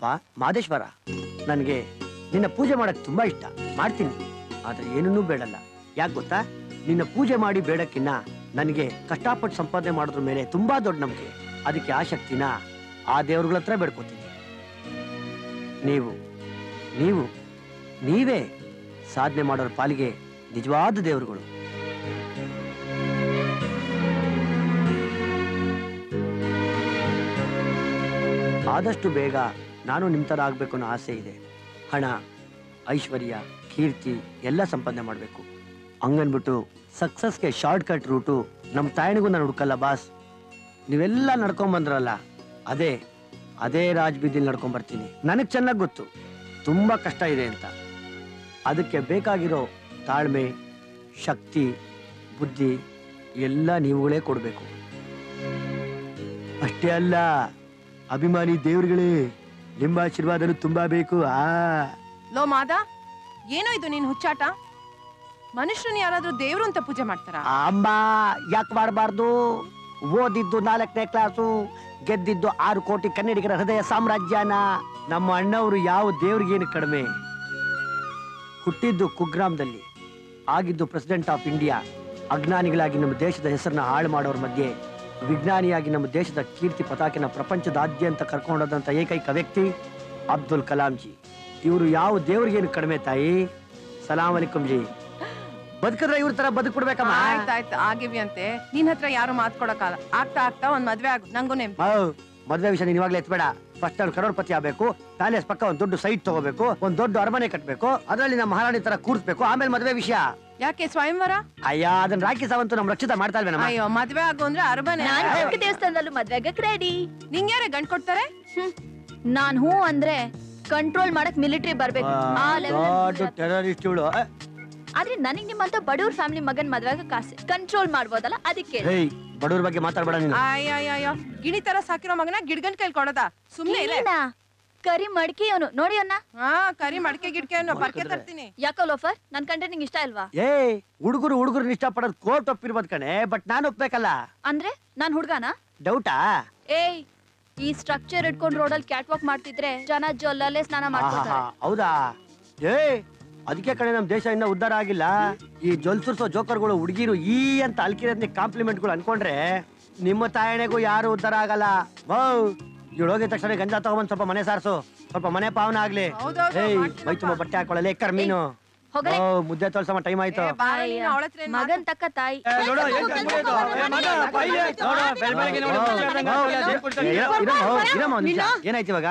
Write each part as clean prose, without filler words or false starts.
ಅಪ್ಪ ಮಾದೇಶ್ವರ, ನನಗೆ ನಿನ್ನ ಪೂಜೆ ಮಾಡಕ್ ತುಂಬಾ ಇಷ್ಟ, ಮಾಡ್ತೀನಿ. ಆದ್ರೆ ಏನನ್ನೂ ಬೇಡಲ್ಲ. ಯಾಕೆ ಗೊತ್ತಾ? ನಿನ್ನ ಪೂಜೆ ಮಾಡಿ ಬೇಡಕ್ಕಿನ್ನ ನನಗೆ ಕಷ್ಟಪಟ್ಟು ಸಂಪಾದನೆ ಮಾಡೋದ್ರ ಮೇಲೆ ತುಂಬಾ ದೊಡ್ಡ ನಂಬಿಕೆ. ಅದಕ್ಕೆ ಆ ಶಕ್ತಿನ ಆ ದೇವ್ರಗಳ ಹತ್ರ ಬೇಡ್ಕೊತೀನಿ. ನೀವೇ ಸಾಧನೆ ಮಾಡೋರ ಪಾಲಿಗೆ ನಿಜವಾದ ದೇವರುಗಳು. ಆದಷ್ಟು ಬೇಗ ನಾನು ನಿಮ್ಮ ಥರ ಆಗ್ಬೇಕು ಅನ್ನೋ ಆಸೆ ಇದೆ. ಹಣ, ಐಶ್ವರ್ಯ, ಕೀರ್ತಿ ಎಲ್ಲ ಸಂಪಾದನೆ ಮಾಡಬೇಕು. ಹಂಗನ್ಬಿಟ್ಟು ಸಕ್ಸಸ್ಗೆ ಶಾರ್ಟ್ ಕಟ್ ರೂಟು ನಮ್ಮ ತಾಯಣಿಗೂ ನಾನು ಹುಡುಕಲ್ಲ ಬಾಸ್. ನೀವೆಲ್ಲ ನಡ್ಕೊಂಬಂದ್ರಲ್ಲ, ಅದೇ ರಾಜಬೀದಿಲಿ ನಡ್ಕೊಂಬರ್ತೀನಿ. ನನಗೆ ಚೆನ್ನಾಗಿ ಗೊತ್ತು ತುಂಬಾ ಕಷ್ಟ ಇದೆ ಅಂತ. ಅದಕ್ಕೆ ಬೇಕಾಗಿರೋ ತಾಳ್ಮೆ, ಶಕ್ತಿ, ಬುದ್ಧಿ ಎಲ್ಲ ನೀವುಗಳೇ ಕೊಡಬೇಕು. ಅಷ್ಟೇ ಅಲ್ಲ, ಅಭಿಮಾನಿ ದೇವ್ರುಗಳೇ ನಿಮ್ಮ ಆಶೀರ್ವಾದನು ತುಂಬಾ ಬೇಕು. ಲೋ ಮಾದ, ಏನೋ ಇದು ನೀನ್ ಹುಚ್ಚಾಟ? ಮನುಷ್ಯರನ್ನ ಯಾರಾದ್ರೂ ದೇವ್ರು ಅಂತ ಪೂಜೆ ಮಾಡ್ತಾರ? ಅಮ್ಮ, ಯಾಕೆ ಮಾಡಬಾರ್ದು? ಓದಿದ್ದು 4ನೇ ಕ್ಲಾಸು, ಗೆದ್ದಿದ್ದು 6 ಕೋಟಿ ಕನ್ನಡಿಗರ ಹೃದಯ ಸಾಮ್ರಾಜ್ಯನ. ನಮ್ಮ ಅಣ್ಣವರು ಯಾವ ದೇವ್ರಿಗೇನು ಕಡಿಮೆ. ಹುಟ್ಟಿದ್ದು ಕುಗ್ರಾಮದಲ್ಲಿ, ಆಗಿದ್ದು ಪ್ರೆಸಿಡೆಂಟ್ ಆಫ್ ಇಂಡಿಯಾ. ಅಜ್ಞಾನಿಗಳಾಗಿ ನಮ್ಮ ದೇಶದ ಹೆಸರನ್ನ ಹಾಳು ಮಾಡೋರ ಮಧ್ಯೆ ವಿಜ್ಞಾನಿಯಾಗಿ ನಮ್ಮ ದೇಶದ ಕೀರ್ತಿ ಪತಾಕೆನ ಪ್ರಪಂಚದಾದ್ಯಂತ ಕರ್ಕೊಂಡೋದಂತ ಏಕೈಕ ವ್ಯಕ್ತಿ ಅಬ್ದುಲ್ ಕಲಾಂ ಜಿ. ಇವರು ಯಾವ ದೇವ್ರಿಗೇನು ಕಡಿಮೆ ತಾಯಿ. ಸಲಾಂ ಅಲೈಕುಂ ಜಿ. ಬದುಕಿದ್ರೆ ಇವ್ರ ತರ ಬದುಕ್ಬಿಡ್ಬೇಕಮ್ಮ. ಆಯ್ತಾಯ್ತು, ಆಗಿವಿ ಅಂತೆ. ನಿನ್ ಹತ್ರ ಯಾರು ಮಾತ್ಕೊಡಕ್ಕಾಗಲ್ಲ. ಆಗ್ತಾ ಒಂದ್ ಮದ್ವೆ ಆಗು. ನಂಗೂ ಮದ್ವೆ ವಿಷಯ ನೀನ್ ಇವಾಗ್ಲೇ ಎತ್ಬೇಡ. ಫಸ್ಟ್ ಅವ್ರು ಕರೋಡ್ಪತಿ ಆಗ್ಬೇಕು, ಪ್ಯಾಲೇಸ್ ಪಕ್ಕ ಒಂದ್ ದೊಡ್ಡ ಸೈಟ್ ತಗೋಬೇಕು, ಒಂದ್ ದೊಡ್ಡ ಅರಮನೆ ಕಟ್ಬೇಕು, ಅದ್ರಲ್ಲಿ ನಮ್ಮ ಮಹಾರಾಣಿ ತರ ಕೂರ್ಸ್ಬೇಕು, ಆಮೇಲೆ ಮದ್ವೆ ವಿಷಯ. ಯಾಕೆ ಸ್ವಯಂವರ? ಅಯ್ಯ, ಅದನ್ನ ರಾಕಿ ಸಾವಂತು ನಮ್ ರಕ್ಷಿತ ಮಾಡ್ತಾ ಇಲ್ವೇನಮ್ಮ? ಅಯ್ಯೋ, ಮದ್ವೆ ಆಗು ಅಂದ್ರೆ ಅರಮನೆ. ದೇವಸ್ಥಾನದಲ್ಲೂ ಮದ್ವೆ ಆಗಕ್ ರೆಡಿ. ನಿಂಗ್ಯಾರ ಗಂಡ್ ಕೊಡ್ತಾರೆ? ನಾನ್ ಹೂ ಅಂದ್ರೆ ಕಂಟ್ರೋಲ್ ಮಾಡಕ್ ಮಿಲಿಟರಿ ಬರ್ಬೇಕು. ಆ ಲೆವೆಲ್ ಟೆರರಿಸ್ಟ್ ಇವಳು. ಆದ್ರೆ ನನಗ್ ನಿಮ್ಮಂತ ಬಡವ್ರ ಫ್ಯಾಮಿಲಿ ಮಗನ್ ಮದ್ವೆ ಆಗಕ್ ಆಸೆ. ಕಂಟ್ರೋಲ್ ಮಾಡ್ಬೋದಲ್ಲ, ಅದಕ್ಕೆ. ಬಡವ್ರ ಬಗ್ಗೆ ಮಾತಾಡ್ಬೇಡ ನೀನು. ಅಯ್ಯಯ್ಯೋ, ಗಿಣಿ ತರ ಸಾಕಿರೋ ಮಗನ ಗಿಡ್ಗನ್ ಕೈಲಿ ಕೊಡದ? ಸುಮ್ನೆ ಇಲ್ಲ. ಕರಿ ಮಡಿಕೆ ಅವನು ನೋಡಿ ಅನ್ನ. ಕರಿ ಮಡಿಕೆ ಗಿಡ್ಕೆ ಪರ್ಕೆ ತರ್ತೀನಿ. ಯಾಕೋ ಲೋಫರ್, ನನ್ ಕಂಡ್ರೆ ನಿಂಗೆ ಇಷ್ಟ ಇಲ್ವಾ? ಹುಡುಗರು ಇಷ್ಟ ಪಡೋದು ಕೋರ್ಟ್ ಒಪ್ಪಿರ್ಬೋದು ಕಣೆ, ಬಟ್ ನಾನು ಒಪ್ಬೇಕಲ್ಲ. ಅಂದ್ರೆ ನಾನ್ ಹುಡ್ಗಾನ? ಡೌಟಾ? ಈ ಸ್ಟ್ರಕ್ಚರ್ ಇಟ್ಕೊಂಡ್ ರೋಡಲ್ಲಿ ಕ್ಯಾಟ್ ವಾಕ್ ಮಾಡ್ತಿದ್ರೆ ಜನ ಜೊಲ್ಲಲ್ಲೇ ಸ್ನಾನ ಮಾಡ್ತಾರೆ. ಹೌದಾ? ಅದಕ್ಕೆ ಕಡೆ ನಮ್ ದೇಶ ಇನ್ನ ಉದ್ಧಾರ ಆಗಿಲ್ಲ. ಈ ಜೊಲ್ಸುರ್ಸೋ ಜೋಕರ್ಗಳು ಹುಡುಗಿರು ಈ ಅಂತ ಅಲ್ಕಿರೋದ್ನ ಕಾಂಪ್ಲಿಮೆಂಟ್ಗಳು ಅನ್ಕೊಂಡ್ರೆ ನಿಮ್ಮ ತಾಯಣೆಗೂ ಯಾರು ಉದ್ಧಾರ ಆಗಲ್ಲ. ಇವಳು ಹೋಗಿದ ತಕ್ಷಣ ಗಂಜಾ ತಗೊಂಡ್ ಸ್ವಲ್ಪ ಮನೆ ಸಾರ್ಸು, ಸ್ವಲ್ಪ ಮನೆ ಪಾವನ ಆಗ್ಲಿ. ಮೈ ತುಂಬ ಬಟ್ಟೆ ಹಾಕೊಳ್ಳಲೆ ಕರ್ಮೀನು. ಮುದ್ದೆ ತೋರ್ಸಮ್ಮ, ಟೈಮ್ ಆಯ್ತು. ಮಗನ್ ತಕ್ಕ ತಾಯಿ. ಏನಾಯ್ತು ಇವಾಗ?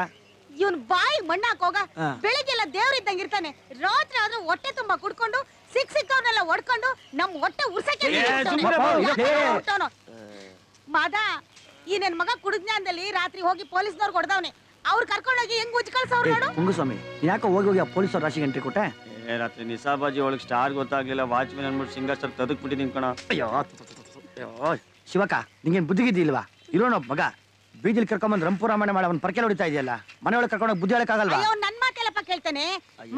ಇವನ್ ಬಾಯಿ ಮಣ್ಣಾಕ್ ಹೋಗ. ಬೆಳಿಗ್ಗೆಲ್ಲ ದೇವ್ರಿದ್ದಂಗ ಇರ್ತಾನೆ, ರಾತ್ರಿ ಆದ್ರೂ ಹೊಟ್ಟೆ ತುಂಬಾ ಕುಡ್ಕೊಂಡು ಸಿಕ್ಕವ್ರನ್ನೆಲ್ಲ ಹೊಡ್ಕೊಂಡು ನಮ್ ಹೊಟ್ಟೆ ಉರ್ಸಕ್ಕೆ ಮಾದ. ಈ ನನ್ ಮಗ ಕುಡಿದ್ಞಾನದಲ್ಲಿ ರಾತ್ರಿ ಹೋಗಿ ಪೊಲೀಸ್ನವ್ರು ಹೊಡೆದವನೆ. ಅವ್ರು ಕರ್ಕೊಂಡೋಗಿ ಹೆಂಗ್ ಉಜ್ಜಿ ಕಳ್ಸವ್ರು ನೋಡು. ಕುಂಗುಸ್ವಾಮಿ, ಯಾಕೆ ಹೋಗಿ ಪೊಲೀಸವ್ರ ರಾಶಿಗೆ ಎಂಟ್ರಿ ಕೊಟ್ಟೆ? ರಾತ್ರಿ ನಿಸಾಬಾಜಿ ಒಳಗ್ ಸ್ಟಾರ್ ಗೊತ್ತಾಗ್ಲಿಲ್ಲ, ವಾಚ್ಮನ್ ಅನ್ಬಿಟ್ಟು ಸಿಂಗಾಸರ್ ತದಕ್ ಬಿಟ್ಟು ನಿಂತ್ಕೊಣ. ಅಯ್ಯೋ ಶಿವಕ, ನಿಂಗೇನ್ ಬುದ್ಧಿಗಿದ್ದಿ ಇಲ್ವಾ? ಇರೋಣ ಮಗ ಬೀದಿಲ್ ಕರ್ಕೊಂಬಂದ್ ರಂಪುರಾಮಣೆ ಮಾಡಿ ಅವ್ನ ಪರ್ಕೆ ಹೊಡಿತಾ ಇದೆಯಲ್ಲ, ಮನೆ ಒಳಗೆ ಕರ್ಕೊಂಡು ಬುದ್ಧಿ ಹೇಳಕ್ಕಾಗಲ್ವಾ? ಅಯ್ಯೋ, ನನ್ ಮಾತೆಲ್ಲಪ್ಪ ಕೇಳ್ತಾನೆ.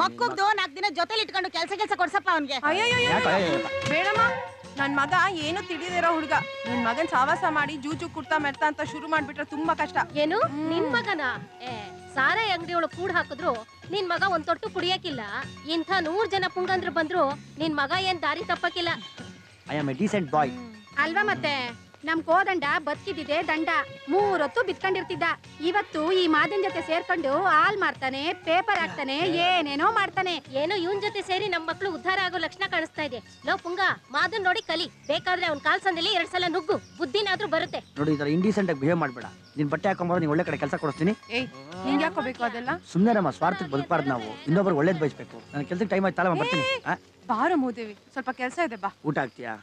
ಮಕ್ಕಳು 4 ದಿನ ಜೊತೆಲಿ ಇಟ್ಕೊಂಡು ಕೆಲಸ ಕೊಡ್ಸಪ್ಪ ಅವನ್ಗೆ. ಬೇಡಮ್ಮ, ನನ್ ಮಗ ಏನು ತಿಳಿದಿರೋ ಹುಡುಗ. ನಿನ್ ಮಗನ್ ಸಾವಾಸ ಮಾಡಿ ಜೂಜು ಕುಡ್ತಾ ಮೆರ್ತಾ ಅಂತ ಶುರು ಮಾಡ್ಬಿಟ್ರೆ ತುಂಬಾ ಕಷ್ಟ. ಏನು ನಿನ್ ಮಗನ? ಸಾರಾಯಿ ಅಂಗಡಿ ಒಳಗ್ ಕೂಡ್ ಹಾಕಿದ್ರು ನಿನ್ ಮಗ ಒಂದ್ ತೊಟ್ಟು ಕುಡಿಯಕ್ಕಿಲ್ಲ. ಇಂಥ 100 ಜನ ಪುಂಗಂದ್ರು ಬಂದ್ರು ನಿನ್ ಮಗ ಏನ್ ದಾರಿ ತಪ್ಪಕ್ಕಿಲ್ಲ. ಐ ಆಮ್ ಎ ಡೀಸೆಂಟ್ ಬಾಯ್ ಅಲ್ವಾ? ಮತ್ತೆ ನಮ್ ಕೋದಂಡ ಬದುಕಿದ್ದಿದೆ ದಂಡ. 3 ಹೊತ್ತು ಬಿತ್ಕೊಂಡಿರ್ತಿದ್ದ. ಇವತ್ತು ಈ ಮಾದನ್ ಜೊತೆ ಸೇರ್ಕೊಂಡು ಹಾಲ್ ಮಾಡ್ತಾನೆ, ಪೇಪರ್ ಹಾಕ್ತಾನೆ, ಏನೇನೋ ಮಾಡ್ತಾನೆ. ಏನೋ ಇವನ್ ಜೊತೆ ಸೇರಿ ನಮ್ ಮಕ್ಳು ಉದ್ಧಾರ ಆಗೋ ಲಕ್ಷಣ ಕಾಣಿಸ್ತಾ ಇದೆ. ಲೋ ಪುಂಗ, ಮಾದನ್ ನೋಡಿ ಕಲಿ. ಬೇಕಾದ್ರೆ ಅವ್ನ್ ಕಾಲ್ ಸಂದಲ್ಲಿ 2 ಸಲ ನುಗ್ಗು, ಬುದ್ಧಿನಾದ್ರೂ ಬರುತ್ತೆ. ನೋಡಿ, ಈ ತರ ಇಂಡಿಸೆಂಟ್ ಆಗಿ ಬಿಹೇವ್ ಮಾಡ್ಬೇಡ. ನಿನ್ ಬಟ್ಟೆ ಹಾಕೊಂಬರೋ, ನೀನ್ ಒಳ್ಳೆ ಕಡೆ ಕೆಲಸ ಕೊಡಿಸ್ತೀನಿ. ನಿಂಗೆ ಯಾಕೋಬೇಕು ಅದೆಲ್ಲ? ಸುಮ್ನೆ ನಮ್ಮ ಸ್ವಾರ್ಥಕ್ಕೆ ಬದುಕಬಾರ್ದು ನಾವು. ಇನ್ನೊಬ್ರು ಒಳ್ಳೇದ್ ಬಯಸ್ಬೇಕು. ನನ್ನ ಕೆಲ್ಸಕ್ಕೆ ಟೈಮ್ ಆಯ್ತು, ತಾಳ ಬರ್ತೀನಿ. ಬಾರು ಮೂದೇವಿ, ಸ್ವಲ್ಪ ಕೆಲಸ ಇದೆ, ಬಾ. ಊಟ ಆಗ್ತೀಯಾ?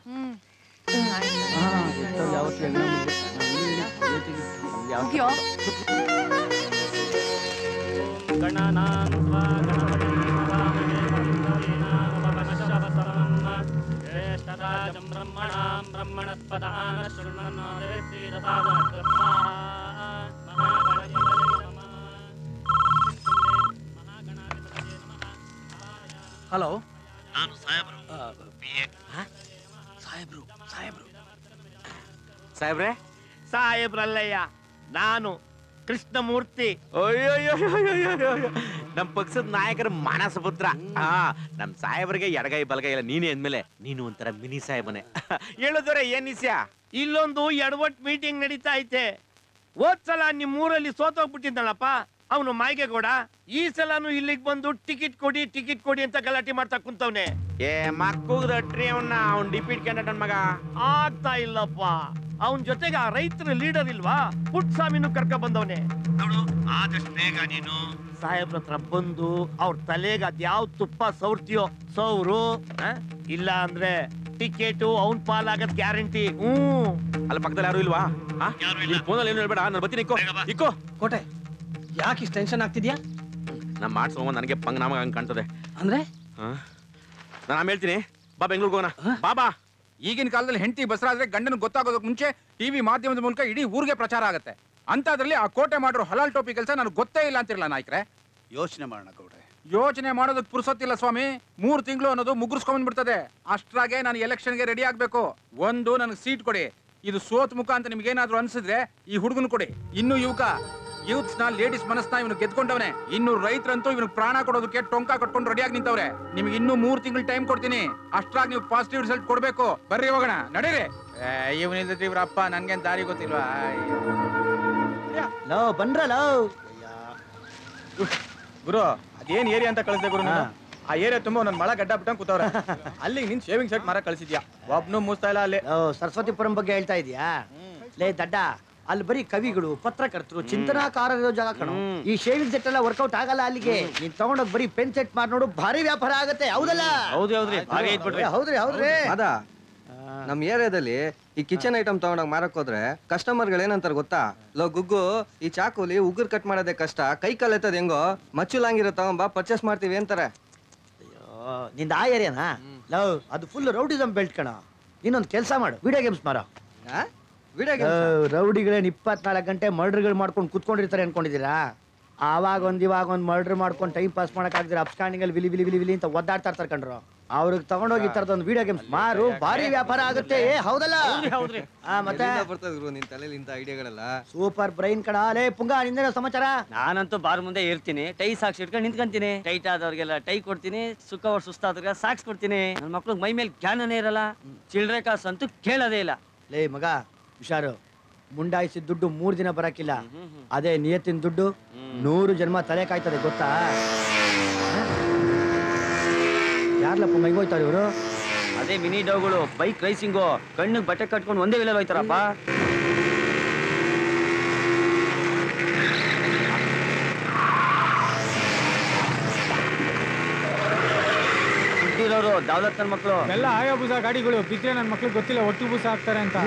ಹಲೋ, ನಾನು ಸಾಹೇಬ್ರು. ಸಾಹೇಬ್ರೆ? ಸಾಹೇಬ್ರಲ್ಲಯ್ಯ, ನಾನು ಕೃಷ್ಣಮೂರ್ತಿ. ನಮ್ ಪಕ್ಷದ ನಾಯಕರ ಮಾನಸ ಪುತ್ರ. ನಮ್ ಸಾಹೇಬರಿಗೆ ಎಡಗೈ ಬಲಗೈ ಇಲ್ಲ, ನೀನೇ ಅಂದ್ಮೇಲೆ ನೀನು ಒಂಥರ ಮಿನಿ ಸಾಹೇಬನೇ. ಹೇಳಿದ್ರೆ ಏನ್ ವಿಷಯ? ಇಲ್ಲೊಂದು ಎಡವಟ್ ಮೀಟಿಂಗ್ ನಡೀತಾ ಐತೆ. ಹೋದ್ಸಲ ನಿಮ್ ಊರಲ್ಲಿ ಸೋತೋಗ್ಬಿಟ್ಟಿದ್ದಲ್ಲಪ್ಪ ಅವನು ಮಾಯ್ಗೆಗೌಡ. ಈ ಸಲನು ಇಲ್ಲಿಗೆ ಬಂದು ಟಿಕೆಟ್ ಕೊಡಿ ಅಂತ ಗಲಾಟೆ ಮಾಡ್ತಾ ಕುಂತವ್ನೆ. ಮಕ್ಕೂದ್ರಿ ಅವ್ನ ಡಿಪೀಟ್ ಕ್ಯಾಂಡಿಡೇಟ್ ಮಗ ಆಗ್ತಾ ಇಲ್ಲಪ್ಪ. ಅವನ್ ಜೊತೆಗೆ ಆ ರೈತರ ಲೀಡರ್ ಇಲ್ವಾ ಪುಟ್ಸ್ವಾಮಿನೂ ಕರ್ಕ ಬಂದವನೆ. ನೋಡು, ಆದಷ್ಟು ಬೇಗ ನೀನು ಸಾಹೇಬ್ರ ಹತ್ರ ಬಂದು ಅವ್ರ ತಲೆಗೆ ಅದ್ಯಾವ್ ತುಪ್ಪ ಸೌರ್ತಿಯೋ ಸೌರು, ಇಲ್ಲ ಅಂದ್ರೆ ಟಿಕೆಟು ಅವನ್ ಪಾಲಾಗದ್ ಗ್ಯಾರಂಟಿ. ಅಲ್ಲಿ ಪಕ್ಕದಲ್ಲಿ ಯಾರು ಇಲ್ವಾ? ಫೋನಲ್ಲಿ ಏನು ಹೇಳ್ಬೇಡ, ನಾನು ಬರ್ತೀನಿ. ಇಕ್ಕೋ ಕೋಟೆ, ಯಾಕೆ ಇಷ್ಟು ಟೆನ್ಷನ್ ಆಗ್ತಿದ್ಯಾ? ನಾ ಮಾಡ್ಸೋ ನನಗೆ ಪಂಗ್ ಹಂಗ್ ಕಾಣ್ತದೆ. ಅಂದ್ರೆ ನಾನು ಆಮೇಲೆ ಹೇಳ್ತೀನಿ. ಬಾ ಬೆಂಗ್ಳೂರ್ಗೆ ಹೋಗೋಣ. ಬಾಬಾ. ಈಗಿನ ಕಾಲದಲ್ಲಿ ಹೆಂಡತಿ ಬಸರಾದ್ರೆ ಗಂಡನ ಗೊತ್ತಾಗೋದಕ್ಕೆ ಮುಂಚೆ ಟಿವಿ ಮಾಧ್ಯಮದ ಮೂಲಕ ಇಡೀ ಊರಿಗೆ ಪ್ರಚಾರ ಆಗುತ್ತೆ. ಅಂತದ್ರಲ್ಲಿ ಆ ಕೋಟೆ ಮಾಡಿರೋ ಹಲಾಲ್ ಟೋಪಿ ಕೆಲಸ ನನಗೆ ಗೊತ್ತೇ ಇಲ್ಲ ಅಂತಿರಲ್ಲ ನಾಯ್ಕ್ರೆ. ಯೋಚನೆ ಮಾಡೋಣ ಗೌಡ್ರೆ. ಯೋಚನೆ ಮಾಡೋದಕ್ಕೆ ಪುರ್ಸೊತ್ತಿಲ್ಲ ಸ್ವಾಮಿ. 3 ತಿಂಗಳು ಅನ್ನೋದು ಮುಗುರ್ಸ್ಕೊಂಡ್ಬಿಡ್ತದೆ. ಅಷ್ಟ್ರಾಗೆ ನಾನು ಎಲೆಕ್ಷನ್ಗೆ ರೆಡಿ ಆಗ್ಬೇಕು. ಒಂದು ನನಗೆ ಸೀಟ್ ಕೊಡಿ. ಇದು ಸೋತ್ ಮುಖ ಅಂತ ನಿಮ್ಗೇನಾದ್ರೂ ಅನ್ಸಿದ್ರೆ ಈ ಹುಡುಗನ ಕೊಡಿ. ಇನ್ನು ಯೂತ್ಸ್ ನ ಲೇಡೀಸ್ ಮನಸ್ನ ಇವನು ಗೆದ್ಕೊಂಡವನೆ. ಇನ್ನು ರೈತರಂತೂ ಇವನು ಪ್ರಾಣ ಕೊಡೋದಕ್ಕೆ ಟೊಂಕ ಕಟ್ಕೊಂಡು ರೆಡಿಯಾಗಿ ನಿಂತವ್ರೆ. ನಿಮ್ಗೆ ಇನ್ನೂ 3 ತಿಂಗಳು ಟೈಮ್ ಕೊಡ್ತೀನಿ. ಅಷ್ಟ್ರಾಗಿ ನೀವು ಪಾಸಿಟಿವ್ ರಿಸಲ್ಟ್ ಕೊಡ್ಬೇಕು. ಬರ್ರಿ ಹೋಗೋಣ, ನಡೀರಿ. ಇವನಿಲ್ದಿದ್ರೆ ಇವ್ರಪ್ಪ ನನ್ಗೇನ್ ದಾರಿ ಗೊತ್ತಿಲ್ವಾ? ಬಂದ್ರಲ್ಲ ಗುರು, ಅದೇನ್ ಏರಿಯಾ ಅಂತ ಕಳಿಸ್ದೆ ಗುರು? ಆ ಏರಿಯಾ ತುಂಬಾ ಒಂದೊಂದು ಮಳ ಗಡ್ಡ ಬಿಟ್ಟಂಗ್ ಕೂತವ್ರೆ. ಅಲ್ಲಿಗೆ ನಿನ್ ಶೇವಿಂಗ್ ಸೆಟ್ ಮಾರ ಕಳಿಸಿದ್ಯಾ? ಒಬ್ನು ಮೂಸ್ತಾ ಇಲ್ಲ. ಅಲ್ಲಿ ಸರಸ್ವತಿಪುರಂ ಬಗ್ಗೆ ಹೇಳ್ತಾ ಇದೀಯಾ? ಲೇ ದಡ್ಡ, ಅಲ್ಲಿ ಬರೀ ಕವಿಗಳು, ಪತ್ರಕರ್ತರು, ಚಿಂತನಾಕಾರರ ಜಾಗ ಕಣೋ. ಈ ಶೇವಿಂಗ್ ಸೆಟ್ ಎಲ್ಲ ವರ್ಕೌಟ್ ಆಗಲ್ಲ ಅಲ್ಲಿಗೆ. ನೀನ್ ತಗೊಂಡೋಗ್ ಬರೀ ಪೆನ್ ಸೆಟ್ ಮಾಡಿ ನೋಡು, ಭಾರಿ ವ್ಯಾಪಾರ ಆಗತ್ತೆ. ಹೌದಲ್ಲ? ಹೌದ್ರಿ. ಅದ ನಮ್ ಏರಿಯಾದಲ್ಲಿ ಈ ಕಿಚನ್ ಐಟಮ್ ತಗೊಂಡೋಗ್ ಮಾರಕ್ ಹೋದ್ರೆ ಕಸ್ಟಮರ್ಗಳು ಏನಂತಾರ ಗೊತ್ತಾ? ಲೋ ಗುಗ್ಗು, ಈ ಚಾಕುಲಿ ಉಗುರ್ ಕಟ್ ಮಾಡೋದೇ ಕಷ್ಟ, ಕೈ ಕಲೆತದ ಹೆಂಗೋ, ಮಚ್ಚುಲಾಂಗಿರೋ ತಗೊಂಬ ಪರ್ಚೇಸ್ ಮಾಡ್ತೀವಿ ಅಂತಾರೆ. ನಿಂದ ಆ ಏರಿಯಾನಾ? ಲವ್, ಅದು ಫುಲ್ ರೌಡಿಸಮ್ ಬೆಲ್ಟ್ ಕಣ. ಇನ್ನೊಂದು ಕೆಲಸ ಮಾಡು, ವಿಡಿಯೋ ಗೇಮ್ಸ್ ಮಾರೋ. ರೌಡಿಗಳೇನ್ 24 ಗಂಟೆ ಮರ್ಡರ್ಗಳು ಮಾಡ್ಕೊಂಡು ಕುತ್ಕೊಂಡಿರ್ತಾರೆ ಅನ್ಕೊಂಡಿದ್ದೀರಾ? ಆವಾಗ ಇವಾಗ ಮರ್ಡರ್ ಮಾಡ್ಕೊಂಡು ಟೈಮ್ ಪಾಸ್ ಮಾಡಕ್ ಆಗಿದ್ರೆ ಅಪ್ಸ್ಟ್ಯಾಂಡಿಂಗ್ ಅಲ್ಲಿ ವಿಲಿ ಅಂತ ಒದ್ದಾಡ್ತಾ ಇರ್ತಾರೆ ಕಣ್ರು. ಅವ್ರಿಗೆ ತಗೊಂಡೋಗಿ ಈ ತರದೊಂದು ವಿಡಿಯೋ ಗೇಮ್ಸ್ ಮಾರು, ಭಾರಿ ವ್ಯಾಪಾರ ಆಗುತ್ತೆ. ಹೌದಲ್ಲ? ಮತ್ತೆ ನಿನ್ ತಲೆಯಲ್ಲಿ ಇಂತ ಐಡಿಯಾಗಳೆಲ್ಲ ಸೂಪರ್ ಬ್ರೈನ್ ಕಡ. ಲೇ ಪುಂಗ, ನಿಂದ ಸಮಾಚಾರ? ನಾನಂತೂ ಬಾರ್ ಮುಂದೆ ಇರ್ತೀನಿ, ಟೈ ಸಾಕ್ಸ್ ಇಟ್ಕೊಂಡು ನಿಂತ್ಕೊಂತೀನಿ. ಟೈಟ್ ಆದವ್ರಿಗೆಲ್ಲ ಟೈ ಕೊಡ್ತೀನಿ, ಸುಖವ್ರು ಸುಸ್ತಾದ್ರಿಗೆ ಸಾಕ್ಸ್ ಕೊಡ್ತೀನಿ. ನನ್ನ ಮಕ್ಳಿಗೆ ಮೈ ಮೇಲೆ ಜ್ಞಾನನೇ ಇರಲ್ಲ, ಚಿಲ್ಡ್ರೆ ಕಾಸು ಅಂತೂ ಕೇಳೋದೇ ಇಲ್ಲ. ಲೇ ಮಗ ಹುಷಾರು, ಮುಂಡಾಯಿಸಿದ ದುಡ್ಡು 3 ದಿನ ಬರಕಿಲ್ಲ. ಅದೇ ನಿಯತ್ತಿನ ದುಡ್ಡು 100 ಜನ್ಮ ತಲೆ ಕಾಯ್ತದೆ, ಗೊತ್ತಾ? ಯಾರ್ಲಪ್ಪ ಮೈಗೋಯ್ತಾರೆ ಇವರು? ಅದೇ ಮಿನಿ ಡೌಗಳು, ಬೈಕ್ ರೈಸಿಂಗು, ಕಣ್ಣಿಗೆ ಬಟ್ಟೆ ಕಟ್ಕೊಂಡು ಒಂದೇ ವೇಳೆ ಹೋಯ್ತಾರಪ್ಪ. ಹುಟ್ಟಿರೋರು ದೌಲತ್ ನನ್ನ ಮಕ್ಕಳು ಎಲ್ಲ ಆಯಾ ಬೂಸ ಗಾಡಿಗಳು ಬಿದ್ರೆ ನನ್ನ ಮಕ್ಳಿಗೆ ಗೊತ್ತಿಲ್ಲ ಒಟ್ಟು ಬೂಸ ಹಾಕ್ತಾರೆ ಅಂತ.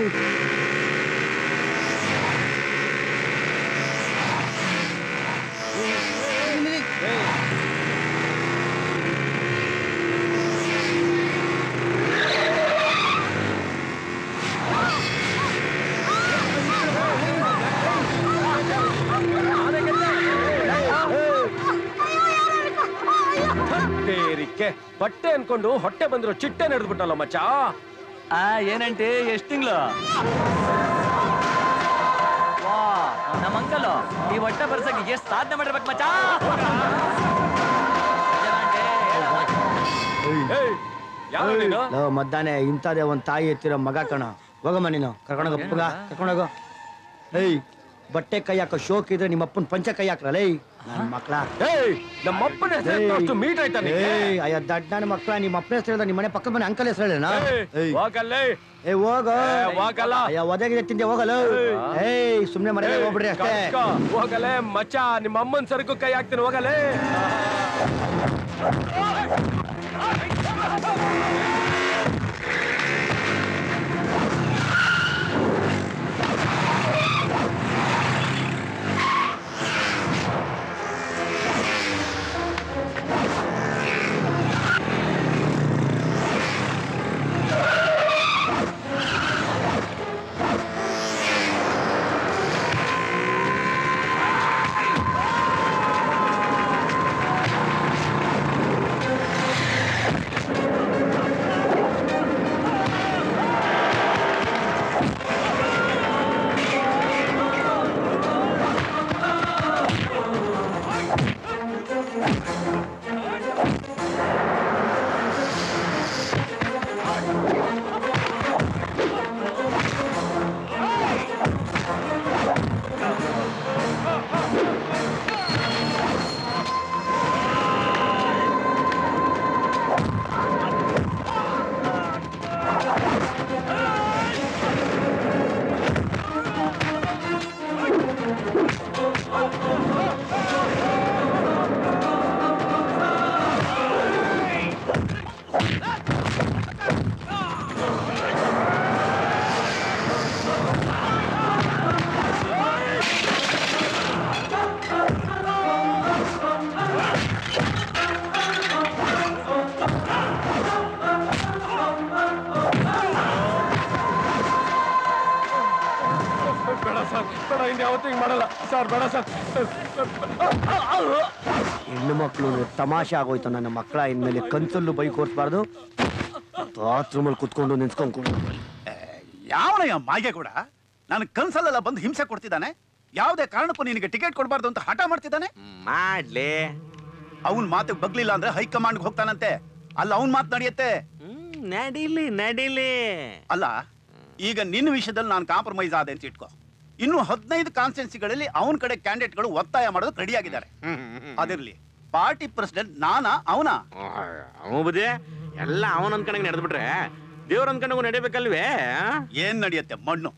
ಬಟ್ಟೆ ಅನ್ಕೊಂಡು ಹೊಟ್ಟೆ ಬಂದಿರೋ ಚಿಟ್ಟೆ ನಡೆದ್ಬಿಟ್ಟಲ್ಲ ಮಚ್ಚ. ಏನಂಟಿ, ಎಷ್ಟ್ ತಿಂಗಳು? ನಮ್ಮ ಅಂಕಲ್ ಈ ಹೊಟ್ಟೆ ಬರ್ಸಕ್ಕೆ ಎಷ್ಟು ಸಾಧನೆ ಮಾಡಿರ್ಬೇಕು ಮಚ್ಚ. ಮದ್ದಾನೆ ಇಂಥದೇ ಒಂದ್ ತಾಯಿ ಎತ್ತಿರೋ ಮಗ ಕಣ. ಹೋಗಮ್ಮ ನೀನು, ಕರ್ಕೊಂಡೋಗೋ. ಏಯ್, ಬಟ್ಟೆ ಕೈ ಹಾಕೋ ಶೋಕ್ ಇದ್ರೆ ನಿಮ್ಮಪ್ಪನ ಪಂಚ ಕೈ ಹಾಕ್ರಲ್ಲ. ನನ್ನ ಮಕ್ಳ, ನಮ್ಮಪ್ಪನ ಹೆಸರು ಮೀಟ್ ಆಯ್ತಾ? ಅಯ್ಯ ದಡ್ಡನ ಮಕ್ಳ, ನಿಮ್ಮ ಅಪ್ಪನ ಹೆಸರು ಹೇಳ್ದ, ನಿಮ್ಮ ಮನೆ ಪಕ್ಕದ ಮನೆ ಅಂಕಲ್ ಹೆಸರು ಹೇಳೋಣ. ಹೋಗಲ್ಲ, ಅಯ್ಯ ಒದಗಿದೆ ತಿಂದೆ, ಹೋಗಲ್ಲ. ಏಯ್, ಸುಮ್ನೆ ಮನೆ ಹೋಗ್ಬಿಡ್ರಿ ಅಷ್ಟೇ. ಹೋಗಲೇ ಮಚ್ಚ, ನಿಮ್ಮ ಅಮ್ಮನ ಸರಕು ಕೈ ಹಾಕ್ತೀನಿ, ಹೋಗಲೇ. ಬೇಡ ಇನ್ನು ಯಾವತ್ತೂ ಹಿಂಗೆ ಮಾಡಲ್ಲ ಸರ್. ಬೇಡ ಸರ್. ಹೆಣ್ಣು ಮಕ್ಕಳು ತಮಾಷೆ ಆಗೋಯ್ತು. ನನ್ನ ಮಕ್ಕಳ ಇನ್ಮೇಲೆ ಕನ್ಸಲ್ಲೂ ಬೈಕ್ ಓಡಿಸ್ಬಾರ್ದು, ಬಾತ್ರೂಮಲ್ಲಿ ಕುತ್ಕೊಂಡು ನಿಂತ್ಕೊಂಡು. ಯಾವನಯ್ಯ ಮಾಯಿಗೆ ಕೂಡ ನಾನು ಕನ್ಸಲ್ಲೆಲ್ಲ ಬಂದು ಹಿಂಸೆ ಕೊಡ್ತಿದ್ದಾನೆ. ಯಾವುದೇ ಕಾರಣಕ್ಕೂ ನಿನಗೆ ಟಿಕೆಟ್ ಕೊಡಬಾರ್ದು ಅಂತ ಹಠ ಮಾಡ್ತಿದ್ದಾನೆ. ಮಾಡ್ಲಿ, ಅವನ್ ಮಾತಿಗೆ ಬಗ್ಲಿಲ್ಲ ಅಂದ್ರೆ ಹೈಕಮಾಂಡ್ ಹೋಗ್ತಾನಂತೆ. ಅಲ್ಲ ಅವನ್ ಮಾತು ನಡೆಯುತ್ತೆ. ನಡೀಲಿ ನಡೀಲಿ. ಅಲ್ಲ ಈಗ ನಿನ್ನ ವಿಷಯದಲ್ಲಿ ನಾನು ಕಾಂಪ್ರಮೈಸ್ ಆದೆ ಅಂತ ಇಟ್ಕೋ. ಇನ್ನು 15 ಕಾನ್ಸ್ಟಿಟ್ಯೂನ್ಸಿಗಳಲ್ಲಿ ಅವನ ಕಡೆ ಕ್ಯಾಂಡಿಡೇಟ್ಗಳು ಒತ್ತಾಯ ಮಾಡೋದಕ್ಕೆ ರೆಡಿ ಆಗಿದ್ದಾರೆ. ಅದಿರ್ಲಿ, ಪಾರ್ಟಿ ಪ್ರೆಸಿಡೆಂಟ್ ನಾನಾ ಅವನಾ? ಬುದ್ಧಿ ಎಲ್ಲ ಅವನ ಅನ್ಕೊಂಡಂಗೆ ನಡೆದ್ಬಿಟ್ರೆ ದೇವ್ರ ಅನ್ಕೊಂಡಂಗೂ ನಡಿಬೇಕಲ್ವೇ? ಏನ್ ನಡೆಯುತ್ತೆ ಮಣ್ಣು.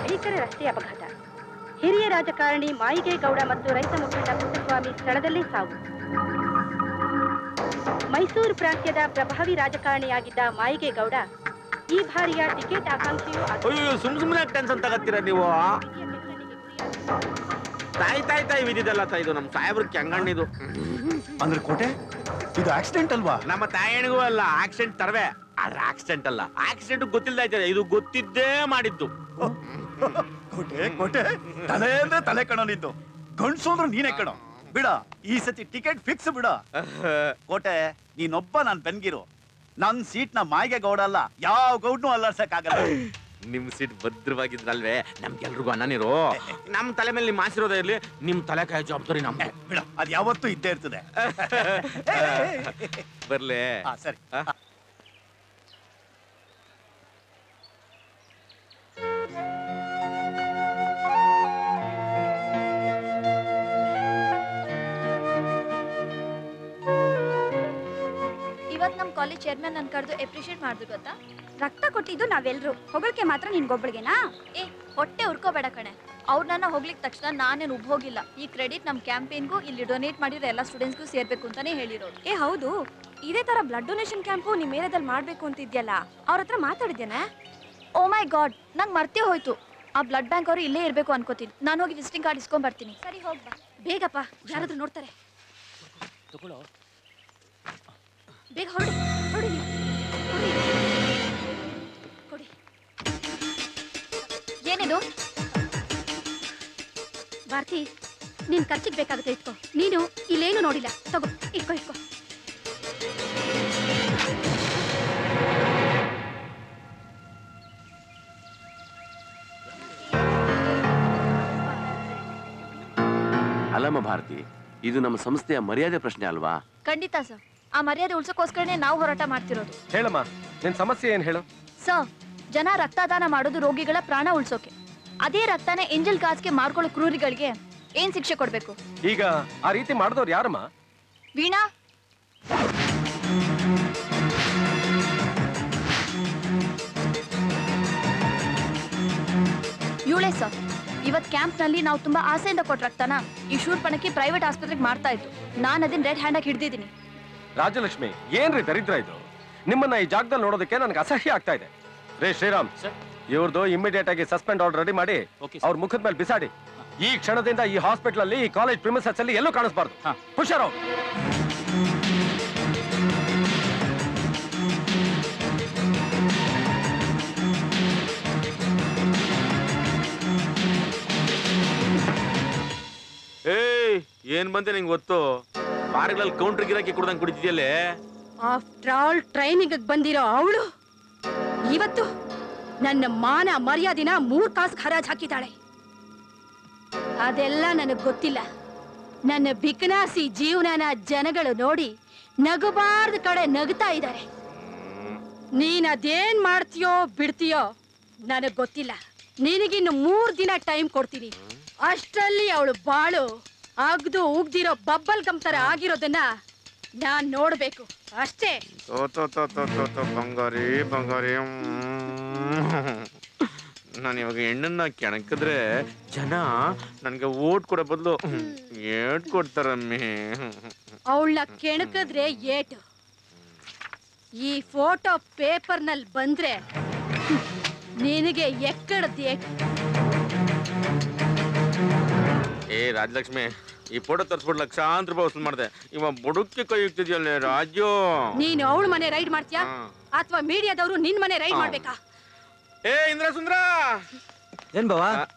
ಭೀಕರ ರಸ್ತೆ ಅಪಘಾತ. ಹಿರಿಯ ರಾಜಕಾರಣಿ ಮಾಯಿಗೇಗೌಡ ಮತ್ತು ರೈತ ಮುಖಂಡ ಪುಟ್ಟಸ್ವಾಮಿ ಸ್ಥಳದಲ್ಲೇ ಸಾವು. ಮೈಸೂರು ಪ್ರಾಂತ್ಯದ ಪ್ರಭಾವಿ ರಾಜಕಾರಣಿಯಾಗಿದ್ದ ಮಾಯಿಗೇಗೌಡ ಈ ಬಾರಿಯ ಟಿಕೆಟ್ ಆಕಾಂಕ್ಷಿಯೂ ಸುಮ್ಮನೆ ಟೆನ್ಷನ್ ತಗತ್ತೀರ ನೀವು. ತಾಯಿ ವಿಧಿದಲ್ಲ ಇದು ನಮ್ಮ ಸಾಹೇಬ್ರಿಗೆ ಹೆಂಗಣ್ಣಿದು ಅಂದ್ರೆ ಕೋಟೆ ಇದು ಆಕ್ಸಿಡೆಂಟ್ ಅಲ್ವಾ? ನಮ್ಮ ತಾಯಣಿಗೂ ಅಲ್ಲ, ಆಕ್ಸಿಡೆಂಟ್ ತರವೇ. ಆದ್ರೆ ಆಕ್ಸಿಡೆಂಟ್ ಅಲ್ಲ, ಆಕ್ಸಿಡೆಂಟ್ ಗೊತ್ತಿಲ್ಲದ ಇದು ಗೊತ್ತಿದ್ದೇ ಮಾಡಿದ್ದು. ಕೋಟೆ ಕೋಟೆ ತಲೆ ಅಂದ್ರೆ ತಲೆ ಕಣೋ ನಿಂದು. ಗಂಡ್ಸು ಅಂದ್ರೆ ನೀನೇ ಕಣೋ. ಬಿಡ, ಈ ಸತಿ ಟಿಕೆಟ್ ಫಿಕ್ಸ್ ಬಿಡ. ಕೋಟೆ ನೀನೊಬ್ಬ ನಾನ್ ಬೆನ್ಗಿರು. ನನ್ ಸೀಟ್ ನ ಮಾಯಿಗೇಗೌಡ ಅಲ್ಲ, ಯಾವ ಗೌಡ್ನು ಅಲ್ಲಾಡ್ಸಕ್ಕಾಗಲ್ಲ. ನಿಮ್ ಸೀಟ್ ಭದ್ರವಾಗಿದ್ರಲ್ವೇ ನಮ್ಗೆಲ್ರಿಗೂ ಅನ್ನನಿರು. ನಮ್ ತಲೆ ಮೇಲೆ ನಿಮ್ ಆಶೀರ್ವಾದ ಇರ್ಲಿ, ನಿಮ್ ತಲೆ ಕಾಯ ಜವಾಬ್ದಾರಿ ನಮ್ಗೆ. ಬಿಡ, ಅದ್ ಯಾವತ್ತೂ ಇದ್ದೇ ಇರ್ತದೆ. ಬರ್ಲೇ? ಸರಿ. ಇವತ್ ನಮ್ ಕಾಲೇಜ್ ಚೇರ್ಮನ್ ನನ್ ಕರೆದು ಅಪ್ರಿಶಿಯೇಟ್ ಮಾಡಿದ್ರು ಗೊತ್ತಾ? ರಕ್ತ ಕೊಟ್ಟಿದ್ದು ನಾವೆಲ್ರು, ಹೊಗಳಿಕೆ ಮಾತ್ರ ನಿನ್ಗೊಬ್ಬಳಿಗೆನಾ? ಹೊಟ್ಟೆ ಉರ್ಕೋಬೇಡ ಕಣೆ. ಅವ್ರು ನನ್ನ ಹೋಗ್ಲಿಕ್ಕೆ ತಕ್ಷಣ ನಾನೇನು ಹೋಗಿಲ್ಲ. ಈ ಕ್ರೆಡಿಟ್ ನಮ್ ಕ್ಯಾಂಪೇನ್ಗೂ ಇಲ್ಲಿ ಡೊನೇಟ್ ಮಾಡಿರೋ ಎಲ್ಲ ಸ್ಟೂಡೆಂಟ್ಸ್ಗೂ ಸೇರ್ಬೇಕು ಅಂತಾನೆ ಹೇಳಿರೋದು. ಹೌದು, ಇದೇ ತರ ಬ್ಲಡ್ ಡೊನೇಷನ್ ಕ್ಯಾಂಪು ನಿಮ್ ಏರಿಯಾದಲ್ಲಿ ಮಾಡ್ಬೇಕು ಅಂತಿದ್ಯಲ್ಲ, ಅವ್ರ ಹತ್ರ ಮಾತಾಡಿದ್ಯಾನೆ? ಓ ಮೈ ಗಾಡ್, ನಂಗೆ ಮರ್ತೇ ಹೋಯ್ತು. ಆ ಬ್ಲಡ್ ಬ್ಯಾಂಕ್ ಅವರು ಇಲ್ಲೇ ಇರ್ಬೇಕು ಅನ್ಕೋತೀನಿ. ನಾನು ಹೋಗಿ ವಿಸಿಟಿಂಗ್ ಕಾರ್ಡ್ ಇಸ್ಕೊಂಡ್ ಬರ್ತೀನಿ. ಸರಿ ಹೋಗ್ಬಾ. ಬೇಗಪ್ಪ, ಯಾರಾದ್ರೂ ನೋಡ್ತಾರೆ. ಬೇಗ ಹೊರಡಿ ಹೊರಡಿ ಕೊಡಿ. ಏನಿದು? ಭಾರತಿ, ನೀನ್ ಖರ್ಚಿಗೆ ಬೇಕಾಗುತ್ತೆ, ಇಟ್ಕೋ. ನೀನು ಇಲ್ಲೇನು ನೋಡಿಲ್ಲ, ತಗೋ, ಇಟ್ಕೋ ಇಟ್ಕೋ. ಅಲ್ಲಮ್ಮ ಭಾರತಿ, ಇದು ನಮ್ಮ ಸಂಸ್ಥೆಯ ಮರ್ಯಾದೆ ಪ್ರಶ್ನೆ ಅಲ್ವಾ? ಖಂಡಿತ ಸರ್. ಆ ಮರ್ಯಾದೆ ಉಳ್ಸೋಕೋಸ್ಕರನೇ ನಾವು ಹೋರಾಟ ಮಾಡ್ತಿರೋದು. ಹೇಳಮ್ಮ, ನಿನ್ ಸಮಸ್ಯೆ ಏನ್ ಹೇಳು? ಸರ್, ಜನ ರಕ್ತದಾನ ಮಾಡೋದು ರೋಗಿಗಳ ಪ್ರಾಣ ಉಳ್ಸೋಕೆ. ಅದೇ ರಕ್ತನ ಎಂಜಲ್ ಕಾಸ್ಗೆ ಮಾರ್ಕೊಳ್ಳೋ ಕ್ರೂರಿಗಳಿಗೆ ಏನ್ ಶಿಕ್ಷೆ ಕೊಡ್ಬೇಕು? ಈಗ ಆ ರೀತಿ ಮಾಡಿದವ್ರು ಯಾರಮ್ಮ? ವೀಣಾ, ಇವಳೇ ಸರ್. ಇವತ್ ಕ್ಯಾಂಪ್ ನಲ್ಲಿ ನಾವು ತುಂಬಾ ಆಸೆಯಿಂದ ಕೊಟ್ಟ ರಕ್ತನ ಈ ಶೂರ್ಪಣಕ್ಕೆ ಪ್ರೈವೇಟ್ ಆಸ್ಪತ್ರೆಗೆ ಮಾಡ್ತಾ ಇತ್ತು. ನಾನು ಅದನ್ನ ರೆಡ್ ಹ್ಯಾಂಡ್ ಆಗಿ ಹಿಡಿದಿದ್ದೀನಿ. ರಾಜಲಕ್ಷ್ಮಿ, ಏನ್ರಿ ದರಿದ್ರ ಇದು? ನಿಮ್ಮನ್ನ ಈ ಜಾಗದಲ್ಲಿ ನೋಡೋದಕ್ಕೆ ನನಗೆ ಅಸಹ್ಯ ಆಗ್ತಾ ಇದೆ. ರೇ ಶ್ರೀರಾಮ್, ಇವ್ರದ್ದು ಇಮಿಡಿಯೇಟ್ ಆಗಿ ಸಸ್ಪೆಂಡ್ ಆರ್ಡರ್ ರೆಡಿ ಮಾಡಿ ಅವ್ರ ಮುಖದ ಮೇಲೆ ಬಿಸಾಡಿ. ಈ ಕ್ಷಣದಿಂದ ಈ ಹಾಸ್ಪಿಟಲ್ ಅಲ್ಲಿ, ಈ ಕಾಲೇಜ್ ಪ್ರಿಮಿಸಸ್ ಅಲ್ಲಿ ಎಲ್ಲೂ ಕಾಣಿಸ್ಬಾರ್ದು. ಹುಷಾರು. ಏನ್ ಬಂದೆ ನಿಂಗೆ ಗೊತ್ತು? ಬಾರ್ಗಳಲ್ಲಿ ಕೌಂಟರ್ ಗಿರಾಕಿ ಕುಡ್ದಂಗ್ ಕುಡಿತಿದ್ಯಲ್ಲೇ. ಆಫ್ಟರ್ ಆಲ್ ಟ್ರೈನಿಂಗ್ ಬಂದಿರೋ ಅವಳು ಇವತ್ತು ನನ್ನ ಮಾನ ಮರ್ಯಾದಿನ 3 ಕಾಸು ಹರಾಜ್ ಹಾಕಿದ್ದಾಳೆ. ಅದೆಲ್ಲ ನನಗ್ ಗೊತ್ತಿಲ್ಲ. ನನ್ನ ಬಿಕನಾಸಿ ಜೀವನನ ಜನಗಳು ನೋಡಿ ನಗಬಾರ್ದ ಕಡೆ ನಗ್ತಾ ಇದ್ದಾರೆ. ನೀನ್ ಅದೇನ್ ಮಾಡ್ತೀಯೋ ಬಿಡ್ತೀಯೋ ನನಗ್ ಗೊತ್ತಿಲ್ಲ. ನಿನಗಿನ್ನು 3 ದಿನ ಟೈಮ್ ಕೊಡ್ತೀನಿ. ಅಷ್ಟರಲ್ಲಿ ಅವಳು ಬಾಳು ಅಗ್ದು ಉಗ್ದಿರೋ ಬಬ್ಬಲ್ ಗಮ್ ತರ ಆಗಿರೋದನ್ನ ನಾನ್ ನೋಡ್ಬೇಕು ಅಷ್ಟೇ. ಬಂಗಾರಿ ಬಂಗಾರಿ, ನಾನು ಇವಾಗ ಹೆಣ್ಣನ್ನ ಕೆಣಕಿದ್ರೆ ಜನ ನನ್ಗೆ ಓಟ್ ಕೊಡೋ ಬದಲು ಏಟ್ ಕೊಡ್ತಾರಮ್ಮಿ. ಅವಳನ್ನ ಕೆಣಕಿದ್ರೆ ಏಟು. ಈ ಫೋಟೋ ಪೇಪರ್ ನಲ್ಲಿ ಬಂದ್ರೆ ನಿನಗೆ ಎಕ್ಕಡದ ಏಟು. ರಾಜಲಕ್ಷ್ಮಿ, ಈ ಫೋಟೋ ತರ್ಸ್ಬಿಟ್ಟು ಲಕ್ಷಾಂತರ ರೂಪಾಯಿ ವಸೂಲ್ ಮಾಡಿದೆ. ಇವ ಬುಡಕ್ಕೆ ಕೈ ಇಕ್ತಿದ್ಯಲ್ಲ ರಾಜು. ನೀನು ಅವಳ ಮನೆ ರೈಡ್ ಮಾಡ್ತೀಯಾ ಅಥವಾ ಮೀಡಿಯಾದವರು ನಿನ್ ಮನೆ ರೈಡ್ ಮಾಡ್ಬೇಕಾ? ಏ ಇಂದ್ರ ಸುಂದ್ರ, ಏನ್ ಬಾವಾ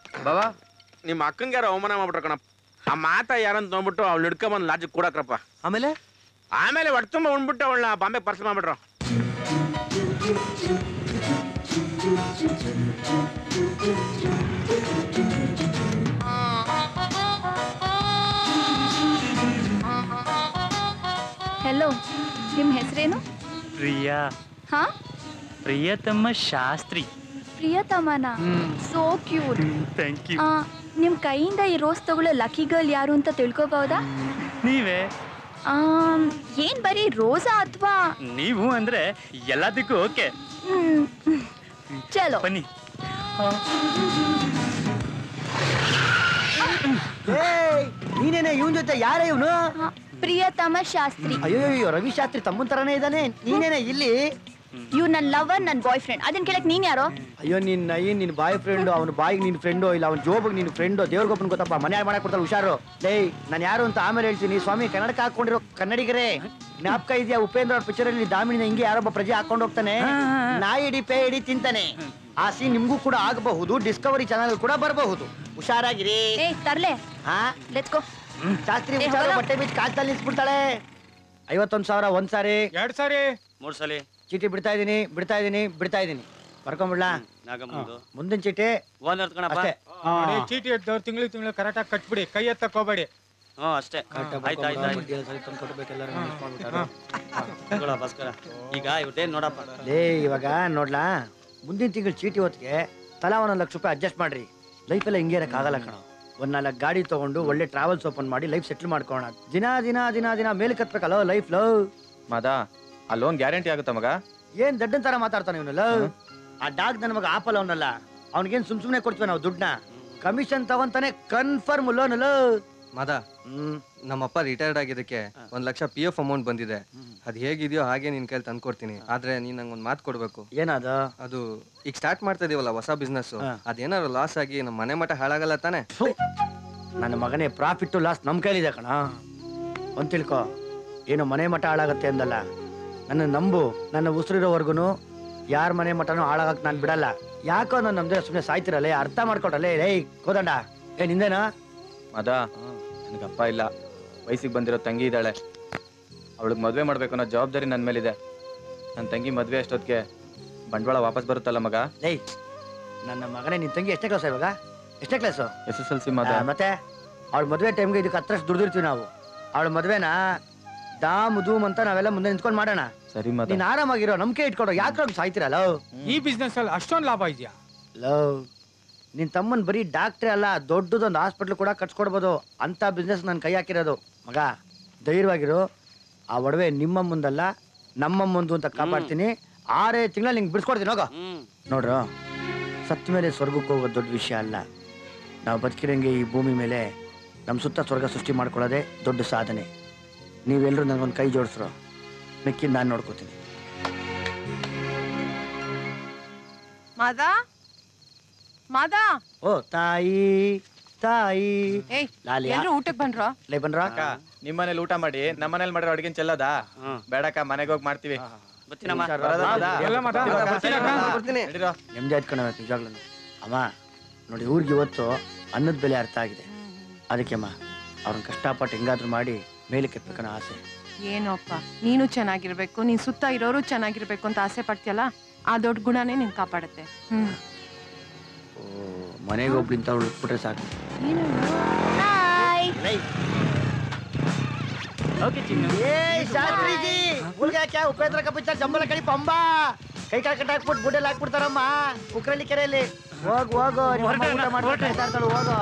ಬಾವಾ ನಿಮ್ಮ ಅಕ್ಕಂಗೆ ಯಾರು ಅವಮಾನ ಮಾಡ್ಬಿಟ್ರ ಕಣಪ್ಪ. ಆ ಮಾತಾ ಯಾರಂತ ನೋಡ್ಬಿಟ್ಟು ಅವ್ಳು ಹಿಡ್ಕೊಂಡ್ ಬಂದು ಲಾಜಿಕ್ ಕೂಡಕ್ರಪ್ಪ. ಆಮೇಲೆ ಹೊಟ್ಟೆ ತುಂಬ ಉಣ್ಬಿಟ್ಟು ಅವಳನ್ನ ಬಾಂಬೆ ಪರ್ಸ್ ಮಾಡ್ಬಿಟ್ರು. ಹೆಲೋ, ನಿಮ್ಮ ಹೆಸರೇನು? ಪ್ರಿಯಾ. ಹಾ, ಪ್ರಿಯತಮ ಶಾಸ್ತ್ರಿ. ಪ್ರಿಯತಮನ? So cute. Thank you. ನಿಮ್ ಕೈಯಿಂದ ಈ ರೋಸ್ ತಗೊಳ್ಳೋ ಲಕ್ಕಿ ಗರ್ಲ್ ಯಾರು ಅಂತ ತಿಳ್ಕೊಬಹುದಾ? ನೀವೇ. ಏನ್ ಬರೀ ರೋಸಾ ಅಥವಾ? ನೀವು ಅಂದ್ರೆ ಎಲ್ಲದಕ್ಕೂ ಓಕೆ. ಚಲೋ ಬನ್ನಿ. ನೀನೇನೆ ಇವನ್ ಜೊತೆ? ಯಾರೇ ಇವನು? ಪ್ರಿಯತಮ ಶಾಸ್ತ್ರಿ. ಅಯ್ಯೋ, ರವಿ ಶಾಸ್ತ್ರಿ ತಮ್ಮನ್ ತರಾನೇ ಇದ್ದಾನೆ. ನೀನೇನೆ ಇಲ್ಲಿ? ಇವ್ ನನ್ ಲವರ್, ನನ್ ಬಾಯ್ ಫ್ರೆಂಡ್. ಅದನ್ನ ಕೇಳಕ್ ನೀನ್ ಯಾರೋ? ಅಯ್ಯೋ, ನಿನ್ ಬಾಯ್ ಫ್ರೆಂಡು, ಅವನ ಬಾಯಿಗೆ ನಿನ್ ಫ್ರೆಂಡು, ಇಲ್ಲ ಅವನ ಜೋಬಿಗೆ ನಿನ್ ಫ್ರೆಂಡು. ದೇವ್ರಿಗೊಬ್ಬನ್ ಗೊತ್ತಪ್ಪ, ಮನೆ ಮಾಡಕ್ ಕೊಡ್ತಾರೆ. ಹುಷಾರು. ನಾನು ಯಾರು ಅಂತ ಆಮೇಲೆ ಹೇಳ್ತೀನಿ. ಸ್ವಾಮಿ, ಕನ್ನಡಕ ಹಾಕೊಂಡಿರೋ ಕನ್ನಡಿಗರೇ, ಜ್ಞಾಪಕ ಇದೆಯಾ? ಉಪೇಂದ್ರ ಅವ್ರ ಪಿಕ್ಚರ್ ಅಲ್ಲಿ ದಾಮಿನಿನ ಹಿಂಗೆ ಯಾರೊಬ್ಬ ಪ್ರಜೆ ಹಾಕೊಂಡು ಹೋಗ್ತಾನೆ, ನಾಯಿ ಹಿಡಿ ಪೇ ಹಿಡಿ ತಿಂತಾನೆ. ಆ ಸೀನ್ ನಿಮ್ಗೂ ಕೂಡ ಆಗಬಹುದು. ಡಿಸ್ಕವರಿ ಚಾನಲ್ ಕೂಡ ಬರಬಹುದು. ಹುಷಾರಾಗಿರಿ. ತರ್ಲೆ. ಹಾ, ಲೆಟ್ಸ್ ಗೋ. ಶಾಸ್ತ್ರಿ ಹುಷಾರು, ಬಟ್ಟೆ ಬೀಚ್ ಕಾಲ್ತಲ್ಲಿ ನಿಲ್ಸ್ಬಿಡ್ತಾಳೆ. 51,000 ಒಂದ್ ಸಾರಿ, 2 ಸಾರಿ, 3 ಸಲ ಚೀಟಿ ಬಿಡ್ತಾ ಇದೀನಿ. ಬರ್ಕೊಂಬಿಡ್ಲಾ? ಮುಂದಿನ ಚೀಟಿ ಅಷ್ಟೇ. ಚೀಟಿ ಎದ್ದವ್ರು ತಿಂಗಳು ಕರೆಕ್ಟಾಗಿ ಕಟ್ಬಿಡಿ, ಕೈ ಎತ್ತಕ್ ಹೋಗ್ಬೇಡಿ. ಅಷ್ಟೇ. ಈಗ ಇವತ್ತೇನ್ ನೋಡಪ್ಪ, ಇವಾಗ ನೋಡ್ಲಾ, ಮುಂದಿನ ತಿಂಗಳು ಚೀಟಿ ಹೊತ್ತಿಗೆ ತಲಾ 1 ಲಕ್ಷ ರೂಪಾಯಿ ಅಡ್ಜಸ್ಟ್ ಮಾಡ್ರಿ. ಲೈಫೆಲ್ಲ ಹಿಂಗೆ ಇರಕ್ ಆಗಲ್ಲ ಕಣ. 4 ಗಾಡಿ ತಗೊಂಡು ಒಳ್ಳೆ ಟ್ರಾವೆಲ್ಸ್ ಓಪನ್ ಮಾಡಿ ಲೈಫ್ ಸೆಟ್ಲ್ ಮಾಡ್ಕೋಣ. ದಿನ ಮೇಲೆ ಕತ್ಬೇಕಲ್ಲ ಲೈಫ್. ಲವ್ ಮಾದಾ, ಆ ಲೋನ್ ಗ್ಯಾರಂಟಿ ಆಗುತ್ತಾ ಮಗ? ಏನ್ ದಡ್ಡನ್ ತರ ಮಾತಾಡ್ತಾನೆ ಇವನು. ಲವ್ ಆ ಡಾಗ್ ನನ್ನ ಮಗ ಆಪಲ್ ಅವನಲ್ಲ. ಅವ್ನಿಗೇನ್ ಸುಮ್ನೆ ಕೊಡ್ತೀವಿ ನಾವು ದುಡ್ಡನ್ನ. ಕಮಿಷನ್ ತಗೊಂತಾನೆ, ಕನ್ಫರ್ಮ್ ಲೋನ್. ಲವ್ ಮಾದ, ನಮ್ಮಪ್ಪ ರಿಟೈರ್ಡ್ ಆಗಿದ್ದಕ್ಕೆ 1 ಲಕ್ಷ PF ಅಮೌಂಟ್ ಬಂದಿದೆ. ಅದ್ ಹೇಗಿದೆಯೋ ಹಾಗೆ ನಿನ್ ಕೈಲಿ ತಂದ್ಕೊಡ್ತೀನಿ. ಆದ್ರೆ ನೀನ್ ನಂಗೆ ಒಂದ್ ಮಾತು ಕೊಡ್ಬೇಕು. ಏನದ? ಅದು ಈಗ ಸ್ಟಾರ್ಟ್ ಮಾಡ್ತಾ ಇದೀವಲ್ಲ ಹೊಸ ಬಿಸ್ನೆಸ್, ಅದೇನಾದ್ರು ಲಾಸ್ ಆಗಿ ನಮ್ಮ ಮನೆ ಮಠ ಹಾಳಾಗಲ್ಲ ತಾನೆ? ನನ್ನ ಮಗನೇ, ಪ್ರಾಫಿಟ್ ಲಾಸ್ ನಮ್ ಕೈಲಿದೆ ಕಣ. ಒಂದ್ ತಿಳ್ಕೊ, ಏನು ಮನೆ ಮಠ ಹಾಳಾಗತ್ತೆ ಅಂದಲ್ಲ. ನನ್ನ ನಂಬು, ನನ್ನ ಉಸಿರಿರೋವರ್ಗುನು ಯಾರ ಮನೆ ಮಠನೂ ಹಾಳಾಗಕ್ ನಾನು ಬಿಡಲ್ಲ. ಯಾಕೋ ನಾನು ನಮ್ದೇ ಸುಮ್ಮನೆ ಸಾಯ್ತಿರಲ್ಲ. ಅರ್ಥ ಮಾಡ್ಕೊಟ್ಟಲ್ಲ. ಕೋದಂಡ, ನಿಂದೇನಾ? ಮಾದಾ, ನನಗಪ್ಪ ಇಲ್ಲ, ವಯಸ್ಸಿಗೆ ಬಂದಿರೋ ತಂಗಿ ಇದ್ದಾಳೆ. ಅವಳಿಗೆ ಮದುವೆ ಮಾಡ್ಬೇಕು ಅನ್ನೋ ಜವಾಬ್ದಾರಿ ನನ್ನ ಮೇಲಿದೆ. ನನ್ನ ತಂಗಿ ಮದುವೆ ಅಷ್ಟೊತ್ತಿಗೆ ಬಂಡವಾಳ ವಾಪಸ್ ಬರುತ್ತಲ್ಲ ಮಗ. ನನ್ನ ಮಗನೇ, ನಿನ್ ತಂಗಿ ಎಷ್ಟನೇ ಕ್ಲಾಸ್ ಇವಾಗ? ಎಷ್ಟನೇ ಕ್ಲಾಸು? SSLC ಮಾದ. ಮತ್ತೆ ಅವಳ ಮದುವೆ ಟೈಮ್ಗೆ ಇದಕ್ಕೆ 10 ದುಡ್ದಿರ್ತೀವಿ ನಾವು. ಅವಳ ಮದುವೆನ ಧೂಮ್ ಅಂತ ನಾವೆಲ್ಲ ಮುಂದೆ ನಿಂತ್ಕೊಂಡು ಮಾಡೋಣ. ಸರಿ ಮಾದ, ನೀನ್ ಆರಾಮಾಗಿರೋ, ನಂಬಿಕೆ ಇಟ್ಕೊಡೋ. ಯಾಕೆ ಸಾಯ್ತಿರಲ್ಲ? ಈ ಬಿಸ್ನೆಸ್ ಅಲ್ಲಿ ಅಷ್ಟೊಂದು ಲಾಭ ಇದೆಯಾ? ಲವ್, ನಿನ್ ತಮ್ಮನ್ ಬರೀ ಡಾಕ್ಟ್ರೇ ಅಲ್ಲ, ದೊಡ್ಡದೊಂದು ಹಾಸ್ಪಿಟ್ಲ್ ಕೂಡ ಕಟ್ಸ್ಕೊಡ್ಬೋದು. ಅಂತ ಬಿಸ್ನೆಸ್ ನಾನು ಕೈ ಹಾಕಿರೋದು. ಮಗ, ಧೈರ್ಯವಾಗಿರು. ಆ ಒಡವೆ ನಿಮ್ಮ ಮುಂದಲ್ಲ, ನಮ್ಮ ಮುಂದು ಅಂತ ಕಾಪಾಡ್ತೀನಿ. 6 ತಿಂಗಳಲ್ಲಿ ನಿಂಗೆ ಬಿಡಿಸ್ಕೊಡ್ತೀನಿ. ಹೋಗೋ. ನೋಡ್ರ, ಸತ್ತ ಮೇಲೆ ಸ್ವರ್ಗಕ್ಕೆ ಹೋಗೋದು ದೊಡ್ಡ ವಿಷಯ ಅಲ್ಲ. ನಾವು ಬದುಕಿರಂಗೆ ಈ ಭೂಮಿ ಮೇಲೆ ನಮ್ಮ ಸುತ್ತ ಸ್ವರ್ಗ ಸೃಷ್ಟಿ ಮಾಡ್ಕೊಳ್ಳೋದೇ ದೊಡ್ಡ ಸಾಧನೆ. ನೀವೆಲ್ಲರೂ ನನಗೊಂದು ಕೈ ಜೋಡಿಸ್ರು, ಮಿಕ್ಕಿದ್ದು ನಾನು ನೋಡ್ಕೋತೀನಿ. ಮಾದಾ, ಓ ತಾಯಿ ತಾಯಿ. ಎಲ್ಲರೂ ಊಟಕ್ಕೆ ಬಂದ್ರ? ನಿಮ್ಮನೇಲಿ ಊಟ ಮಾಡಿ ನಮ್ಮನೇಲಿ ಮಾಡಿರೋ ಅಡಿಗೆ ಚೆಲ್ಲದ ಬೇಡಕ್ಕ, ಮನೆಗೆ ಹೋಗಿ ಮಾಡ್ತೀವಿ. ನೆಮ್ಮದಿ ಆಯ್ತ್ಕೊಂಡ ನಿಜವಾಗ್ಲೂ. ಅಮ್ಮ ನೋಡಿ, ಊರಿಗೆ ಇವತ್ತು ಅನ್ನದ ಬೆಲೆ ಅರ್ಥ ಆಗಿದೆ. ಅದಕ್ಕೆ ಅಮ್ಮ, ಅವ್ರನ್ನ ಕಷ್ಟಪಟ್ಟು ಹೆಂಗಾದ್ರೂ ಮಾಡಿ ಮೇಲೆ ಕೆತ್ತಬೇಕನ್ನೋ ಆಸೆ. ಏನೋಪ್ಪ, ನೀನು ಚೆನ್ನಾಗಿರ್ಬೇಕು, ನೀನ್ ಸುತ್ತ ಇರೋರು ಚೆನ್ನಾಗಿರ್ಬೇಕು ಅಂತ ಆಸೆ ಪಡ್ತೀಯಲ್ಲ, ಆ ದೊಡ್ಡ ಗುಣನೇ ನಿನ್ ಕಾಪಾಡುತ್ತೆ. ಮನೆಗೆ ಒಬ್ಳಿಂತ ಉಳ್ಬಿಟ್ರೆ ಸಾಕು. ಶಾಸ್ತ್ರೀಜಿ, ಉಪೇಂದ್ರ ಕಪಿಚರ್ ಜಂಬಲ ಕಡಿ ಪಂಬ ಕೈ ಕಾಲು ಕಟ್ಟಾಕ್ಬಿಟ್ಟು ಬುಡ್ಡೆಲ್ಲ ಹಾಕ್ಬಿಡ್ತಾರಮ್ಮ ಕುಕ್ರಲ್ಲಿ ಕೆರೆಯಲ್ಲಿ. ಹೋಗು ಹೋಗು, ಊಟ ಮಾಡ್ಬಿಟ್ಟು ಹೋಗು.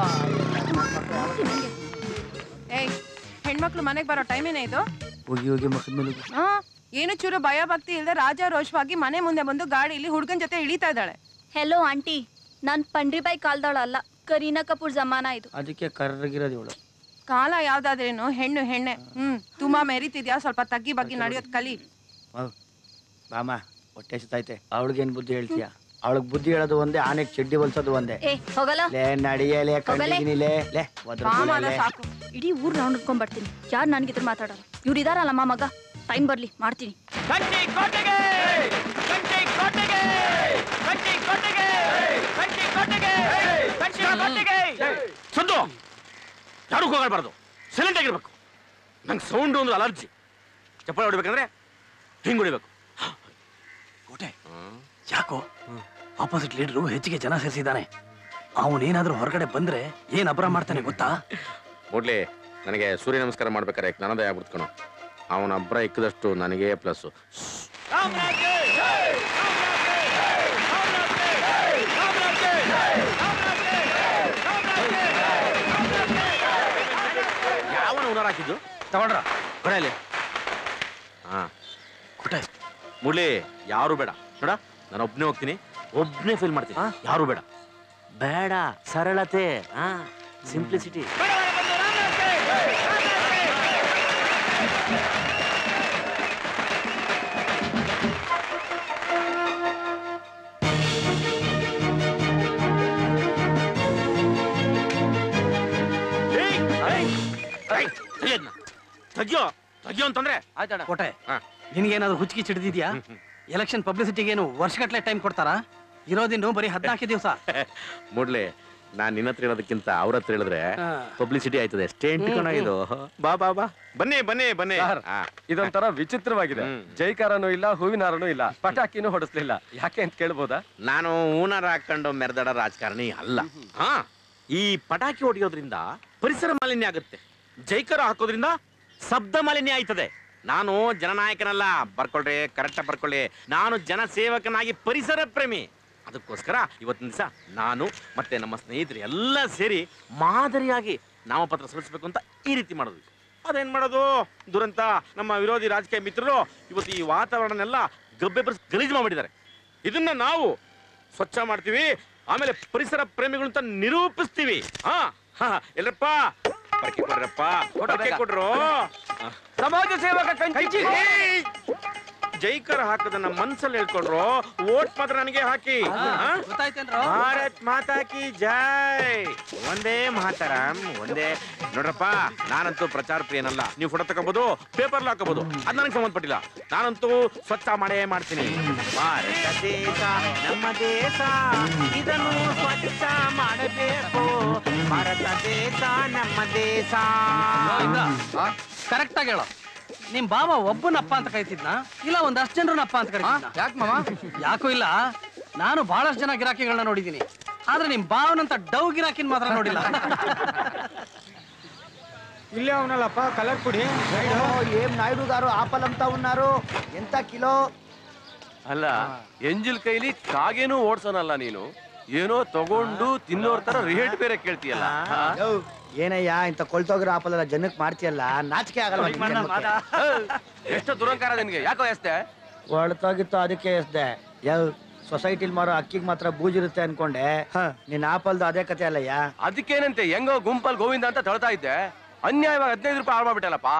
ಹೆಣ್ಮಕ್ಳು ಮನೆಗ್ ಬರೋ ಟೈಮ್ ಏನೇ ಇದು? ಹೋಗಿ ಹೋಗಿ ಮಕ್ಕಳ ಮೇಲೆ ಏನು ಚೂರು ಭಯ ಭಕ್ತಿ ಇಲ್ಲದೆ ರಾಜಾರೋಷವಾಗಿ ಮನೆ ಮುಂದೆ ಬಂದು ಗಾಡಿಲಿ ಹುಡುಗನ್ ಜೊತೆ ಇಳಿತಾ ಇದ್ದಾಳೆ. ಹೆಲೋ ಆಂಟಿ, ನಾನ್ ಪಂಡ್ರಿಬಾಯಿ ಕಾಲ್ದಾಳ ಅಲ್ಲ, ಕರೀನಾ ಕಪೂರ್ ಜಮಾನ ಇದು. ಅದಕ್ಕೆ ಕರ್ರಗಿರೋದು ಇವಳು. ಕಾಲ ಯಾವ್ದಾದ್ರೇನು, ಹೆಣ್ಣು ಹೆಣ್ಣೆ. ತುಂಬಾ ಮೆರಿತಿದ್ಯಾ, ಸ್ವಲ್ಪ ತಗ್ಗಿ ಬಗ್ಗಿ ನಡೆಯೋದ್ ಕಲಿ. ಬಾಮ, ಹೊಟ್ಟೆ ಸುತ್ತೈತೆ. ಅವಳಿಗೇನ್ ಬುದ್ಧಿ ಹೇಳ್ತೀಯ? ಅವಳಿಗೆ ಬುದ್ಧಿ ಹೇಳೋದು ಒಂದೇ, ಆನೆಗೆ ಚಡ್ಡಿ ಹೊಲ್ಸೋದು ಒಂದೇ. ಏ ಹೋಗಲ್ಲ ಲೇ ನಡಿಯಲೇ ಕಂಡಿದ್ದೀನಿ ಲೇ ಲೇ ಸಾಕು. ಇಡೀ ಊರ್ ರೌಂಡ್ ಇಟ್ಕೊಂಡ್ ಬರ್ತೀನಿ. ಯಾರು ನನ್ಗಿದ್ರ ಮಾತಾಡೋರು? ಇವ್ರು ಇದಾರಲ್ಲಮ್ಮ ಮಗ, ಟೈಮ್ ಬರ್ಲಿ ಮಾಡ್ತೀನಿ. ಸುದ್ದು ಯಾರು ಹೋಗಬಾರ್ದು, ಸೈಲೆಂಟ್ ಆಗಿರ್ಬೇಕು. ನಂಗೆ ಸೌಂಡ್ ಒಂದು ಅಲರ್ಜಿ. ಚಪ್ಪಾಳೆ ಹೊಡಿಬೇಕಂದ್ರೆ ಹಿಂಗ್ ಹೊಡಿಬೇಕು. ಕೋಟೆ ಯಾಕೋ ಆಪೋಸಿಟ್ ಲೀಡರು ಹೆಚ್ಚಿಗೆ ಜನ ಸೇರಿಸಿದ್ದಾನೆ. ಅವನೇನಾದ್ರೂ ಹೊರಗಡೆ ಬಂದ್ರೆ ಏನ್ ಅಬ್ರ ಮಾಡ್ತಾನೆ ಗೊತ್ತಾ? ಮೊಡ್ಲಿ ನನಗೆ ಸೂರ್ಯ ನಮಸ್ಕಾರ ಮಾಡ್ಬೇಕಾರೆ ನನ್ನದೇ ಆಗ್ಬಿಡ್ತ್ಕಣೋ. ಅವನ ಅಬ್ರ ಇಕ್ಕದಷ್ಟು ನನಗೆ ಪ್ಲಸ್. ಯಾವನ ಉನಾರ ಹಾಕಿದ್ದು ತಗೊಂಡ್ರ ಕೊಡಲಿ. ಹಾ ಕೋಟೆ ಮುಡ್ಲಿ ಯಾರು ಬೇಡ ನೋಡ, ನಾನು ಒಬ್ನೇ ಹೋಗ್ತೀನಿ, ಒಬ್ನೇ ಫೀಲ್ ಮಾಡ್ತೀನಿ. ಯಾರು ಬೇಡ ಬೇಡ. ಸರಳತೆ, ಸಿಂಪ್ಲಿಸಿಟಿ. ತೆಗಿಯೋ ತೆಗಿಯೋ ಅಂತಂದ್ರೆ ಆಯ್ತಣ್ಣ. ಕೋಟೆ ನಿನ್ಗೇನಾದ್ರು ಹುಚ್ಚಿಗೆ ಚಿಡಿದಿದ್ಯಾ? ಎಲೆಕ್ಷನ್ ಪಬ್ಲಿಸಿಟಿಗೆ ಏನು ವರ್ಷಗಟ್ಲೆ ಟೈಮ್ ಕೊಡ್ತಾರಾ? ಇರೋದಿನ್ನು ಬರೀ 14 ದಿವಸ. ಮುಡ್ಲಿ ನಾನ್ ನಿನ್ನ ಹತ್ರ ಹೇಳೋದಕ್ಕಿಂತ ಅವ್ರ ಹತ್ರ ಹೇಳಿದ್ರೆ ಪಬ್ಲಿಸಿಟಿ ಆಯ್ತದೆ. ಅಷ್ಟೇ ಇದು. ಬಾ ಬಾ ಬಾ ಬನ್ನಿ ಬನ್ನಿ ಬನ್ನಿ. ಇದೊಂಥರ ವಿಚಿತ್ರವಾಗಿದೆ. ಜೈಕಾರನೂ ಇಲ್ಲ, ಹೂವಿನಾರನೂ ಇಲ್ಲ, ಪಟಾಕಿನೂ ಹೊಡಿಸ್ಲಿಲ್ಲ. ಯಾಕೆ ಅಂತ ಕೇಳ್ಬೋದಾ? ನಾನು ಹೂನಾರ ಹಾಕೊಂಡು ಮೆರೆದಾಡ ರಾಜಕಾರಣಿ ಅಲ್ಲ. ಈ ಪಟಾಕಿ ಹೊಡೆಯೋದ್ರಿಂದ ಪರಿಸರ ಮಾಲಿನ್ಯ ಆಗುತ್ತೆ, ಜೈಕಾರ ಹಾಕೋದ್ರಿಂದ ಶಬ್ದ ಮಾಲಿನ್ಯ ಆಯ್ತದೆ. ನಾನು ಜನನಾಯಕನಲ್ಲ, ಬರ್ಕೊಳ್ರಿ, ಕರೆಕ್ಟಾಗಿ ಬರ್ಕೊಳ್ಳಿ. ನಾನು ಜನಸೇವಕನಾಗಿ ಪರಿಸರ ಪ್ರೇಮಿ. ಅದಕ್ಕೋಸ್ಕರ ಇವತ್ತಿನ ದಿವಸ ನಾನು ಮತ್ತೆ ನಮ್ಮ ಸ್ನೇಹಿತರು ಎಲ್ಲ ಸೇರಿ ಮಾದರಿಯಾಗಿ ನಾಮಪತ್ರ ಸಲ್ಲಿಸಬೇಕು ಅಂತ ಈ ರೀತಿ ಮಾಡೋದು. ಅದೇನ್ ಮಾಡೋದು ದುರಂತ, ನಮ್ಮ ವಿರೋಧಿ ರಾಜಕೀಯ ಮಿತ್ರರು ಇವತ್ತು ಈ ವಾತಾವರಣನೆಲ್ಲ ಗಬ್ಬೆ ಗಲೀಜು ಮಾಡಿದ್ದಾರೆ. ಇದನ್ನ ನಾವು ಸ್ವಚ್ಛ ಮಾಡ್ತೀವಿ, ಆಮೇಲೆ ಪರಿಸರ ಪ್ರೇಮಿಗಳು ಅಂತ ನಿರೂಪಿಸ್ತೀವಿ. ಎಲ್ಲರಪ್ಪ ಕೊಡ್ರಪ್ಪ, ಕೊಡ್ರು. ಸಮಾಜ ಸೇವಕ ಕಂಚಿ ಜೈಕರ್ ಹಾಕೋದನ್ನ ಮನ್ಸಲ್ಲಿ ಹೇಳ್ಕೊಂಡ್ರು, ಓಟ್ ಮಾತ್ರ ನನಗೆ ಹಾಕಿ. ಭಾರತ್ ಮಾತಾ ಕಿ ಜೈ. ಒಂದೇ ಮಾತರಂ, ಒಂದೇ. ನೋಡ್ರಪ್ಪ, ನಾನಂತೂ ಪ್ರಚಾರ ಪ್ರಿಯನಲ್ಲ. ನೀವು ಫೋಟೋ ತಗೋಬಹುದು, ಪೇಪರ್ ಹಾಕೋಬಹುದು, ಅದ್ ನನಗೆ ಸಂಬಂಧಪಟ್ಟಿಲ್ಲ. ನಾನಂತೂ ಸ್ವಚ್ಛ ಮಾಡೇ ಮಾಡ್ತೀನಿ. ಭಾರತ ದೇಶ ನಮ್ಮ ದೇಶ, ಇದನ್ನು ಸ್ವಚ್ಛ ಮಾಡಬೇಕು. ಭಾರತ ದೇಶ ನಮ್ಮ ದೇಶ. ಕರೆಕ್ಟ್ ಆಗಿ ಹೇಳೋ. ನಿಮ್ ಬಾವ ಒಬ್ಬನಪ್ಪ ಅಂತ ಕರಿತಿದ್ನ, ಇಲ್ಲ ಒಂದಷ್ಟು ಜನರನ್ನಪ್ಪ ಅಂತ ಕರಿತಿದ್ನ? ಯಾಕೆ ಮಾವ? ಯಾಕೂ ಇಲ್ಲ, ನಾನು ಬಹಳಷ್ಟು ಜನ ಗಿರಾಕಿಗಳನ್ನ ನೋಡಿದೀನಿ, ಆದ್ರೆ ನಿಮ್ ಬಾವನಂತ ಡವ್ ಗಿರಾಕಿನ ಮಾತ್ರ ನೋಡಿಲ್ಲ. ಇಲ್ಲೇ ಅವನಲ್ಲಪ್ಪ ಕಲರ್ ಪುಡಿ. ఏం నాయుడు గారు ఆపలంతా ఉన్నారు, ఎంత కిలో? ಅಲ್ಲ, ಎಂಜಿಲ್ ಕೈಲಿ ಕಾಗೇನೂ ಓಡ್ಸೋನಲ್ಲ ನೀನು, ಏನೋ ತಗೊಂಡು ತಿನ್ನೋರ್ ತರ ರೇಟ್ ಬೇರೆ ಕೇಳ್ತೀಯಲ್ಲ. ಏನಯ್ಯ ಇಂತ ಕೊಳ್ತೋಗಿರೋ ಆಪಲೆಲ್ಲ ಜನಕ್ಕೆ ಮಾಡ್ತೀಯಲ್ಲ, ನಾಚಿಕೆ ಆಗಲ್ಲ? ಎಷ್ಟು ದುರಂಕಾರ ನಿನ್ಗೆ, ಯಾಕೋ ಎಸ್ತೆ? ಹೊಳ್ತೋಗಿತ್ತು ಅದಕ್ಕೆ ಎಸ್ದೆ. ಸೊಸೈಟಿಲ್ ಮಾರೋ ಅಕ್ಕಿಗೆ ಮಾತ್ರ ಬೂಜಿರುತ್ತೆ ಅನ್ಕೊಂಡೆ, ನಿನ್ ಆಪಲ್ದು ಅದೇ ಕತೆ ಅಲ್ಲಯ್ಯ. ಅದಕ್ಕೇನಂತೆ, ಹೆಂಗೋ ಗುಂಪಲ್ ಗೋವಿಂದ ಅಂತ ತಳ್ತಾ ಇದ್ದೆ, ಅನ್ಯಾಯವಾಗಿ 15 ರೂಪಾಯಿ ಹಾಳು ಮಾಡ್ಬಿಟ್ಟಲ್ಲಪ್ಪ.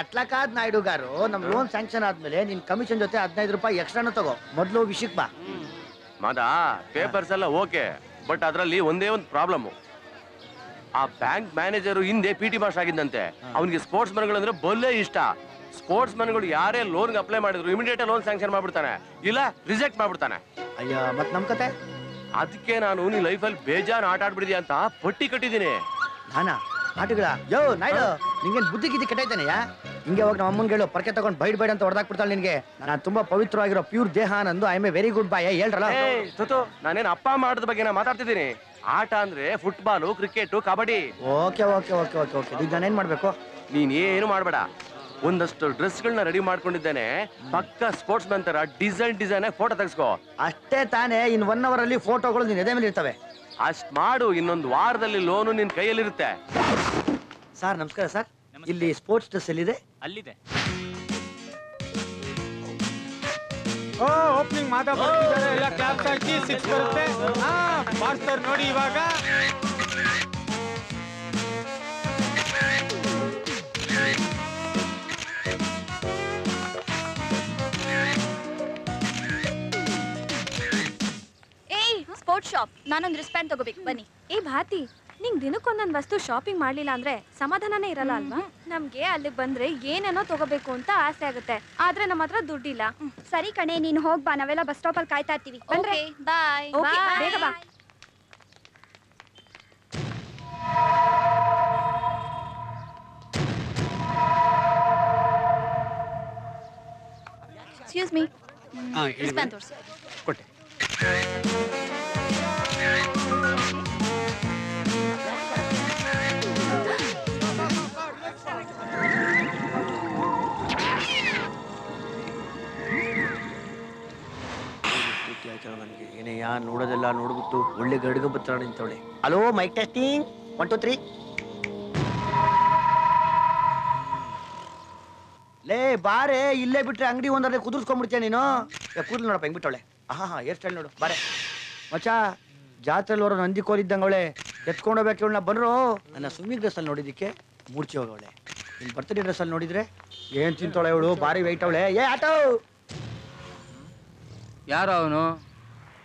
ಅಟ್ಲಕಾದ್ ನಾಯ್ಡು ಗಾರು, ನಮ್ ಲೋನ್ ಸ್ಯಾಂಕ್ಷನ್ ಆದ್ಮೇಲೆ ನಿನ್ ಕಮಿಷನ್ ಜೊತೆ 15 ರೂಪಾಯಿ ಎಕ್ಸ್ಟ್ರಾನು ತಗೋ. ಮೊದ್ಲು ವಿಷಯಕ್ ಬಾ. ಮಾದಾ, ಪೇಪರ್ಸ್ ಎಲ್ಲ ಓಕೆ, ಬಟ್ ಅದ್ರಲ್ಲಿ ಒಂದೇ ಒಂದು ಪ್ರಾಬ್ಲಮ್. ಆ ಬ್ಯಾಂಕ್ ಮ್ಯಾನೇಜರ್ ಹಿಂದೆ PT ಮಾಸ್ಟರ್ ಆಗಿದ್ದಂತೆ. ಅವನಿಗೆ ಸ್ಪೋರ್ಟ್ಸ್ ಮನ್ಗಳು ಅಂದ್ರೆ ಬೊಲ್ಲೆ ಇಷ್ಟ. ಸ್ಪೋರ್ಟ್ಸ್ ಮನ್ಗಳು ಯಾರೇ ಲೋನ್ಗೆ ಅಪ್ಲೈ ಮಾಡಿದ್ರು ಇಮಿಡಿಯೇಟ್ ಲೋನ್ ಸ್ಯಾಂಕ್ಷನ್ ಮಾಡ್ಬಿಡ್ತಾನೆ, ಇಲ್ಲ ರಿಜೆಕ್ಟ್ ಮಾಡ್ಬಿಡ್ತಾನೆ. ಅಯ್ಯೋ, ಮತ್ ನಮ್ ಕತೆ? ಅದಕ್ಕೆ ನಾನು ನೀ ಲೈಫಲ್ಲಿ ಬೇಜಾನ್ ಆಟ ಆಡ್ಬಿಡಿದ್ಯಾ ಅಂತ ಪಟ್ಟಿ ಕಟ್ಟಿದ್ದೀನಿ. ನಾನಾ ಆಟಗಳ? ಯೋ ನಾಯ್ಡು, ನಿಂಗೇನ್ ಬುದ್ಧಿ ಗಿದ್ದಿ ಕೆಟ್ಟೈತಾನೆಯಾ? ಹಿಂಗೆ ಹೋಗಿ ನಮ್ಮ ಅಮ್ಮಂಗೆ ಹೇಳು, ಪರ್ಕೆ ತಗೊಂಡು ಬೈಡ್ ಅಂತ ಹೊಡೆದಾಕ್ಬಿಡ್ತಾಳೆ ನಿನ್ಗೆ. ನಾನು ತುಂಬಾ ಪವಿತ್ರವಾಗಿರೋ ಪ್ಯೂರ್ ದೇಹ ನಂದು. I am a very good boy. ಹೇಳ್ರಲ್ಲ, ನಾನೇನ್ ಅಪ್ಪ ಮಾಡೋದ್ ಬಗ್ಗೆ ನಾ ಮಾತಾಡ್ತಿದ್ದೀನಿ. ಆಟ ಅಂದ್ರೆ football, cricket, kabaddi. Okay okay okay okay okay. ಈಗ ನಾನೇನ್ ಮಾಡ್ಬೇಕು? ನೀನ್ ಏನು ಮಾಡ್ಬೇಡ, ಒಂದಷ್ಟು ಡ್ರೆಸ್ಗಳನ್ನ ರೆಡಿ ಮಾಡ್ಕೊಂಡಿದ್ದೇನೆ. ಪಕ್ಕ ಸ್ಪೋರ್ಟ್ಸ್ ಮ್ಯಾನ್ ತರ ಡಿಸೈನ್ ಫೋಟೋ ತೆಗೆಸ್ಕೋ. ಅಷ್ಟೇ ತಾನೇ? ಇನ್ 1 hour ಅಲ್ಲಿ ಫೋಟೋಗಳು ನಿನ್ ಎದೆ ಮೇಲೆ ಇರ್ತವೆ. ಅಷ್ಟ್ ಮಾಡು, ಇನ್ನೊಂದು ವಾರದಲ್ಲಿ ಲೋನು ನಿನ್ ಕೈಯಲ್ಲಿರುತ್ತೆ. ಸರ್ ನಮಸ್ಕಾರ ಸರ್, ಇಲ್ಲಿ ಸ್ಪೋರ್ಟ್ಸ್ ಡ್ರೆಸ್ ಎಲ್ಲಿದೆ? ಅಲ್ಲಿದೆ. ಓಪನಿಂಗ್ ಮಾತಾಡ್ತಿದ್ದಾರೆ, ಎಲ್ಲ ಕ್ಲಾಸ್ ಹಾಕಿ 6 ಬರುತ್ತೆ. ಮಾಸ್ಟರ್ ನೋಡಿ ಇವಾಗ. Good shop. ನಾನೊಂದು ರಿಸ್ಪ್ಯಾಂಡ್ ತಗೋಬೇಕು, ಬನ್ನಿ. ಏ ಭಾತಿ, ನಿಂಗ್ ದಿನಕ್ಕೊಂದೊಂದ್ ವಸ್ತು ಶಾಪಿಂಗ್ ಮಾಡ್ಲಿಲ್ಲ ಅಂದ್ರೆ ಸಮಾಧಾನನೇ ಇರಲ್ಲ ಅಲ್ವಾ? ನಮ್ಗೆ ಅಲ್ಲಿಗೆ ಬಂದ್ರೆ ಏನೇನೋ ತಗೋಬೇಕು ಅಂತ ಆಸೆ ಆಗುತ್ತೆ, ಆದ್ರೆ ನಮ್ಮ ಹತ್ರ ದುಡ್ಡಿಲ್ಲ. ಸರಿ ಕಣೆ, ನೀನು ಹೋಗ್ಬಾ, ನಾವೆಲ್ಲ ಬಸ್ ಸ್ಟಾಪ್ ಅಲ್ಲಿ ಕಾಯ್ತಾ ಇರ್ತೀವಿ. Okay bye. ಓಕೆ, ಬೇಗ ಬಾ. ಎಕ್ಸ್ಕ್ಯೂಸ್ ಮೀ, ರಿಸ್ಪ್ಯಾಂಡ್ ತೋರಿಸಿ. ಕೊಟ್ಟೆ. ನನಗೆ ಏನೆಯಾ ನೋಡೋದೆಲ್ಲ ನೋಡ್ಬಿಟ್ಟು ಒಳ್ಳೆ ಗಡ್ಗ ಬತ್ತಾಳ ನಿಂತವಳೆ. Hello, mike testing 1 2 3. ಲೇ ಬಾರೆ, ಇಲ್ಲೇ ಬಿಟ್ರೆ ಅಂಗಡಿ ಒಂದರೇ ಕುದುರ್ಸ್ಕೊಂಡ್ಬಿಡ್ತೀಯ ನೀನು. ಕೂದಲು ನೋಡಪ್ಪ ಹೆಂಗ್ ಬಿಟ್ಟವಳೆ. ಆಹಾ ಹೇರ್ ಸ್ಟೈಲ್ ನೋಡು. ಬಾರೆ ಮಚಾ, ಜಾತ್ರೆಯಲ್ಲಿ ಬರೋ ನಂದಿ ಕೋಲಿದ್ದಂಗೆ ಅವಳೆ. ಎತ್ಕೊಂಡು ಹೋಗ್ಬೇಕು ಇವಳನ್ನ. ಬಂದ್ರು ನನ್ನ ಸ್ವಿಮ್ಮಿಂಗ್ ಡ್ರೆಸ್ಸಲ್ಲಿ ನೋಡಿದ್ದಕ್ಕೆ ಮೂರ್ಛೆ ಹೋಗವಳೆ. ನಿನ್ನ ಬರ್ತ್ಡೇ ಡ್ರೆಸ್ಸಲ್ಲಿ ನೋಡಿದ್ರೆ ಏನ್ ತಿಂತಾಳೆ ಇವಳು, ಭಾರಿ ವೆಯ್ಟ್ ಅವಳೆ. ಏ ಆಟೋ, ಯಾರು ಅವನು?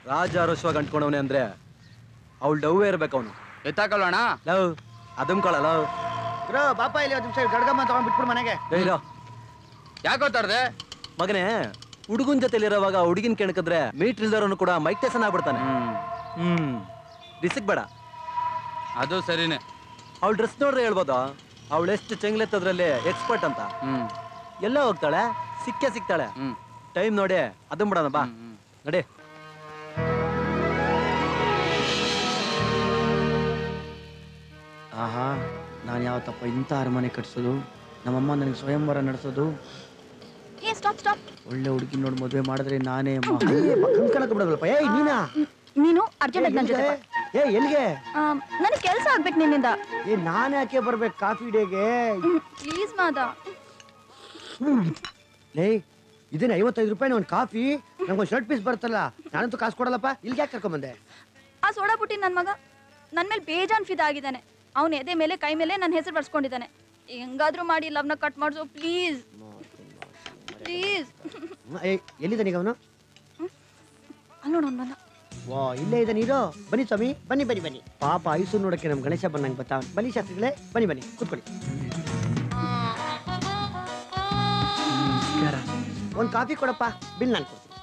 ರಾಜ ಅರಶ್ವಾಗ ಅಂಟ್ಕೊಂಡವನೆ ಅಂದ್ರೆ ಅವಳು ಡವ್ ಇರ್ಬೇಕು. ಅವನು ಎತ್ತಾಕೊಳ್ಳೋಣ. ಲವ್ ಅದಮ್ಕೊಳ ಲವ್ ಬ್ರೋ ಪಾಪ ಇಲ್ಲಿ 1 ನಿಮಿಷ ಗಡ್ಗಮ್ಮ ತಗೊಂಡ್ ಬಿಟ್ಬಿಡು ಮನೆಗೆ. ಯಾಕೆ ಹೋಗ್ತಾರ್ದೆ ಮಗನೇ? ಹುಡುಗನ್ ಜೊತೆಲಿರೋವಾಗ ಹುಡುಗಿನ ಕೆಣಕಿದ್ರೆ ಮೀಟರ್ ಇಲ್ದವನು ಕೂಡ ಮೈಕ್ ಟೆಸನ್ ಆಗ್ಬಿಡ್ತಾನೆ. ರಿಸಿಕ್ ಬೇಡ. ಅದು ಸರಿನೇ. ಅವಳು ಡ್ರೆಸ್ ನೋಡ್ರೆ ಹೇಳ್ಬೋದ ಅವಳು ಎಷ್ಟು ಚೆಂಗ್ಲೆತ್ತದ್ರಲ್ಲಿ ಎಕ್ಸ್ಪರ್ಟ್ ಅಂತ. ಎಲ್ಲ ಹೋಗ್ತಾಳೆ, ಸಿಕ್ಕೇ ಸಿಗ್ತಾಳೆ. ಟೈಮ್ ನೋಡಿ ಅದನ್ ಬಿಡೋಣ ಬಾ ನಡಿ. ಆಹಾ, ನಾನು ಯಾವ ತಪ್ಪ ಇಂಥ ಅರಮನೆ ಕಟ್ಸೋದು, ನಮ್ಮಮ್ಮ ನನಗೆ ಸ್ವಯಂವರ ನಡೆಸೋದು. ಏ ಸ್ಟಾಪ್ ಸ್ಟಾಪ್. ಒಳ್ಳೆ ಹುಡುಗಿ ನೋಡಿ ಮದುವೆ ಮಾಡಿದ್ರೆ ನಾನೇ ಕಣ್ಕಣಕ್ ಬಿಡೋದಲ್ಪ. ಏಯ್ ನೀನಾ? ನೀನು ಅರ್ಜೆಂಟ್ ನನ್ನ ಜೊತೆ. ಏ ಎಲ್ಲಿಗೆ? ನನಗೆ ಕೆಲಸ ಆಗ್ಬೇಕು ನಿನ್ನಿಂದ. ಏ ನಾನು ಯಾಕೆ ಬರ್ಬೇಕು ಕಾಫಿ ಡೇಗೆ? ಪ್ಲೀಸ್ ಮಾದ. ಲೇ ಇದೇನ 55 ರೂಪಾಯಿ ಒಂದು ಕಾಫಿ, ನಂಗೊಂದು ಶರ್ಟ್ ಪೀಸ್ ಬರುತ್ತಲ್ಲ, ನಾನಂತೂ ಕಾಸು ಕೊಡಲ್ಲಪ್ಪ. ಇಲ್ಲಿಗೆ ಯಾಕೆ ಕರ್ಕೊಂಬಂದೆ? ಆ ಸೋಡಾ ಪುಟ್ಟಿ ನನ್ನ ಮಗ ನನ್ನ ಮೇಲೆ ಬೇಜಾನ್ ಫಿದಾ ಆಗಿದ್ದಾನೆ. ಅವನ ಎದೆ ಮೇಲೆ ಕೈ ಮೇಲೆ ನನ್ನ ಹೆಸರು ಬರ್ಸ್ಕೊಂಡಿದ್ದಾನೆ. ಹೆಂಗಾದ್ರೂ ಮಾಡಿ ಲವ್ನ ಕಟ್ ಮಾಡಿಸು ಪ್ಲೀಸ್ ಪ್ಲೀಸ್. ಎಲ್ಲಿದ್ದಾನೀಗ ಅವನು? ಅಲ್ಲಿ ನೋಡು ಬಂದ. ವಾ, ಇಲ್ಲೇ ಇದೆ ನೀರು. ಬನ್ನಿ ಸ್ವಾಮಿ, ಬನ್ನಿ ಬನ್ನಿ ಬನ್ನಿ. ಪಾಪ ಐಸು ನೋಡಕ್ಕೆ ನಮ್ ಗಣೇಶ ಬಂದಂಗೆ ಬತ್ತಾ. ಬನ್ನಿ ಶಾಸ್ತ್ರಿಗಳೇ, ಬನ್ನಿ ಬನ್ನಿ ಕೂತ್ಕೊಳ್ಳಿ. ಒಂದು ಕಾಫಿ ಕೊಡಪ್ಪ, ಬಿಲ್ ನಾನು ಕೊಡ್ತೀನಿ.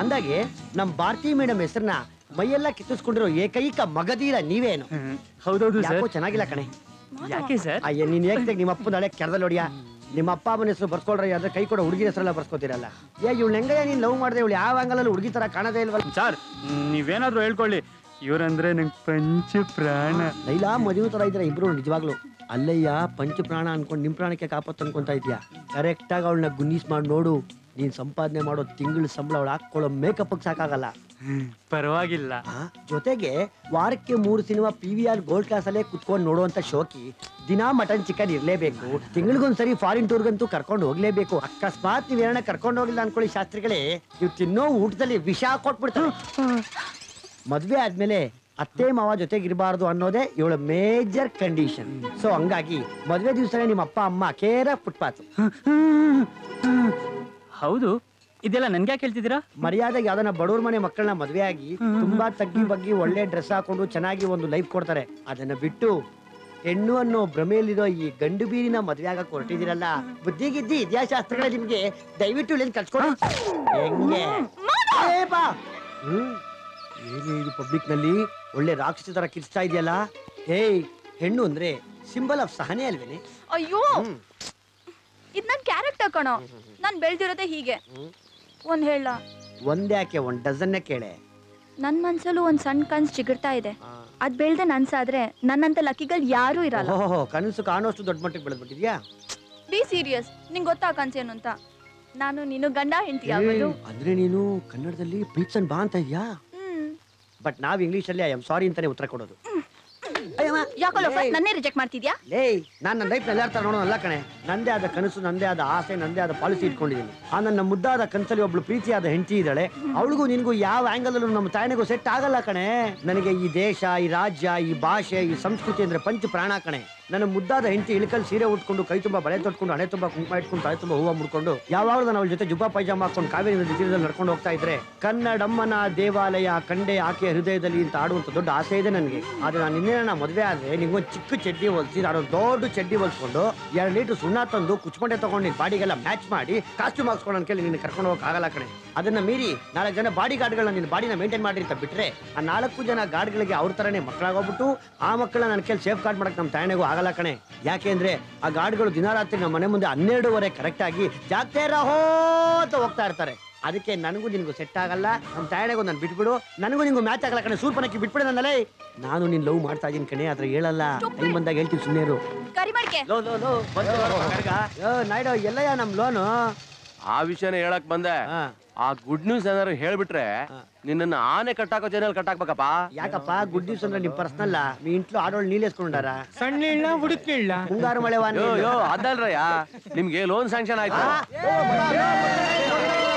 ಅಂದಾಗೆ ನಮ್ ಭಾರತಿ ಮೇಡಮ್ ಹೆಸರನ್ನ ಮೈಯೆಲ್ಲ ಕಿತ್ತಿಸ್ಕೊಂಡಿರೋ ಏಕೈಕ ಮಗದೀರ ನೀವೇನು? ಹೌದೌದು ಯಾಕೋ ಚೆನ್ನಾಗಿಲ್ಲ ಕಣೆ. ಯಾಕೆ ಸರ್? ಅಯ್ಯ ನೀನ್ ಹೇಗೆ ನಿಮ್ಮ ಅಪ್ಪನ ಹಳೆ ಕೆರದಲ್ಲಿ ಹೊಡಿಯ. ನಿಮ್ಮ ಅಪ್ಪ ಅಮ್ಮನ ಹೆಸರು ಬರ್ಸ್ಕೊಳ್ರಿ, ಅದ್ರ ಕೈ ಕೊಡೋ ಹುಡುಗಿ ಹೆಸರೆಲ್ಲ ಬರ್ಸ್ಕೊತಿರಲ್ಲ. ಇವಳು ಹೆಂಗಯ್ಯ ನೀನ್ ಲವ್ ಮಾಡಿದೆ? ಇವಳು ಯಾವ ಆಂಗಲಲ್ಲಿ ಹುಡುಗಿ ತರ ಕಾಣದೇ ಇಲ್ವಲ್ಲ? ಸರ್ ನೀವೇನಾದ್ರೂ ಹೇಳ್ಕೊಳ್ಳಿ, ಇವ್ರಂದ್ರೆ ನಂಗೆ ಪಂಚ ಪ್ರಾಣ. ಲೈಲಾ ಮದುವೆ ತರ ಇದ್ರ ಇಬ್ರು ನಿಜವಾಗ್ಲು. ಅಲ್ಲಯ್ಯ ಪಂಚ ಪ್ರಾಣ ಅನ್ಕೊಂಡು ನಿಮ್ ಪ್ರಾಣಕ್ಕೆ ಕಾಪತ್ತು ಅನ್ಕೊಂತ ಇದೆಯಾ? ಕರೆಕ್ಟ್ ಆಗಿ ಅವಳನ್ನ ಗುನ್ನೀಸ್ ಮಾಡಿ ನೋಡು. ನೀನ್ ಸಂಪಾದನೆ ಮಾಡೋ ತಿಂಗಳ ಸಂಬಳ ಅವಳು ಹಾಕೊಳ್ಳೋ ಮೇಕಪ್ ಸಾಕಾಗಲ್ಲ. ಪರವಾಗಿಲ್ಲ. ಜೊತೆಗೆ ವಾರಕ್ಕೆ 3 ಸಿನಿಮಾ PVR ಗೋಲ್ಡ್ ಕ್ಲಾಸ್ ಅಲ್ಲೇ ಕುತ್ಕೊಂಡು ನೋಡುವಂತ ಶೋಕಿ. ದಿನಾ ಮಟನ್ ಚಿಕನ್ ಇರ್ಲೇಬೇಕು. ತಿಂಗಳಿಗೊಂದ್ಸರಿ ಫಾರಿನ್ ಟೂರ್ಗಂತೂ ಕರ್ಕೊಂಡು ಹೋಗ್ಲೇಬೇಕು. ಅಕಸ್ಮಾತ್ ನೀವೇನ ಕರ್ಕೊಂಡು ಹೋಗಿಲ್ಲ ಅನ್ಕೊಳ್ಳಿ ಶಾಸ್ತ್ರಿಗಳೇ, ನೀವು ತಿನ್ನೋ ಊಟದಲ್ಲಿ ವಿಷ ಕೊಟ್ಬಿಡ್ತಾರೆ. ಮದ್ವೆ ಆದ್ಮೇಲೆ ಅತ್ತೆ ಮಾವ ಜೊತೆಗಿರಬಾರ್ದು ಅನ್ನೋದೇ ಇವಳ ಮೇಜರ್ ಕಂಡೀಷನ್. ಸೊ ಹಂಗಾಗಿ ಮದ್ವೆ ದಿವಸನೇ ನಿಮ್ಮ ಅಪ್ಪ ಅಮ್ಮ ಕೇರ ಫುಟ್ಪಾತ್. ಹೌದು, ಇದೆಲ್ಲ ನನ್ಗೆ ಯಾಕೆ ಹೇಳ್ತಿದ್ದೀರಾ? ಮರ್ಯಾದೆಗೆ ಯಾವ್ದನ್ನ ಬಡವ್ರ ಮನೆ ಮಕ್ಕಳನ್ನ ಮದ್ವೆ ಆಗಿ ತುಂಬಾ ತಗ್ಗಿ ಬಗ್ಗಿ ಒಳ್ಳೆ ಡ್ರೆಸ್ ಹಾಕೊಂಡು ಚೆನ್ನಾಗಿ ಒಂದು ಲೈಫ್ ಕೊಡ್ತಾರೆ. ಅದನ್ನ ಬಿಟ್ಟು ಹೆಣ್ಣು ಅನ್ನೋ ಭ್ರಮೆಯಲ್ಲಿರೋ ಈ ಗಂಡು ಬೀರಿನ ಮದ್ವೆ ಆಗಕ್ಕೆ ಹೊರಟಿದಿರಲ್ಲ, ಬುದ್ಧಿಗಿದ್ದಿ ಇತಿಹಾಸಶಾಸ್ತ್ರಗಳೇ ನಿಮ್ಗೆ. ದಯವಿಟ್ಟು ಇಲ್ಲಿ ಕಲ್ಸ್ಕೊಡಿ. ಹೆಂಗೆ ಏನೇ ಇದು ಪಬ್ಲಿಕ್ ನಲ್ಲಿ ಒಳ್ಳೆ ರಾಕ್ಷಸ ತರ ಕಿರ್ಸ್ತಾ ಇದೆಯಲ್ಲ. ಏಯ್, ಹೆಣ್ಣು ಅಂದ್ರೆ ಸಿಂಬಲ್ ಆಫ್ ಸಹನೆ ಅಲ್ವೇನೆ? ಅಯ್ಯೋ, ಇದ್ ನನ್ ಕ್ಯಾರೆಕ್ಟರ್ ಕಣೋ. ನಾನ್ ಬೆಳ್ದಿರೋದೇ ಹೀಗೆ. ಒಂದ್ ಹೇಳ? ಒಂದ್ಯಾಕೆ, 1 ಡಜನ್ನೇ ಕೇಳೆ. ನನ್ ಮನ್ಸಲ್ಲೂ ಒಂದ್ ಸಣ್ಣ ಕನ್ಸ್ ಚಿಗುರ್ತಾ ಇದೆ. ಅದ್ ಬೆಳ್ದೆ ನನ್ಸಾದ್ರೆ ನನ್ನಂತ ಲಕ್ಕಿಗಳು ಯಾರು ಇರಲ್ಲ. ಓಹೋ, ಕನಸು ಕಾಣೋಷ್ಟು ದೊಡ್ಡ ಮಟ್ಟಿಗೆ ಬೆಳೆದ್ಬಿಟ್ಟಿದ್ಯಾ? Be serious. ನಿಂಗ್ ಗೊತ್ತಾ ಕನ್ಸೇನು ಅಂತ? ನಾನು ನೀನು ಗಂಡ ಹೆಂಡತಿ ಆಗೋದು. ಅಂದ್ರೆ ನೀನು ಕನ್ನಡದಲ್ಲಿ ಪ್ರೀತ್ಸನ್ ಬಾ ಅಂತ ಇದ್ಯಾ? ಬಟ್ ನಾವ್ ಇಂಗ್ಲಿಷ್ ಅಲ್ಲಿ ಐ ಆಮ್ ಸಾರಿ ಅಂತಾನೆ ಉತ್ತರ ಕೊಡೋದು. ಯಾಕಲ್ಲಪ್ಪ ನನ್ನೇ ರಿಜೆಕ್ಟ್ ಮಾಡ್ತಿದ್ಯಾ? ಲೇ, ನಾನು ನನ್ನ ಲೈಫ್ ಎಲ್ಲಾರ ತರ ನೋಡೋನಲ್ಲ ಕಣೆ. ನಂದೇ ಆದ ಕನಸು, ನಂದೇ ಆದ ಆಸೆ, ನಂದೇ ಆದ ಪಾಲಿಸಿ ಇಟ್ಕೊಂಡಿದ್ದೀನಿ. ನನ್ನ ಮುದ್ದಾದ ಕನಸಲ್ಲಿ ಒಬ್ಳು ಪ್ರೀತಿಯಾದ ಹೆಂಡತಿ ಇದ್ದಾಳೆ. ಅವಳಿಗೂ ನಿನಗೂ ಯಾವ ಆಂಗಲ್ ಅಲ್ಲೂ ನಮ್ಮ ತಾಯಿನಿಗೂ ಸೆಟ್ ಆಗಲ್ಲ ಕಣೆ. ನನಗೆ ಈ ದೇಶ, ಈ ರಾಜ್ಯ, ಈ ಭಾಷೆ, ಈ ಸಂಸ್ಕೃತಿ ಅಂದ್ರೆ ಪಂಚ ಪ್ರಾಣ ಕಣೆ. ನನ್ನ ಮುದ್ದಾದ ಹೆಂಡತಿ ಇಳಕಲ್ ಸೀರೆ ಉಟ್ಕೊಂಡು ಕೈ ತುಂಬಾ ಬಳೆ ತೊಟ್ಕೊಂಡು ಹಣೆ ತುಂಬಾ ಕುಂಕುಮ ಇಟ್ಕೊಂಡು ತಲೆ ತುಂಬಾ ಹೂವು ಮುಡ್ಕೊಂಡು ಯಾವಾಗ ನಾನು ಅವಳ ಜೊತೆ ಜುಬ್ಬಾ ಪೈಜಾಮ ಹಾಕೊಂಡು ಕಾವೇರಿ ನದಿ ತೀರದಲ್ಲಿ ನಡ್ಕೊಂಡು ಹೋಗ್ತಾ ಇದ್ರೆ ಕನ್ನಡಮ್ಮನ ದೇವಾಲಯ ಕಂಡೆ ಆಕೆಯ ಹೃದಯದಲ್ಲಿ ಅಂತ ಆಡುವಂತ ದೊಡ್ಡ ಆಸೆ ಇದೆ ನನಗೆ. ಆದ್ರೆ ನಾನು ನಿನ್ನೆ ಮದುವೆ ಆದ್ರೆ ನಿಮ್ಗೊಂದು ಚಿಕ್ಕ ಚಡ್ಡಿ ಹೊಲ್ಸಿ ನಾನು ದೊಡ್ಡ ಚಡ್ಡಿ ಹೊಲ್ಸ್ಕೊಂಡು 2 ಲೀಟರ್ ಸುಣ್ಣ ತಂದು ಕುಚ್ಮಂಡೆ ತಗೊಂಡು ನಿನ್ ಬಾಡಿಗೆಲ್ಲ ಮ್ಯಾಚ್ ಮಾಡಿ ಕಾಸ್ಟ್ಯೂಮ್ ಹಾಕ್ಸ್ಕೊಂಡು ಅಂತ ಕೇಳಿ ನಿನ್ನ ಕರ್ಕೊಂಡು ಹೋಗಕ್ ಆಗಲ್ಲ ಕಣೆ. ಅದನ್ನ ಮೀರಿ 4 ಜನ ಬಾಡಿ ಗಾರ್ಡ್ಗಳನ್ನ ನಿನ್ನ ಬಾಡಿನ ಮೇಂಟೈನ್ ಮಾಡಿ ಅಂತ ಬಿಟ್ರೆ ಆ 4 ಜನ ಗಾರ್ಡ್ಗಳಿಗೆ ಅವ್ರ ತರನೇ ಮಕ್ಕಳಾಗೋಗ್ಬಿಟ್ಟು ಆ ಮಕ್ಕಳನ್ನ ನನ್ನ ಕೇಳಿ ಸೇಫ್ ಗಾರ್ಡ್ ಮಾಡಕ್ ನಮ್ಮ ತಾಯಣೆಗೂ ಆಗಲ್ಲ ಕಣೆ. ಯಾಕೆ ಅಂದ್ರೆ ಆ ಗಾರ್ಡ್ಗಳು ದಿನ ರಾತ್ರಿ ನಮ್ಮ ಮನೆ ಮುಂದೆ 12:30 ಕರೆಕ್ಟ್ ಆಗಿ ಜಾಗ್ತೇ ರಹೋ ಅಂತ ಹೋಗ್ತಾ ಇರ್ತಾರೆ. ಅದಕ್ಕೆ ನನಗೂ ನಿನ್ಗೂ ಸೆಟ್ ಆಗಲ್ಲ. ನಮ್ಮ ತಾಯಣೆಗೂ ನಾನು ಬಿಟ್ಬಿಡು, ನನಗೂ ನಿಂಗೂ ಮ್ಯಾಚ್ ಆಗಲ್ಲ ಕಣೆ. ಸೂರ್ಪನಕ್ಕಿ ಬಿಟ್ಬಿಡು ನನ್ನಲ್ಲೇ. ನಾನು ನಿನ್ ಲವ್ ಮಾಡ್ತಾ ಇದೀನಿ ಕಣೆ, ಆದ್ರೆ ಹೇಳಲ್ಲ. ಟೈಮ್ ಬಂದಾಗ ಹೇಳ್ತೀನಿ ಸುಮ್ಮನೆ. ನಾಯ್ಡು ಎಲ್ಲಯ್ಯ ನಮ್ ಲೋನು? ಆ ವಿಷಯನ ಹೇಳಕ್ ಬಂದೆ. ಆ ಗುಡ್ ನ್ಯೂಸ್ ಏನಾದ್ರು ಹೇಳ್ಬಿಟ್ರೆ ನಿನ್ನ ಆನೆ ಕಟ್ಟಾಕೋ ಜನ ಕಟ್ಟಾಕ್ಬೇಕಪ್ಪ. ಯಾಕಪ್ಪ ಗುಡ್ ನ್ಯೂಸ್ ಅಂದ್ರೆ ನಿಮ್ ಪರ್ಸನಲ್? ನೀ ಇಂಟ್ಲು ಆಡೋಳು ನೀಲೇಸ್ಕೊಂಡಾರ? ಸಣ್ಣ ಇಲ್ಲ ಹುಡುಕಿಲ್ಲ ಮುಂಗಾರು ಮಳೆ ಅದಲ್ರಯ್ಯ, ನಿಮ್ಗೆ ಲೋನ್ ಸ್ಯಾಂಕ್ಷನ್ ಆಯ್ತು.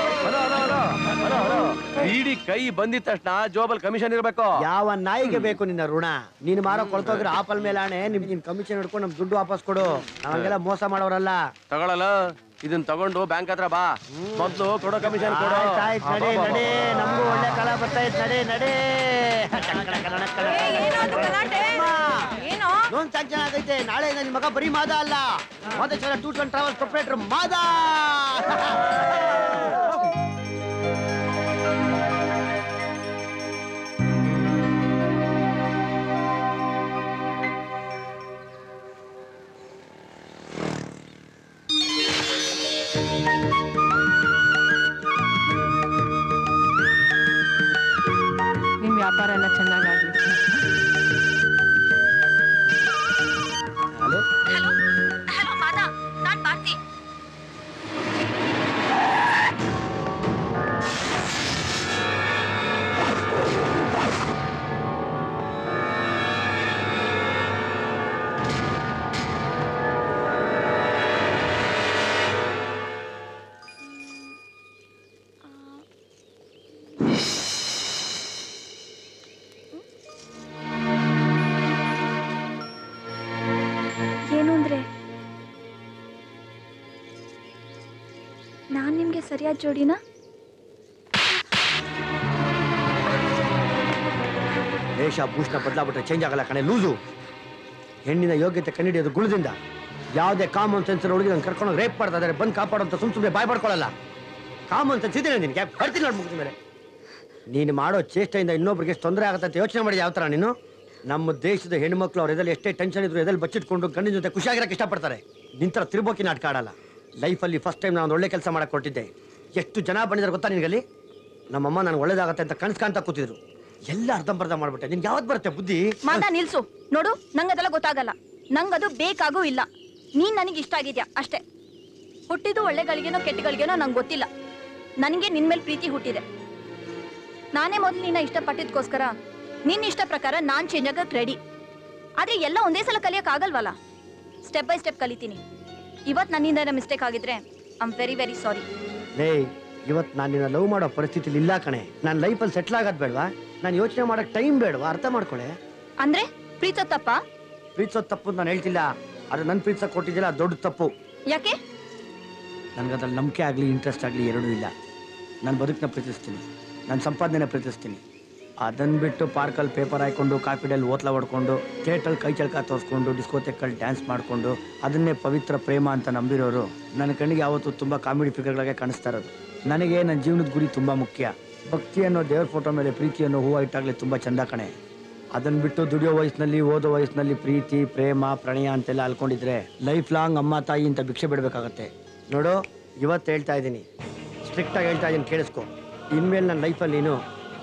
ಇಡೀ ಕೈ ಬಂದಿದ ತಕ್ಷಣ ಜೋಬಲ್ ಕಮಿಷನ್ ಇರ್ಬೇಕು. ಯಾವ ನಾಯಿಗೆ ಬೇಕು ನಿನ್ನ ಋಣ? ನೀನ್ ಮಾರೋ ಕೊಳ್ತೋಗ್ರೆ ಆಪಲ್ ಮೇಲೆ ಆಣೆ ನಿನ್ ಕಮಿಷನ್ ಹಿಡ್ಕೊಂಡು ನಮ್ ದುಡ್ಡು ವಾಪಸ್ ಕೊಡು. ನಾವೆಲ್ಲ ಮೋಸ ಮಾಡೋರಲ್ಲ. ತಗೊಳಲ್ಲ, ಇದನ್ನ ತಗೊಂಡು ಬ್ಯಾಂಕ್ ಹತ್ರ ಬಾ, ಮೊದ್ಲು ಕೊಡೋ ಕಮಿಷನ್ ಕೊಡು. ನಡೆ, ನಮಗೂ ಒಳ್ಳೆ ಕಾಲ ಬರ್ತಾ ಇತ್ತು. ನಡೆ ಲೋನ್ ಸ್ಯಾಂಕ್ಷನ್ ಆಗೈತೆ. ನಾಳೆ ನಿನ್ ಮಗ ಬರೀ ಮಾದ ಅಲ್ಲ, Madeshwara tours and travels proprietor Mada. ನಿಮ್ ವ್ಯಾಪಾರ ಎಲ್ಲ ಚೆನ್ನಾಗಾಗ್ಲಿ. ಹಲೋ ಹಲೋ ಮಾದ, ನಾನ್ ಭಾರತಿ. ಏನು ಅಂದ್ರೆ ನಾನ್ ನಿಮ್ಗೆ ಸರಿಯಾದ ಜೋಡಿನಾ? ವೇಷ ಭೂಷಣ ಬದಲಾಗ್ಬಿಟ್ರೆ ಚೇಂಜ್ ಆಗಲ್ಲ ಕಣೆ ಲೂಸು. ಹೆಣ್ಣಿನ ಯೋಗ್ಯತೆ ಕಂಡಿಡಿಯೋದು ಗುಣದಿಂದ. ಯಾವುದೇ ಕಾಮನ್ ಸೆನ್ಸ್ ಹುಡುಗಿ ನಾನು ಕರ್ಕೊಂಡು ರೇಪ್ ಮಾಡ್ತಾ ಇದ್ದಾರೆ, ಬಂದು ಕಾಪಾಡೋಂತ ಸುಮ್ಮನೆ ಬಾಯ್ ಪಡ್ಕೊಳ್ಳಲ್ಲ. ಕಾಮನ್ ಸೆನ್ಸ್ ಇದೆ ನಿನಗೆ? ಬರ್ತೀನಿ ನೋಡಿ ಮುಗಿದ ಮೇಲೆ. ನೀನು ಮಾಡೋ ಚೇಷ್ಟೆಯಿಂದ ಇನ್ನೊಬ್ರಿಗೆ ತೊಂದರೆ ಆಗುತ್ತೆ ಅಂತ ಯೋಚನೆ ಮಾಡಿದ ಯಾವ ಥರ ನೀನು? ನಮ್ಮ ದೇಶದ ಹೆಣ್ಮಕ್ಳು ಅವ್ರ ಎದಲ್ಲಿ ಎಷ್ಟೇ ಟೆನ್ಷನ್ ಇದ್ರು ಎದಲ್ಲಿ ಬಚ್ಚಿಟ್ಕೊಂಡು ಗಂಡಿನ ಜೊತೆ ಖುಷಿಯಾಗಿರಕ್ಕೆ ಇಷ್ಟಪಡ್ತಾರೆ. ನಿಂತರ ತಿರುಬೋಕಿ ನಾಟಕ ಆಡಲ್ಲ. ಲೈಫಲ್ಲಿ ಫಸ್ಟ್ ಟೈಮ್ ನಾನು ಒಳ್ಳೆ ಕೆಲಸ ಮಾಡಕ್ಕೆ ಕೊಟ್ಟಿದ್ದೆ. ಎಷ್ಟು ಜನ ಬಂದಿದ್ದಾರೆ ಗೊತ್ತಾ ನಿನಗಲ್ಲಿ? ನಮ್ಮಮ್ಮ ನಾನು ಒಳ್ಳೇದಾಗತ್ತೆ ಅಂತ ಕನಸು ಕಾಣ್ತಾ ಕೂತಿದ್ರು. ಎಲ್ಲ ಅರ್ಧಂಬರ್ಧ ಮಾಡ್ಬಿಟ್ಟೆ. ನಿನ್ಗೆ ಯಾವತ್ತು ಬರುತ್ತೆ ಬುದ್ಧಿ? ಮಾತಾ ನಿಲ್ಸು. ನೋಡು, ನಂಗದೆಲ್ಲ ಗೊತ್ತಾಗಲ್ಲ. ನಂಗದು ಬೇಕಾಗೂ ಇಲ್ಲ. ನೀನ್ ನನಗೆ ಇಷ್ಟ ಆಗಿದ್ಯಾ ಅಷ್ಟೇ. ಹುಟ್ಟಿದ್ದು ಒಳ್ಳೆಗಳಿಗೇನೋ ಕೆಟ್ಟಗಳಿಗೇನೋ ನಂಗೆ ಗೊತ್ತಿಲ್ಲ. ನನಗೆ ನಿನ್ ಮೇಲೆ ಪ್ರೀತಿ ಹುಟ್ಟಿದೆ. ನಾನೇ ಮೊದಲು ನಿನ್ನ ಇಷ್ಟಪಟ್ಟಿದ್ಕೋಸ್ಕರ ನಿನ್ನ ಇಷ್ಟ ಪ್ರಕಾರ ನಾನ್ ಚೇಂಜ್ ಆಗಕ್ಕೆ ರೆಡಿ. ಆದ್ರೆ ಎಲ್ಲ ಒಂದೇ ಸಲ ಕಲಿಯಕ್ ಆಗಲ್ವಲ್ಲ. ಸ್ಟೆಪ್ ಬೈ ಸ್ಟೆಪ್ ಕಲಿತೀನಿ. ಇವತ್ತು ನನ್ನಿಂದ ಮಿಸ್ಟೇಕ್ ಆಗಿದ್ರೆ I am very very sorry. ಲೇ, ಇವತ್ತು ನಾನು ನಿನ್ನ ಲವ್ ಮಾಡೋ ಪರಿಸ್ಥಿತಿಲಿ ಇಲ್ಲ ಕಣೆ. ನಾನು ಲೈಫಲ್ಲಿ ಸೆಟ್ಲ್ ಆಗೋದು ಬೇಡವಾ? ನಾನು ಯೋಚನೆ ಮಾಡೋಕೆ ಟೈಮ್ ಬೇಡವಾ? ಅರ್ಥ ಮಾಡ್ಕೊಳ್ಳೆ. ಅಂದ್ರೆ ಪ್ರೀತಿಸೋ ತಪ್ಪ? ಪ್ರೀತಿಸೋದು ತಪ್ಪು ನಾನು ಹೇಳ್ತಿಲ್ಲ. ಅದು ನನ್ನ ಪ್ರೀತಿಸೋಕೆ ಕೊಟ್ಟಿದ್ದಿಲ್ಲ, ದೊಡ್ಡ ತಪ್ಪು. ಯಾಕೆ? ನನಗದ್ರಲ್ಲಿ ನಂಬಿಕೆ ಆಗಲಿ ಇಂಟ್ರೆಸ್ಟ್ ಆಗಲಿ ಎರಡೂ ಇಲ್ಲ. ನಾನು ಬದುಕನ್ನ ಪ್ರೀತಿಸ್ತೀನಿ, ನನ್ನ ಸಂಪಾದನೆ ಪ್ರೀತಿಸ್ತೀನಿ. ಅದನ್ನು ಬಿಟ್ಟು ಪಾರ್ಕಲ್ಲಿ ಪೇಪರ್ ಹಾಕೊಂಡು ಕಾಫಿಡಲ್ಲಿ ಓತ್ಲ ಹೊಡ್ಕೊಂಡು ಥಿಯೇಟ್ರಲ್ಲಿ ಕೈ ಚಳಕ ತೋರಿಸ್ಕೊಂಡು ಡಿಸ್ಕೋತೆಕ್ಕಲ್ಲಿ ಡ್ಯಾನ್ಸ್ ಮಾಡಿಕೊಂಡು ಅದನ್ನೇ ಪವಿತ್ರ ಪ್ರೇಮ ಅಂತ ನಂಬಿರೋರು ನನ್ನ ಕಣ್ಣಿಗೆ ಯಾವತ್ತೂ ತುಂಬ ಕಾಮಿಡಿ ಫಿಗರ್ಗಳಾಗೆ ಕಾಣಿಸ್ತಾ ಇರೋದು. ನನಗೆ ನನ್ನ ಜೀವನದ ಗುರಿ ತುಂಬ ಮುಖ್ಯ. ಭಕ್ತಿ ಅನ್ನೋ ದೇವ್ರ ಫೋಟೋ ಮೇಲೆ ಪ್ರೀತಿ ಅನ್ನೋ ಹೂವು ಇಟ್ಟಾಗಲಿ ತುಂಬ ಚಂದ ಕಣೆ. ಅದನ್ನು ಬಿಟ್ಟು ದುಡಿಯೋ ವಯಸ್ಸಿನಲ್ಲಿ ಓದೋ ವಯಸ್ಸಿನಲ್ಲಿ ಪ್ರೀತಿ ಪ್ರೇಮ ಪ್ರಣಯ ಅಂತೆಲ್ಲ ಅಲ್ಕೊಂಡಿದ್ರೆ ಲೈಫ್ ಲಾಂಗ್ ಅಮ್ಮ ತಾಯಿ ಅಂತ ಭಿಕ್ಷೆ ಬಿಡಬೇಕಾಗತ್ತೆ. ನೋಡು, ಇವತ್ತು ಹೇಳ್ತಾ ಇದ್ದೀನಿ, ಸ್ಟ್ರಿಕ್ಟಾಗಿ ಹೇಳ್ತಾ ಇದ್ದೀನಿ, ಕೇಳಿಸ್ಕೊ. ಇನ್ಮೇಲೆ ನನ್ನ ಲೈಫಲ್ಲಿ ನೀನು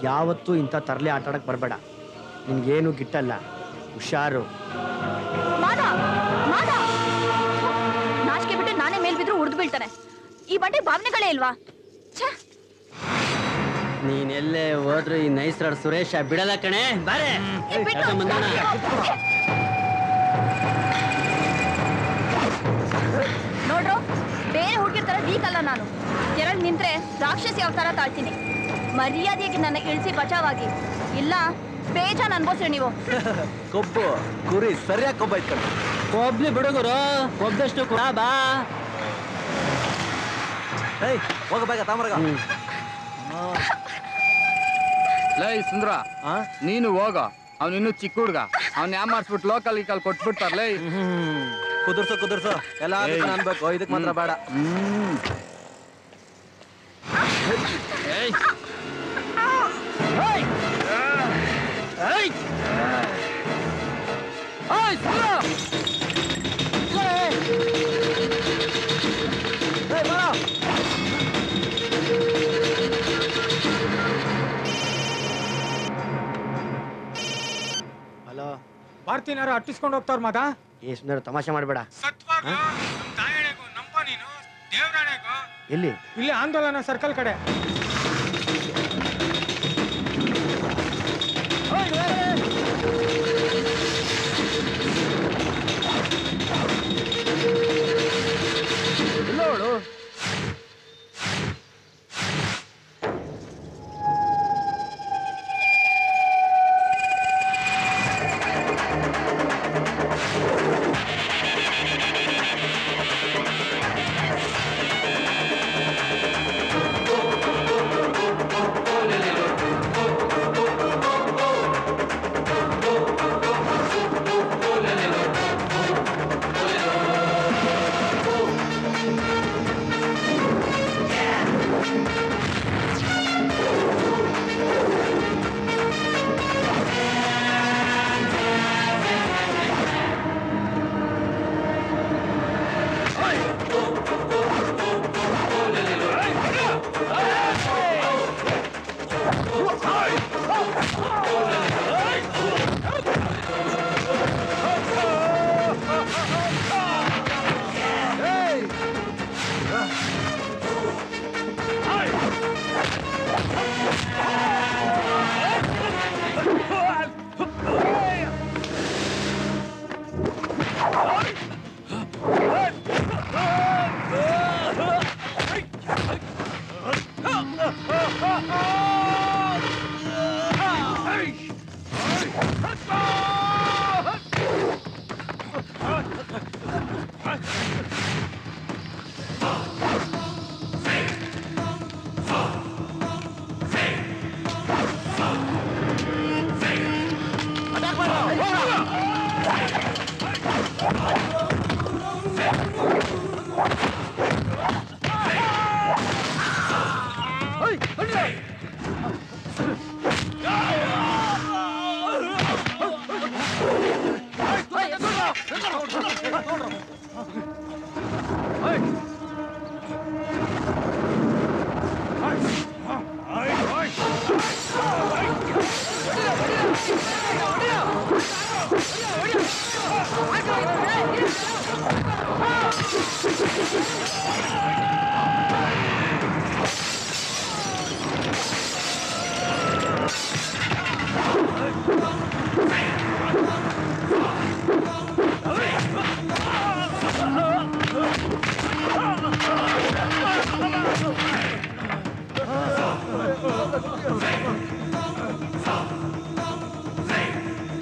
ಯಾವತ್ತೂ ಇಂಥ ತರಲೆ ಆಟ ಆಡಕ್ಕೆ ಬರಬೇಡ. ನಿನ್ಗೇನು ಗಿಟ್ಟಲ್ಲ, ಹುಷಾರು. ನಾಚಿಕೆ ಬಿಟ್ಟು ನಾನೇ ಮೇಲ್ ಬಿದ್ರು ಉಡ್ದು ಬೀಳ್ತಾನೆ. ಈ ಬಂಡೆ ಭಾವನೆಗಳೇ ಇಲ್ವಾ? ನೀನೆಲ್ಲೇ ಹೋದ್ರು ಈ ನೈಸ್ರಾಡ್ ಸುರೇಶ ಬಿಡಲ್ಲ ಕಣೆ. ಬಾರೆ ನೋಡ್ರು, ಬೇರೆ ಹುಡುಗಿರ್ ತರ ವೀಕ್ ಅಲ್ಲ ನಾನು. ಕೆರಳ್ ನಿಂತ್ರೆ ರಾಕ್ಷಸಿ ಅವತಾರ ತಾಳ್ತೀನಿ. ಮರ್ಯಾದೆಗೆ ನನ್ನ ಇಳಿಸಿ ಬಚಾವಾಗಿ, ಇಲ್ಲ ಬೇಜಾನ್ ಅನ್ಬೋಸ್ರಿ ನೀವು. ಕೊಬ್ಬು ಕುರಿ ಸರಿಯಾಗಿ ಕೊಬ್ಬ ಇಟ್ಕೊಂಡು ಒಬ್ಲಿ ಬಿಡುಗರು ಒಬ್ದಷ್ಟು ಕೂಡ ಬಾ. ಹೋಗ ಬೇಗ ತಾಮ್ರಗ. ಲೈ ಸುಂದ್ರ ನೀನು ಹೋಗ, ಅವನಿನ್ನು ಚಿಕ್ಕ ಹುಡ್ಗ, ಅವ್ನ ಯಾಮಾರ್ಸ್ಬಿಟ್ಟು ಲೋಕಲ್ ಗೀಕಲ್ ಕೊಟ್ಬಿಡ್ತಾರಲೇ. ಕುದುರ್ಸು ಎಲ್ಲ ಅನ್ಬೇಕು, ಇದಕ್ ಮಾತ್ರ ಬೇಡ. ಹಲೋ, ಬರ್ತೀನಾರು ಅಟ್ಟಿಸ್ಕೊಂಡು ಹೋಗ್ತಾರ ಮಗ. ಸುಂದರ ತಮಾಷೆ ಮಾಡಬೇಡ. ನೀನು ದೇವ್ರಾಣೆಗೋ. ಎಲ್ಲಿ? ಇಲ್ಲಿ ಆಂದೋಲನ ಸರ್ಕಲ್ ಕಡೆ. ಎಲ್ಲೋಳು?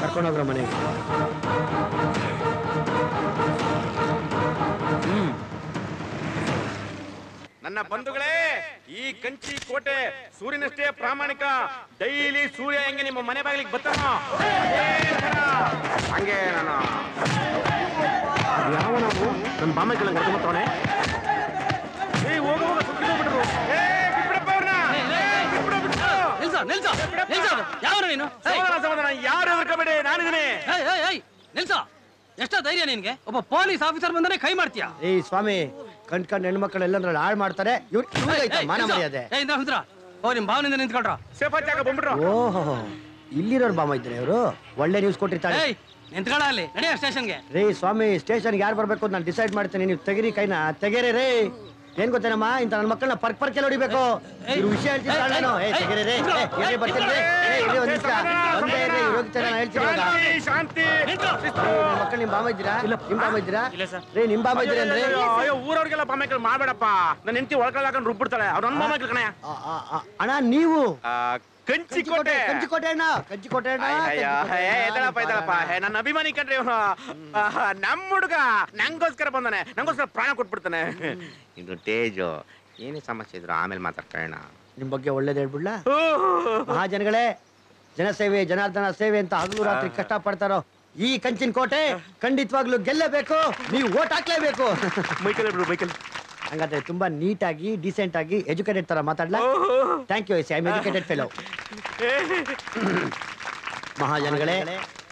ಕರ್ಕೊಂಡೋಗ್ರ ಮನೆಗೆ. ನನ್ನ ಬಂಧುಗಳೇ, ಈ ಕಂಚಿ ಕೋಟೆ ಸೂರ್ಯನಷ್ಟೇ ಪ್ರಾಮಾಣಿಕ. ಡೈಲಿ ಸೂರ್ಯ ಹೆಂಗೆ ನಿಮ್ಮ ಮನೆ ಬಾಗಿಲಿಗೆ ಬರ್ತಾನ ಹಂಗೆ ನಾನು ಯಾವ ನಾವು ನನ್ನ ಬಾಮೈಗಳನ್ನ ಕರ್ಕೊಂಡ್ಬರ್ತಾವನೆ. ಯಾರು ಹೆದರ್ಕೋಬೇಡಿ, ನಾನಿದ್ದೀನಿ. ನಿಲ್ಸ, ಎಷ್ಟ ಧೈರ್ಯ ನಿನ್ಗೆ? ಒಬ್ಬ ಪೊಲೀಸ್ ಆಫೀಸರ್ ಬಂದ್ರೆ ಕೈ ಮಾಡ್ತೀಯ? ಏಯ್ ಸ್ವಾಮಿ, ಕಂಡ್ಕಂಡ್ ಹೆಣ್ಮಕ್ಳು ಎಲ್ಲಂದ್ರಲ್ಲಿ ಹಾಳು ಮಾಡ್ತಾರೆ. ಮಾನ ಮರ್ಯಾದೆ. ಓ, ನಿಮ್ ಭಾವನಿಂದ ನಿಂತ್ಕೊಳ್ರ. ಓಹೋ, ಇಲ್ಲಿರೋರು ಬಾಮ ಇದ್ದಾರೆ ಇವರು. ಒಳ್ಳೆ ನ್ಯೂಸ್ ಕೊಟ್ಟಿರ್ತಾರೆ. ನಿಂತ್ಕೊಳ ಅಲ್ಲಿ, ನಡೆಯ ಸ್ಟೇಷನ್ಗೆ. ರೇ ಸ್ವಾಮಿ, ಸ್ಟೇಷನ್ಗೆ ಯಾರು ಬರ್ಬೇಕು ಅಂತ ನಾನು ಡಿಸೈಡ್ ಮಾಡ್ತೇನೆ. ನೀವು ತೆಗಿರಿ ಕೈನ, ತೆಗೆರೆ ರೇ. ಏನ್ ಗೊತ್ತೇನಮ್ಮ, ಇಂತ ನನ್ನ ಮಕ್ಕಳನ್ನ ಪರ್ಕೆಲ್ಲ ಹೊಡಿಬೇಕು. ಇವ್ರು ವಿಷಯ ಹೇಳ್ತೀನಿ ನಾನು. ತೆಗೆರೆ ರೇ, ಬರ್ತೀನಿ ರೇ. ಒಂದ್ ನಿಮಿಷ ಒಂದೇ ಇರ್ರಿ, ಹೋಗ್ತೇನೆ ನಾನು ಹೇಳ್ತೀನಿ. ಮಕ್ಕಳು ನಿಮ್ ಬಾಮ ಇದ್ದೀರಾ? ನಿಮ್ ಬಾಮ ಇದ್ದೀರಾ? ರೇ, ನಿಮ್ ಬಾಮ ಇದ್ದೀರಾ ಅಂದ್ರೆ? ಅಯ್ಯೋ, ಊರವ್ರಿಗೆಲ್ಲ ಬಾಮೈಕಲ್ ಮಾಡ್ಬೇಡಪ್ಪ. ನನ್ನ ಹೆಂಡತಿ ಒಳಕಲ್ ಹಾಕೊಂಡು ರುಬ್ಬಿಡ್ತಾಳೆ. ಅವ್ರ ನನ್ನ ಬಾಮೈಕಲ್ ಕಣಯ್ಯ. ಅಣ್ಣ ನೀವು ಕಂಚಿಕೋಟೆ ಕಂಚಿಕೋಟೆ ಅಣ್ಣ ಕಂಚಿಕೋಟೆ ಅಣ್ಣ ಎದಳಪ್ಪ ನನ್ನ ಅಭಿಮಾನಿ ಕಣ್ರಿ ಇವನು ನಮ್ಮ ಹುಡುಗ ನಂಗೋಸ್ಕರ ಬಂದಾನೆ ನಂಗೋಸ್ಕರ ಪ್ರಾಣ ಕೊಟ್ಬಿಡ್ತಾನೆ ಇದು ತೇಜು ಏನೇ ಸಮಸ್ಯೆ ಇದ್ರು ಆಮೇಲೆ ಮಾತಾಡ್ಕೊಳ್ಳೋಣ ನಿಮ್ ಬಗ್ಗೆ ಒಳ್ಳೇದು ಹೇಳ್ಬಿಡ್ಲಾ ಮಹಾಜನಗಳೇ ಜನಸೇವೆ ಜನಾರ್ದನ ಸೇವೆ ಅಂತ ಹಗಲು ರಾತ್ರಿ ಕಷ್ಟ ಪಡ್ತಾರೋ ಈ ಕಂಚಿನ ಕೋಟೆ ಖಂಡಿತವಾಗ್ಲೂ ಗೆಲ್ಲಬೇಕು ನೀವು ಓಟ್ ಹಾಕ್ಲೇಬೇಕು ಮೈಕಲ್ ಹಂಗಾದ್ರೆ ತುಂಬಾ ನೀಟಾಗಿ ಡೀಸೆಂಟ್ ಆಗಿ ಎಜುಕೇಟೆಡ್ ತರ ಮಾತಾಡ್ಲಾ thank you I am educated fellow ಮಹಾಜನಗಳೇ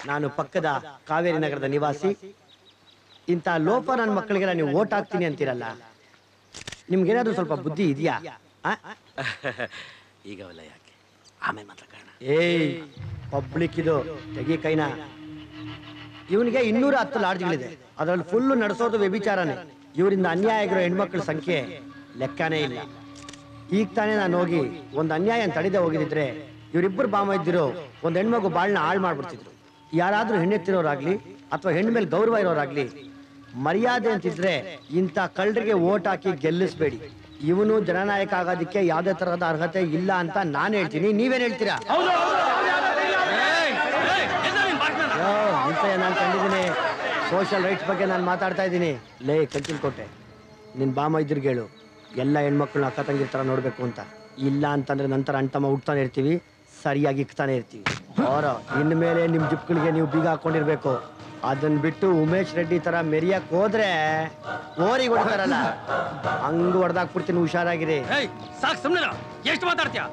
ನಾನು ಪಕ್ಕದ ಕಾವೇರಿ ನಗರದ ನಿವಾಸಿ ಇಂಥ ಲೋಪ ನನ್ನ ಮಕ್ಕಳಿಗೆಲ್ಲ ನೀವು ಓಟ್ ಹಾಕ್ತೀನಿ ಅಂತೀರಲ್ಲ ನಿಮ್ಗೇನಾದ್ರೂ ಸ್ವಲ್ಪ ಬುದ್ಧಿ ಇದೆಯಾ ಈಗವಲ್ಲ ಯಾಕೆ ಆಮೇಲೆ ಮಾತಾಡೋಣ ಏಯ್ ಪಬ್ಲಿಕ್ ಇದು ತೆಗಿ ಕೈನ ಇವನಿಗೆ 210 ಲಾಡ್ಜ್ಗಳಿದೆ ಅದರಲ್ಲಿ ಫುಲ್ಲು ನಡೆಸೋದು ವ್ಯಭಿಚಾರನೇ ಇವರಿಂದ ಅನ್ಯಾಯ ಆಗಿರೋ ಹೆಣ್ಮಕ್ಳ ಸಂಖ್ಯೆ ಲೆಕ್ಕನೇ ಇಲ್ಲ ಈಗ ತಾನೇ ನಾನು ಹೋಗಿ ಒಂದು ಅನ್ಯಾಯ ತಡೆದೇ ಹೋಗಿದ್ರೆ ಇವರಿಬ್ಬರು ಬಾಮ ಇದ್ದಿರೋ ಒಂದು ಹೆಣ್ಮಗು ಬಾಳ್ನ ಹಾಳು ಮಾಡ್ಬಿಡ್ತಿದ್ರು ಯಾರಾದ್ರೂ ಹೆಣ್ಣೆತ್ತಿರೋರಾಗ್ಲಿ ಅಥವಾ ಹೆಣ್ಣು ಮೇಲೆ ಗೌರವ ಇರೋರಾಗ್ಲಿ ಮರ್ಯಾದೆ ಅಂತಿದ್ರೆ ಇಂಥ ಕಳ್ಳರಿಗೆ ಓಟ್ ಹಾಕಿ ಗೆಲ್ಲಿಸ್ಬೇಡಿ ಇವನು ಜನನಾಯಕ ಆಗೋದಕ್ಕೆ ಯಾವುದೇ ತರಹದ ಅರ್ಹತೆ ಇಲ್ಲ ಅಂತ ನಾನು ಹೇಳ್ತೀನಿ ನೀವೇನ್ ಹೇಳ್ತೀರಾ ನಾನು ಕಂಡಿದ್ದೀನಿ ಸೋಷಿಯಲ್ ರೈಟ್ಸ್ ಬಗ್ಗೆ ನಾನು ಮಾತಾಡ್ತಾ ಇದ್ದೀನಿ ಲೇ ಕಂಚಿನಕೋಟೆ ನಿನ್ ಬಾಮ ಇದ್ರಿಗೆ ಹೇಳು ಎಲ್ಲ ಹೆಣ್ಮಕ್ಳನ್ನ ಅಕ್ಕ ತಂಗಿರ್ ತರ ನೋಡ್ಬೇಕು ಅಂತ ಇಲ್ಲ ಅಂತಂದ್ರೆ ನಂತರ ಅಣ್ತಮ್ಮ ಹುಡ್ತಾನೆ ಇರ್ತೀವಿ ಸರಿಯಾಗಿ ಇಕ್ತಾನೆ ಇರ್ತೀವಿ ಅವರ ಇನ್ಮೇಲೆ ನಿಮ್ ಜಿಪ್ಗಳಿಗೆ ನೀವು ಬೀಗ ಹಾಕೊಂಡಿರ್ಬೇಕು ಅದನ್ನ ಬಿಟ್ಟು ಉಮೇಶ್ ರೆಡ್ಡಿ ತರ ಮೆರಿಯಕ್ ಹೋದ್ರೆ ಓರಿಗೆ ಹೊಡ್ತಾರಲ್ಲ ಹಂಗ್ ಹೊಡೆದಾಕ್ಬಿಡ್ತೀನಿ ಹುಷಾರಾಗಿರಿ ಸಾಕ್ ಸುಮ್ಮನೆ ಎಷ್ಟು ಮಾತಾಡ್ತೀಯ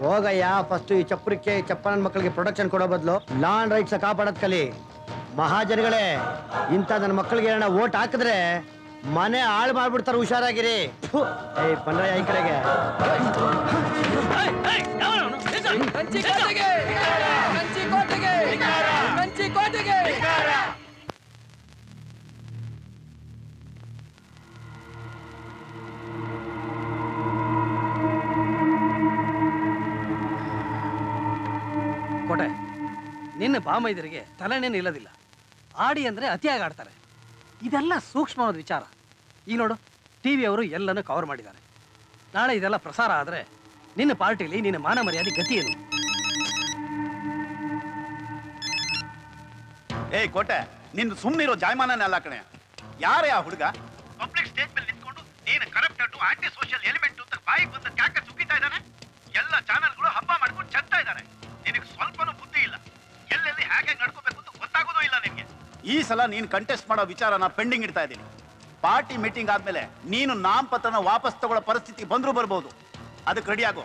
ಹೋಗಯ್ಯ ಫಸ್ಟ್ ಈ ಚಪ್ಪರಕ್ಕೆ ಚಪ್ಪನ ಮಕ್ಕಳಿಗೆ ಪ್ರೊಡಕ್ಷನ್ ಕೊಡೋ ಬದಲು ಲಾನ್ ರೈಟ್ಸ್ ಕಾಪಾಡೋದ್ ಕಲಿ ಮಹಾಜನಗಳೇ ಇಂಥ ನನ್ನ ಮಕ್ಕಳಿಗೆ ಏನ ಓಟ್ ಹಾಕಿದ್ರೆ ಮನೆ ಹಾಳು ಮಾಡ್ಬಿಡ್ತಾರೆ ಹುಷಾರಾಗಿರಿ ಏಯ್ ಪಂಡ್ರಯ್ಯ ಈ ಕಡೆಗೆ ಕೋಟೆ ನಿನ್ನ ಬಾಮೈದರಿಗೆ ತಲೆನೇನು ಇಲ್ಲದಿಲ್ಲ ಆಡಿ ಅಂದ್ರೆ ಅತಿಯಾಗಿ ಆಡ್ತಾರೆ ಇದೆಲ್ಲ ಸೂಕ್ಷ್ಮವಾದ ವಿಚಾರ ಈಗ ನೋಡು ಟಿವಿ ಅವರು ಎಲ್ಲನೂ ಕವರ್ ಮಾಡಿದ್ದಾರೆ ನಾಳೆ ಇದೆಲ್ಲ ಪ್ರಸಾರ ಆದ್ರೆ ನಿನ್ನ ಪಾರ್ಟಿಲಿ ನಿನ್ನ ಮಾನ ಮರ್ಯಾದೆ ಗತಿ ಏನು ಏಯ್ ಕೋಟೆ ನಿಂದು ಸುಮ್ಮನಿರೋ ಜಾಯಮಾನನೇ ಅಲ್ಲ ಕಣೆ ಯಾರೇ ಆ ಹುಡುಗ ಪಬ್ಲಿಕ್ ಸ್ಟೇಜ್ ಮೇಲೆ ನಿಂತ್ಕೊಂಡು ನೀನು ಕರಪ್ಟ್ ಆಂಟಿ ಸೋಷಿಯಲ್ ಎಲಿಮೆಂಟ್ ಅಂತ ಬಾಯಿಗೆ ಬಂದ ಕ್ಯಾಕ ಸುಗಿತಾ ಇದ್ದಾನೆ ಎಲ್ಲ ಚಾನೆಲ್ಗಳು ಹಬ್ಬ ಮಾಡ್ಕೊಂಡು ಚೆಲ್ತಾ ಇದ್ದಾರೆ ನಿನಗೆ ಸ್ವಲ್ಪನೂ ಬುದ್ಧಿ ಇಲ್ಲ ಎಲ್ಲೆಲ್ಲಿ ಹೇಗೆ ನಡ್ಕೋಬೇಕು ಅಂತ ಗೊತ್ತಾಗೋದು ಇಲ್ಲ ನಿನ್ಗೆ ಈ ಸಲ ನೀನು ಕಂಟೆಸ್ಟ್ ಮಾಡೋ ವಿಚಾರನ ಪೆಂಡಿಂಗ್ ಇಡ್ತಾ ಇದ್ದೀನಿ ಪಾರ್ಟಿ ಮೀಟಿಂಗ್ ಆದ್ಮೇಲೆ ನೀನು ನಾಮಪತ್ರನ ವಾಪಸ್ ತಗೊಳ್ಳೋ ಪರಿಸ್ಥಿತಿ ಬಂದ್ರೂ ಬರ್ಬೋದು ಅದಕ್ಕೆ ರೆಡಿ ಆಗೋ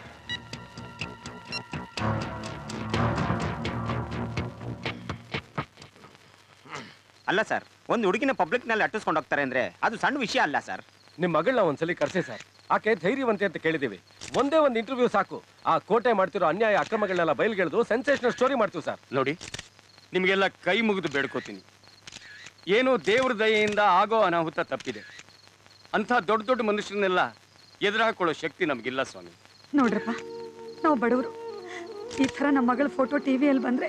ಅಲ್ಲ ಸರ್ ಒಂದು ಹುಡುಗಿನ ಪಬ್ಲಿಕ್ ನಲ್ಲಿ ಅಟ್ಟಿಸ್ಕೊಂಡು ಹೋಗ್ತಾರೆ ಅಂದ್ರೆ ಅದು ಸಣ್ಣ ವಿಷಯ ಅಲ್ಲ ಸರ್ ನಿಮ್ಮ ಮಗಳನ್ನ ಒಂದ್ಸಲಿ ಕರ್ಸಿ ಸರ್ ಆಕೆ ಧೈರ್ಯವಂತೆ ಅಂತ ಕೇಳಿದೀವಿ ಒಂದೇ ಒಂದು ಇಂಟರ್ವ್ಯೂ ಸಾಕು ಆ ಕೋಟೆ ಮಾಡ್ತಿರೋ ಅನ್ಯಾಯ ಅಕ್ರಮಗಳನ್ನೆಲ್ಲ ಬಯಲ್ಗೆಳೆದು ಸೆನ್ಸೇಷನಲ್ ಸ್ಟೋರಿ ಮಾಡ್ತೀವಿ ಸರ್ ನೋಡಿ ನಿಮಗೆಲ್ಲ ಕೈ ಮುಗಿದು ಬೇಡ್ಕೋತೀನಿ ಏನೋ ದೇವ್ರ ದಯೆಯಿಂದ ಆಗೋ ಅನಾಹುತ ತಪ್ಪಿದೆ ಅಂಥ ದೊಡ್ಡ ದೊಡ್ಡ ಮನುಷ್ಯರನ್ನೆಲ್ಲ ಎದುರಾಕೊಳ್ಳೋ ಶಕ್ತಿ ನಮಗಿಲ್ಲ ಸ್ವಾಮಿ ನೋಡ್ರಪ್ಪ ನಾವು ಬಡವರು ಈ ಥರ ನಮ್ಮ ಮಗಳ ಫೋಟೋ ಟಿವಿಯಲ್ಲಿ ಬಂದ್ರೆ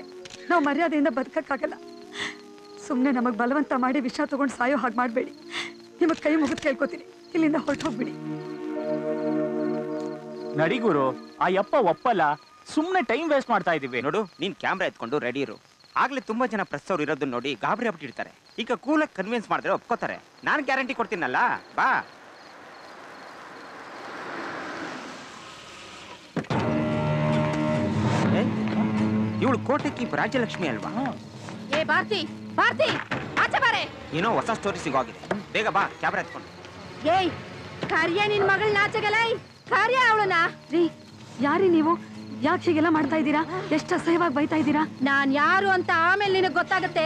ನಾವು ಮರ್ಯಾದೆಯಿಂದ ಬದುಕಕ್ಕಾಗಲ್ಲ ಸುಮ್ಮನೆ ನಮಗೆ ಬಲವಂತ ಮಾಡಿ ವಿಷ ತಗೊಂಡು ಸಾಯೋ ಹಾಗೆ ಮಾಡಬೇಡಿ ನಿಮಗೆ ಕೈ ಮುಗಿದು ಕೇಳ್ಕೊತೀನಿ ಇಲ್ಲಿಂದ ಹೊರಟು ಹೋಗ್ಬಿಡಿ ನಡಿಗುರು ಆ ಯಪ್ಪ ಒಪ್ಪಲ್ಲ ಸುಮ್ಮನೆ ಟೈಮ್ ವೇಸ್ಟ್ ಮಾಡ್ತಾ ಇದೀವಿ ನೋಡು ನೀನ್ ಕ್ಯಾಮ್ರಾ ಎತ್ಕೊಂಡು ರೆಡಿ ಇರು ಆಗ್ಲೇ ತುಂಬಾ ಜನ ಪ್ರೆಸ್ ಅವ್ರು ಇರೋದನ್ನ ನೋಡಿ ಗಾಬರಿ ಆಗ್ಬಿಟ್ಟಿರ್ತಾರೆ ಈಗ ಕೂಲಾಗಿ ಕನ್ವಿನ್ಸ್ ಮಾಡಿದ್ರೆ ಒಪ್ಕೋತಾರೆ ನಾನು ಗ್ಯಾರಂಟಿ ಕೊಡ್ತೀನಲ್ಲ ಬಾ ಇವಳು ಕೋಟೆ ಕೀಪ್ ರಾಜ್ಯಲಕ್ಷ್ಮಿ ಅಲ್ವಾ ಏ ಭಾರತಿ ಭಾರತಿ ಆಚೆ ಬಾರೆ ಏನೋ ಹೊಸ ಸ್ಟೋರಿ ಸಿಗೋಗಿದೆ ಬೇಗ ಬಾ ಕ್ಯಾಮ್ರಾ ಎತ್ಕೊಂಡು ಏಯ್ ಕಾರ್ಯ ನಿನ್ ಮಗಳನ್ನ ಆಚೆಗಲ್ಲ ಕಾರ್ಯ ಅವಳನ್ನ ರೀ ಯಾರಿ ನೀವು ಯಾಕೆ ಹೀಗೆಲ್ಲ ಮಾಡ್ತಾ ಇದ್ದೀರಾ ಎಷ್ಟು ಅಸಹ್ಯವಾಗಿ ಬೈತಾ ಇದ್ದೀರಾ ನಾನ್ ಯಾರು ಅಂತ ಆಮೇಲೆ ನಿನಗ್ ಗೊತ್ತಾಗುತ್ತೆ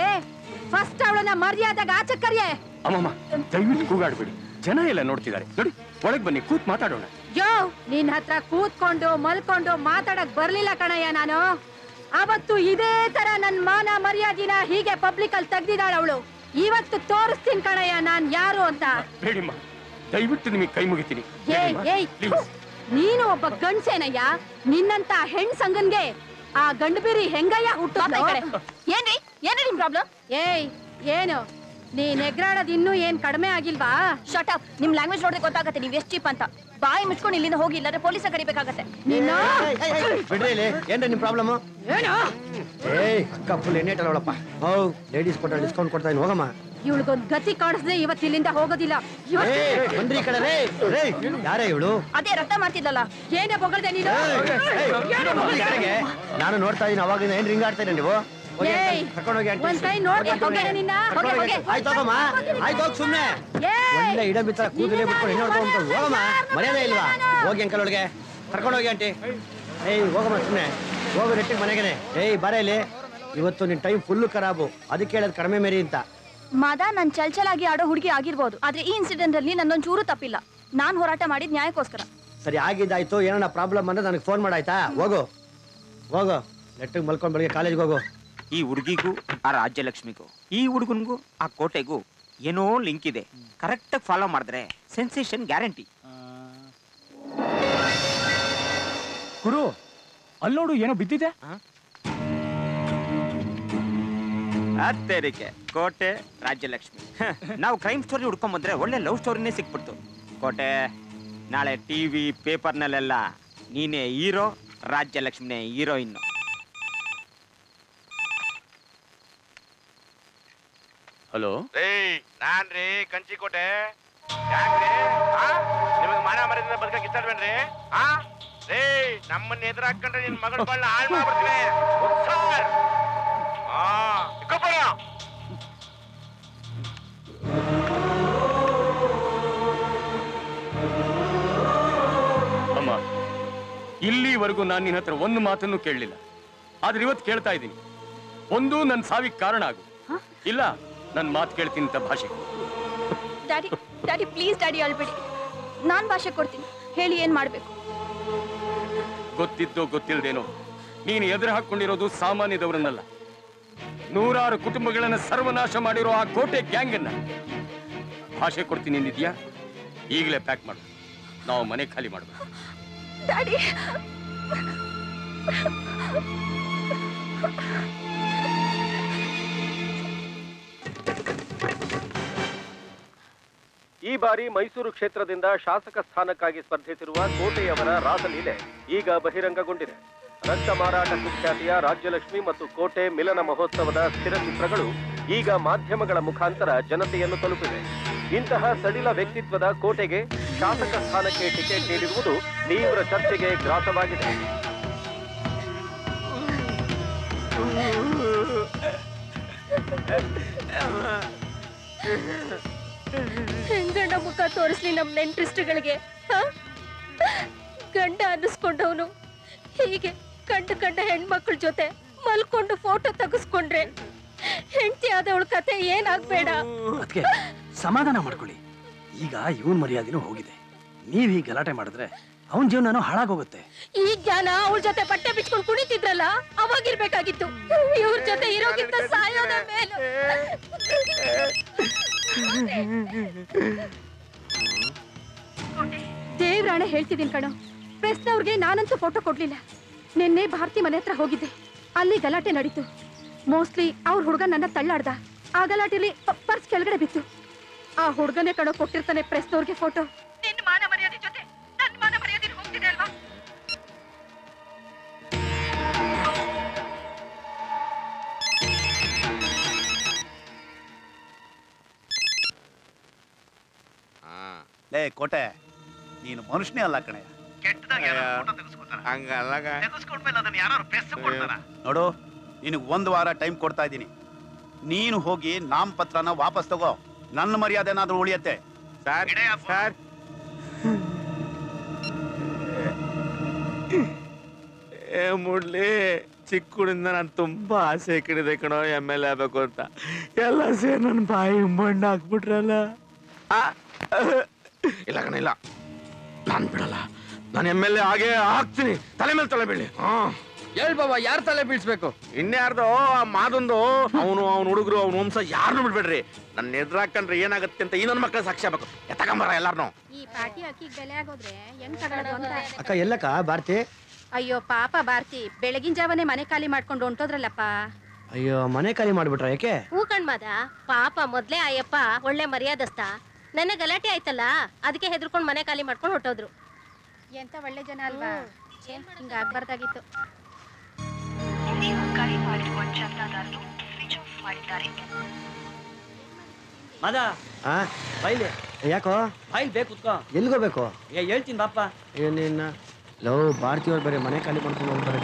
ಫಸ್ಟ್ ಅವಳನ್ನ ಮರ್ಯಾದಾಗ ಆಚೆ ಕರಿಯೇ ಅಮ್ಮಮ್ಮ ದಯವಿಟ್ಟು ಕೂಗಾಡ್ಬೇಡಿ ಜನ ಎಲ್ಲ ನೋಡ್ತಿದ್ದಾರೆ ನೋಡಿ ಒಳಗ್ ಬನ್ನಿ ಕೂತ್ ಮಾತಾಡೋಣ ಯೋ ನಿನ್ ಹತ್ರ ಕೂತ್ಕೊಂಡು ಮಲ್ಕೊಂಡು ಮಾತಾಡಕ್ ಬರ್ಲಿಲ್ಲ ಕಣಯ್ಯ ನಾನು ಅವತ್ತು ಇದೇ ತರ ನನ್ ಮಾನ ಮರ್ಯಾದಿನ ಹೀಗೆ ಪಬ್ಲಿಕ್ ಅಲ್ಲಿ ತೆಗ್ದಿದ್ದಾಳ ಅವಳು ಇವತ್ತು ತೋರಿಸ್ತೀನಿ ಕಣಯ್ಯ ನಾನ್ ಯಾರು ಅಂತ ಬೇಡಿಮ್ಮ ದಯವಿಟ್ಟು ನಿಮಗೆ ಕೈ ಮುಗಿತೀನಿ ನೀನು ಒಬ್ಬ ಗಂಡ್ಸೇನಯ್ಯ ನಿನ್ನಂತ ಹೆಣ್ ಸಂಗನ್ಗೆ ಆ ಗಂಡು ಬಿರಿ ಹೆಂಗಯ್ಯ ಹುಟ್ಟು ಏನ್ರಿ ಏನ್ರಿ ನಿಮ್ ಪ್ರಾಬ್ಲಮ್ ಏಯ್ ಏನು ನೀನ್ ಎಗ್ರಾಡೋದ್ ಇನ್ನೂ ಏನ್ ಕಡಿಮೆ ಆಗಿಲ್ವಾ? Shut up. ನಿಮ್ ಲ್ಯಾಂಗ್ವೇಜ್ ನೋಡಿದ್ರೆ ಗೊತ್ತಾಗತ್ತೆ ನೀವ್ ಎಷ್ಟ್ ಚೀಪ್ ಅಂತ. ಬಾಯಿ ಮುಚ್ಕೊಂಡು ಇಲ್ಲಿಂದ ಹೋಗಿ ಇಲ್ಲಾಂದ್ರೆ ಪೊಲೀಸ ಕರಿಬೇಕಾಗತ್ತೆ. ಬಿಡ್ರಿ ಇಲ್ಲಿ. ಏನ್ರಿ ನಿಮ್ ಪ್ರಾಬ್ಲಮ್? ಅಕ್ಕ ಫುಲ್ ಎಣ್ಣೆ ಇಟ್ಟವಳಪ್ಪ. ಲೇಡೀಸ್ ಕೊಟ್ಟ ಡಿಸ್ಕೌಂಟ್ ಕೊಡ್ತಾ ಇದ್ದೀನಿ, ಹೋಗಮ್ಮ. ಇವಳಿಗೊಂದ್ ಗತಿ ಕಾಣಿಸ್ದೆ ಇವತ್ತು ಇಲ್ಲಿಂದ ಹೋಗೋದಿಲ್ಲ. ಬಂದ್ರಿ ಕಡೆ ರೇ ಯಾರೇ ಇವಳು? ಅದೇ ರಕ್ತ ಮಾಡ್ತಿದ್ಲಲ್ಲ. ಏನೇ ಬೊಗಳ್ದೆ ನೀನು? ನಾನು ನೋಡ್ತಾ ಇದೀನಿ ಅವಾಗಿಂದ. ಏನ್ ರಿಂಗ್ ಆಡ್ತಾ ಇದ್ದೀನಿ ನೀವು? ಒಂದ್ ಕೈ ನೋಡಿ ನಿನ್ನ. ಆಯ್ತು ಹೋಗಮ್ಮ, ಆಯ್ತು ಹೋಗ್ ಸುಮ್ನೆ. ಒಳ್ಳೆ ಇಡ ಬಿತ್ತರ ಕೂದಲೇ ಬಿಟ್ಕೊಂಡು ಹೆಣ್ಣು ನೋಡ್ಕೊಂಡು ಹೋಗಮ್ಮ. ಮರ್ಯಾದೆ ಇಲ್ವಾ? ಹೋಗಿ ಅಂಕಲ್ ಒಳಗೆ ಕರ್ಕೊಂಡು ಹೋಗಿ ಆಂಟಿ. ಹೋಗಮ್ಮ ಸುಮ್ನೆ ಹೋಗು ನೆಟ್ಟಿಗೆ ಮನೆಗೇನೆ. ಬಾರ ಇಲ್ಲಿ. ಇವತ್ತು ನಿನ್ ಟೈಮ್ ಫುಲ್ ಖರಾಬು. ಅದಕ್ಕೆ ಹೇಳೋದು ಕಡಿಮೆ ಮೇರಿ ಅಂತ. ಮಾದ ನನ್ ಚಲ್ಚಲಾಗಿ ಆಡೋ ಹುಡುಗಿ ಆಗಿರ್ಬೋದು, ಆದ್ರೆ ಈ ಇನ್ಸಿಡೆಂಟ್ ಅಲ್ಲಿ ನನ್ನೊಂದ್ ಚೂರು ತಪ್ಪಿಲ್ಲ. ನಾನ್ ಹೋರಾಟ ಮಾಡಿದ್ ನ್ಯಾಯಕ್ಕೋಸ್ಕರ. ಸರಿ ಆಗಿದ್ದಾಯ್ತು. ಏನಾರ ಪ್ರಾಬ್ಲಮ್ ಅಂದ್ರೆ ನನಗೆ ಫೋನ್ ಮಾಡಾಯ್ತಾ? ಹೋಗು ಹೋಗು ನೆಟ್ಟಿಗೆ ಮಲ್ಕೊಂಡ್ ಬೆಳಿಗ್ಗೆ ಕಾಲೇಜ್ಗೆ ಹೋಗು. ಈ ಹುಡುಗಿಗೂ ಆ ರಾಜ್ಯಲಕ್ಷ್ಮಿಗೂ, ಈ ಹುಡುಗನ್ಗೂ ಆ ಕೋಟೆಗೂ ಏನೋ ಲಿಂಕ್ ಇದೆ. ಕರೆಕ್ಟ್ ಆಗಿ ಫಾಲೋ ಮಾಡಿದ್ರೆ ಸೆನ್ಸೇಷನ್ ಗ್ಯಾರಂಟಿ. ಗುರು ಅಲ್ಲಿ ನೋಡು ಏನೋ ಬಿದ್ದಿದೆ. ಅತ್ತೇರಿಕೆ ಕೋಟೆ ರಾಜ್ಯಲಕ್ಷ್ಮಿ. ನಾವು ಕ್ರೈಮ್ ಸ್ಟೋರಿ ಹುಡ್ಕೊಂಡ್ ಬಂದ್ರೆ ಒಳ್ಳೆ ಲವ್ ಸ್ಟೋರಿನೇ ಸಿಕ್ಬಿಡ್ತು. ಕೋಟೆ, ನಾಳೆ ಟಿವಿ ಪೇಪರ್ನಲ್ಲೆಲ್ಲ ನೀನೇ ಹೀರೋ, ರಾಜ್ಯಲಕ್ಷ್ಮಿನೇ ಹೀರೋಯಿನ್. ಹಲೋ, ನಾನ್ರಿ ಕಂಚಿಕೋಟೆ. ಯಾಕ್ರಿ ನಿಮಗೆ ಮಾನ ಮರ್ಯಾದೆ ಬದುಕಕ್ಕೆ ಇಷ್ಟಬೇಡ್ರಿ? ನಮ್ಮನ್ನ ಎದುರು ಹಾಕೊಂಡ್ರೆ ನಿನ್ ಮಗಳ ಬಣ್ಣ ಹಾಳು ಮಾಡ್ಬಿಡ್ತೀನಿ. ಅಮ್ಮ, ಇಲ್ಲಿವರೆಗೂ ನಾನು ನಿನ್ನ ಹತ್ರ ಒಂದು ಮಾತನ್ನು ಕೇಳಲಿಲ್ಲ. ಆದ್ರೆ ಇವತ್ತು ಕೇಳ್ತಾ ಇದ್ದೀನಿ. ಒಂದು ನನ್ನ ಸಾವಿಗೆ ಕಾರಣ ಆಗು, ಇಲ್ಲ ನನ್ನ ಮಾತು ಕೇಳ್ತೀನಿ ಅಂತ ಭಾಷೆ. ಡ್ಯಾಡಿ ಡ್ಯಾಡಿ ಪ್ಲೀಸ್ ಡ್ಯಾಡಿ ಅಳ್ಬೇಡಿ. ನಾನ್ ಭಾಷೆ ಕೊಡ್ತೀನಿ, ಹೇಳಿ ಏನ್ ಮಾಡ್ಬೇಕು. ಗೊತ್ತಿದ್ದೋ ಗೊತ್ತಿಲ್ದೇನೋ ನೀನು ಎದುರು ಹಾಕೊಂಡಿರೋದು ಸಾಮಾನ್ಯದವರನ್ನಲ್ಲ, ನೂರಾರು ಕುಟುಂಬಗಳನ್ನ ಸರ್ವನಾಶ ಮಾಡಿರೋ ಆ ಕೋಟೆ ಗ್ಯಾಂಗ್ ಅನ್ನ. ಭಾಷೆ ಕೊಡ್ತೀನಿ ಅಂದಿದ್ಯಾ? ಈಗಲೇ ಪ್ಯಾಕ್ ಮಾಡು, ನಾವು ಮನೆ ಖಾಲಿ ಮಾಡಬೇಕು. ಡ್ಯಾಡಿ ಈ ಬಾರಿ ಮೈಸೂರು ಕ್ಷೇತ್ರದಿಂದ ಶಾಸಕ ಸ್ಥಾನಕ್ಕಾಗಿ ಸ್ಪರ್ಧಿಸಿರುವ ಕೋಟೆಯವರ ರಾಸಲೀಲೆ ಈಗ ಬಹಿರಂಗಗೊಂಡಿದೆ. ರಕ್ತ ಮಾರಾಟ ಕುಖ್ಯಾತಿಯ ರಾಜ್ಯಲಕ್ಷ್ಮಿ ಮತ್ತು ಕೋಟೆ ಮಿಲನ ಮಹೋತ್ಸವದ ಸ್ಥಿರ ಚಿತ್ರಗಳು ಈಗ ಮಾಧ್ಯಮಗಳ ಮುಖಾಂತರ ಜನತೆಯನ್ನು ತಲುಪಿವೆ. ಇಂತಹ ಸಡಿಲ ವ್ಯಕ್ತಿತ್ವದ ಕೋಟೆಗೆ ಶಾಸಕ ಸ್ಥಾನಕ್ಕೆ ಟಿಕೆಟ್ ನೀಡಿರುವುದು ತೀವ್ರ ಚರ್ಚೆಗೆ ಗ್ರಾಸವಾಗಿದೆ. ಹೆಂಗಣ್ಣ ಮುಖ ತೋರಿಸ್ಲಿ ನಮ್ ನೆಂಟ್ರಿಸ್ಟ್ಗಳಿಗೆ? ಗಂಡ ಅನ್ನಿಸ್ಕೊಂಡವನು ಹೀಗೆ ಕಂಡ ಹೆಣ್ಮಕ್ಳ ಜೊತೆ ಮಲ್ಕೊಂಡು ಫೋಟೋ ತೆಗೆಸ್ಕೊಂಡ್ರೆ ಹೆಂಡತಿ ಆದವಳ ಕತೆ ಏನಾಗ್ಬೇಡ. ಅದಕ್ಕೆ ಸಮಾಧಾನ ಮಾಡ್ಕೊಳ್ಳಿ. ಈಗ ಇವನ್ ಮರ್ಯಾದೆನೂ ಹೋಗಿದೆ. ನೀವ್ ಹೀಗೆ ಗಲಾಟೆ ಮಾಡಿದ್ರೆ ಅವನ್ ಜೀವನನೂ ಹಾಳಾಗೋಗುತ್ತೆ. ಈ ಜ್ಞಾನ ಅವಳ ಜೊತೆ ಬಟ್ಟೆ ಬಿಚ್ಕೊಂಡು ಕುಣಿತಿದ್ರಲ್ಲ, ಅವಾಗಿರ್ಬೇಕಾಗಿತ್ತು. ಇವ್ರ ಜೊತೆ ಇರೋಗಿಂತ ಸಾಯೋದ ಮೇಲೆ. ದೇವ್ರಾಣೆ ಹೇಳ್ತಿದ್ದೀನಿ ಕಣೋ, ಪ್ರೆಸ್ನವ್ರಿಗೆ ನಾನಂತೂ ಫೋಟೋ ಕೊಡ್ಲಿಲ್ಲ. ನಿನ್ನೆ ಭಾರತಿ ಮನೆ ಹತ್ರ ಹೋಗಿದ್ದೆ, ಅಲ್ಲಿ ಗಲಾಟೆ ನಡೀತು. ಮೋಸ್ಟ್ಲಿ ಅವ್ರ ಹುಡುಗ ನನ್ನ ತಳ್ಳಾಡ್ದ. ಆ ಗಲಾಟೆಲಿ ಪರ್ಸ್ ಕೆಳಗಡೆ ಬಿತ್ತು. ಆ ಹುಡುಗನೇ ಕಣೋ ಕೊಟ್ಟಿರ್ತಾನೆ ಪ್ರೆಸ್ನವ್ರಿಗೆ ಫೋಟೋ. ನಿನ್ನ ಮಾನ ಮರ್ಯಾದೆ ಜೊತೆ ನನ್ನ ಮಾನ ಮರ್ಯಾದೆ ಹೋಗ್ತಿದೆ ಅಲ್ವಾ? ಲೇ ಕೋಟೆ, ನೀನು ಮನುಷ್ಯನೇ ಅಲ್ಲ ಕಣೆ. ನೋಡು, ನಿನಗೆ 1 ವಾರ ಟೈಮ್ ಕೊಡ್ತಾ ಇದ್ದೀನಿ. ನೀನು ಹೋಗಿ ನಾಮಪತ್ರನ ವಾಪಸ್ ತಗೋ. ನನ್ನ ಮರ್ಯಾದೆ ಏನಾದ್ರೂ ಉಳಿಯತ್ತೆ. ಸರ್ ಮುಡ್ಲಿ, ಚಿಕ್ಕ ಹುಡಿಂದ ನಾನು ತುಂಬಾ ಆಸೆ ಕಡಿದೆ ಕಣೋ MLA ಆಗ್ಬೇಕು ಅಂತ. ಎಲ್ಲ ಸೇರಿ ನನ್ನ ಬಾಯಿ ಮಣ್ಣು ಹಾಕ್ಬಿಟ್ರಲ್ಲ. ಇಲ್ಲ ಕಣ, ಇಲ್ಲ, ನಾನ್ ಬಿಡಲ್ಲ. ನಾನು MLA ಆಗೇ ಆಗ್ತೀನಿ. ತಲೆ ಮೇಲೆ ತಲೆ ಬೀಳಿ. ಹೇಳ್ಬಾವ, ಯಾರ ತಲೆ ಬೀಳ್ಸ್ಬೇಕು? ಇನ್ಯಾರ್ದು ಆ ಮಾದೊಂದು. ಅವನು ಅವ್ನ ಹುಡುಗರು ಅವ್ನ ವಂಶ ಯಾರನ್ನು ಬಿಡ್ಬೇಡ್ರಿ. ನನ್ನ ಎದುರಾಕಂಡ್ರೆ ಏನಾಗುತ್ತೆ ಅಂತ ಈ ನನ್ನ ಮಕ್ಕಳ ಸಾಕ್ಷಿ ಆಗ್ಬೇಕು. ಎತ್ತಕಂಬಾರ ಎಲ್ಲಾರ್ನು. ಈ ಪಾಟಿ ಅಕ್ಕಿ ಬೆಲೆ ಆಗೋದ್ರೆ ಹೆಂಗ್ ತಗೊಳ್ಳೋದು ಅಂತ. ಅಕ್ಕ ಎಲ್ಲಕ್ಕ ಭಾರತಿ? ಅಯ್ಯೋ ಪಾಪ ಭಾರತಿ, ಬೆಳಗಿನ ಜಾವನೆ ಮನೆ ಖಾಲಿ ಮಾಡ್ಕೊಂಡು ಹೊಂಟೋದ್ರಲ್ಲಪ್ಪ. ಅಯ್ಯೋ ಮನೆ ಖಾಲಿ ಮಾಡ್ಬಿಟ್ರ ಯಾಕೆ? ಹೂ ಕಣ್ಮಾದ ಪಾಪ ಮೊದ್ಲೇ ಅಯ್ಯಪ್ಪ ಒಳ್ಳೆ ಮರ್ಯಾದಸ್ತ. ನನ್ನ ಗಲಾಟೆ ಆಯ್ತಲ್ಲ ಅದಕ್ಕೆ ಹೆದರ್ಕೊಂಡು ಮನೆ ಖಾಲಿ ಮಾಡ್ಕೊಂಡು ಹೊಟ್ಟೋದ್ರು. ಎಂತ ಒಳ್ಳೆ ಜನ ಅಲ್ವಾ, ಹಿಂಗ ಆಗ್ಬಾರ್ದಾಗಿತ್ತು. ಮಾದ ಬೈಲಿ. ಯಾಕೋ ಬೈಲ್ ಬೇಕು ಕುತ್ಕೋ. ಎಲ್ಗೋಬೇಕು? ಹೇಳ್ತೀನಿ ಬಾಪ. ಏನೇನ ಲೋ ಭಾರತೀಯವ್ರು ಬೇರೆ ಮನೆ ಖಾಲಿ ಮಾಡ್ಕೊಂಡು ಹೋಗ್ತಾರೆ.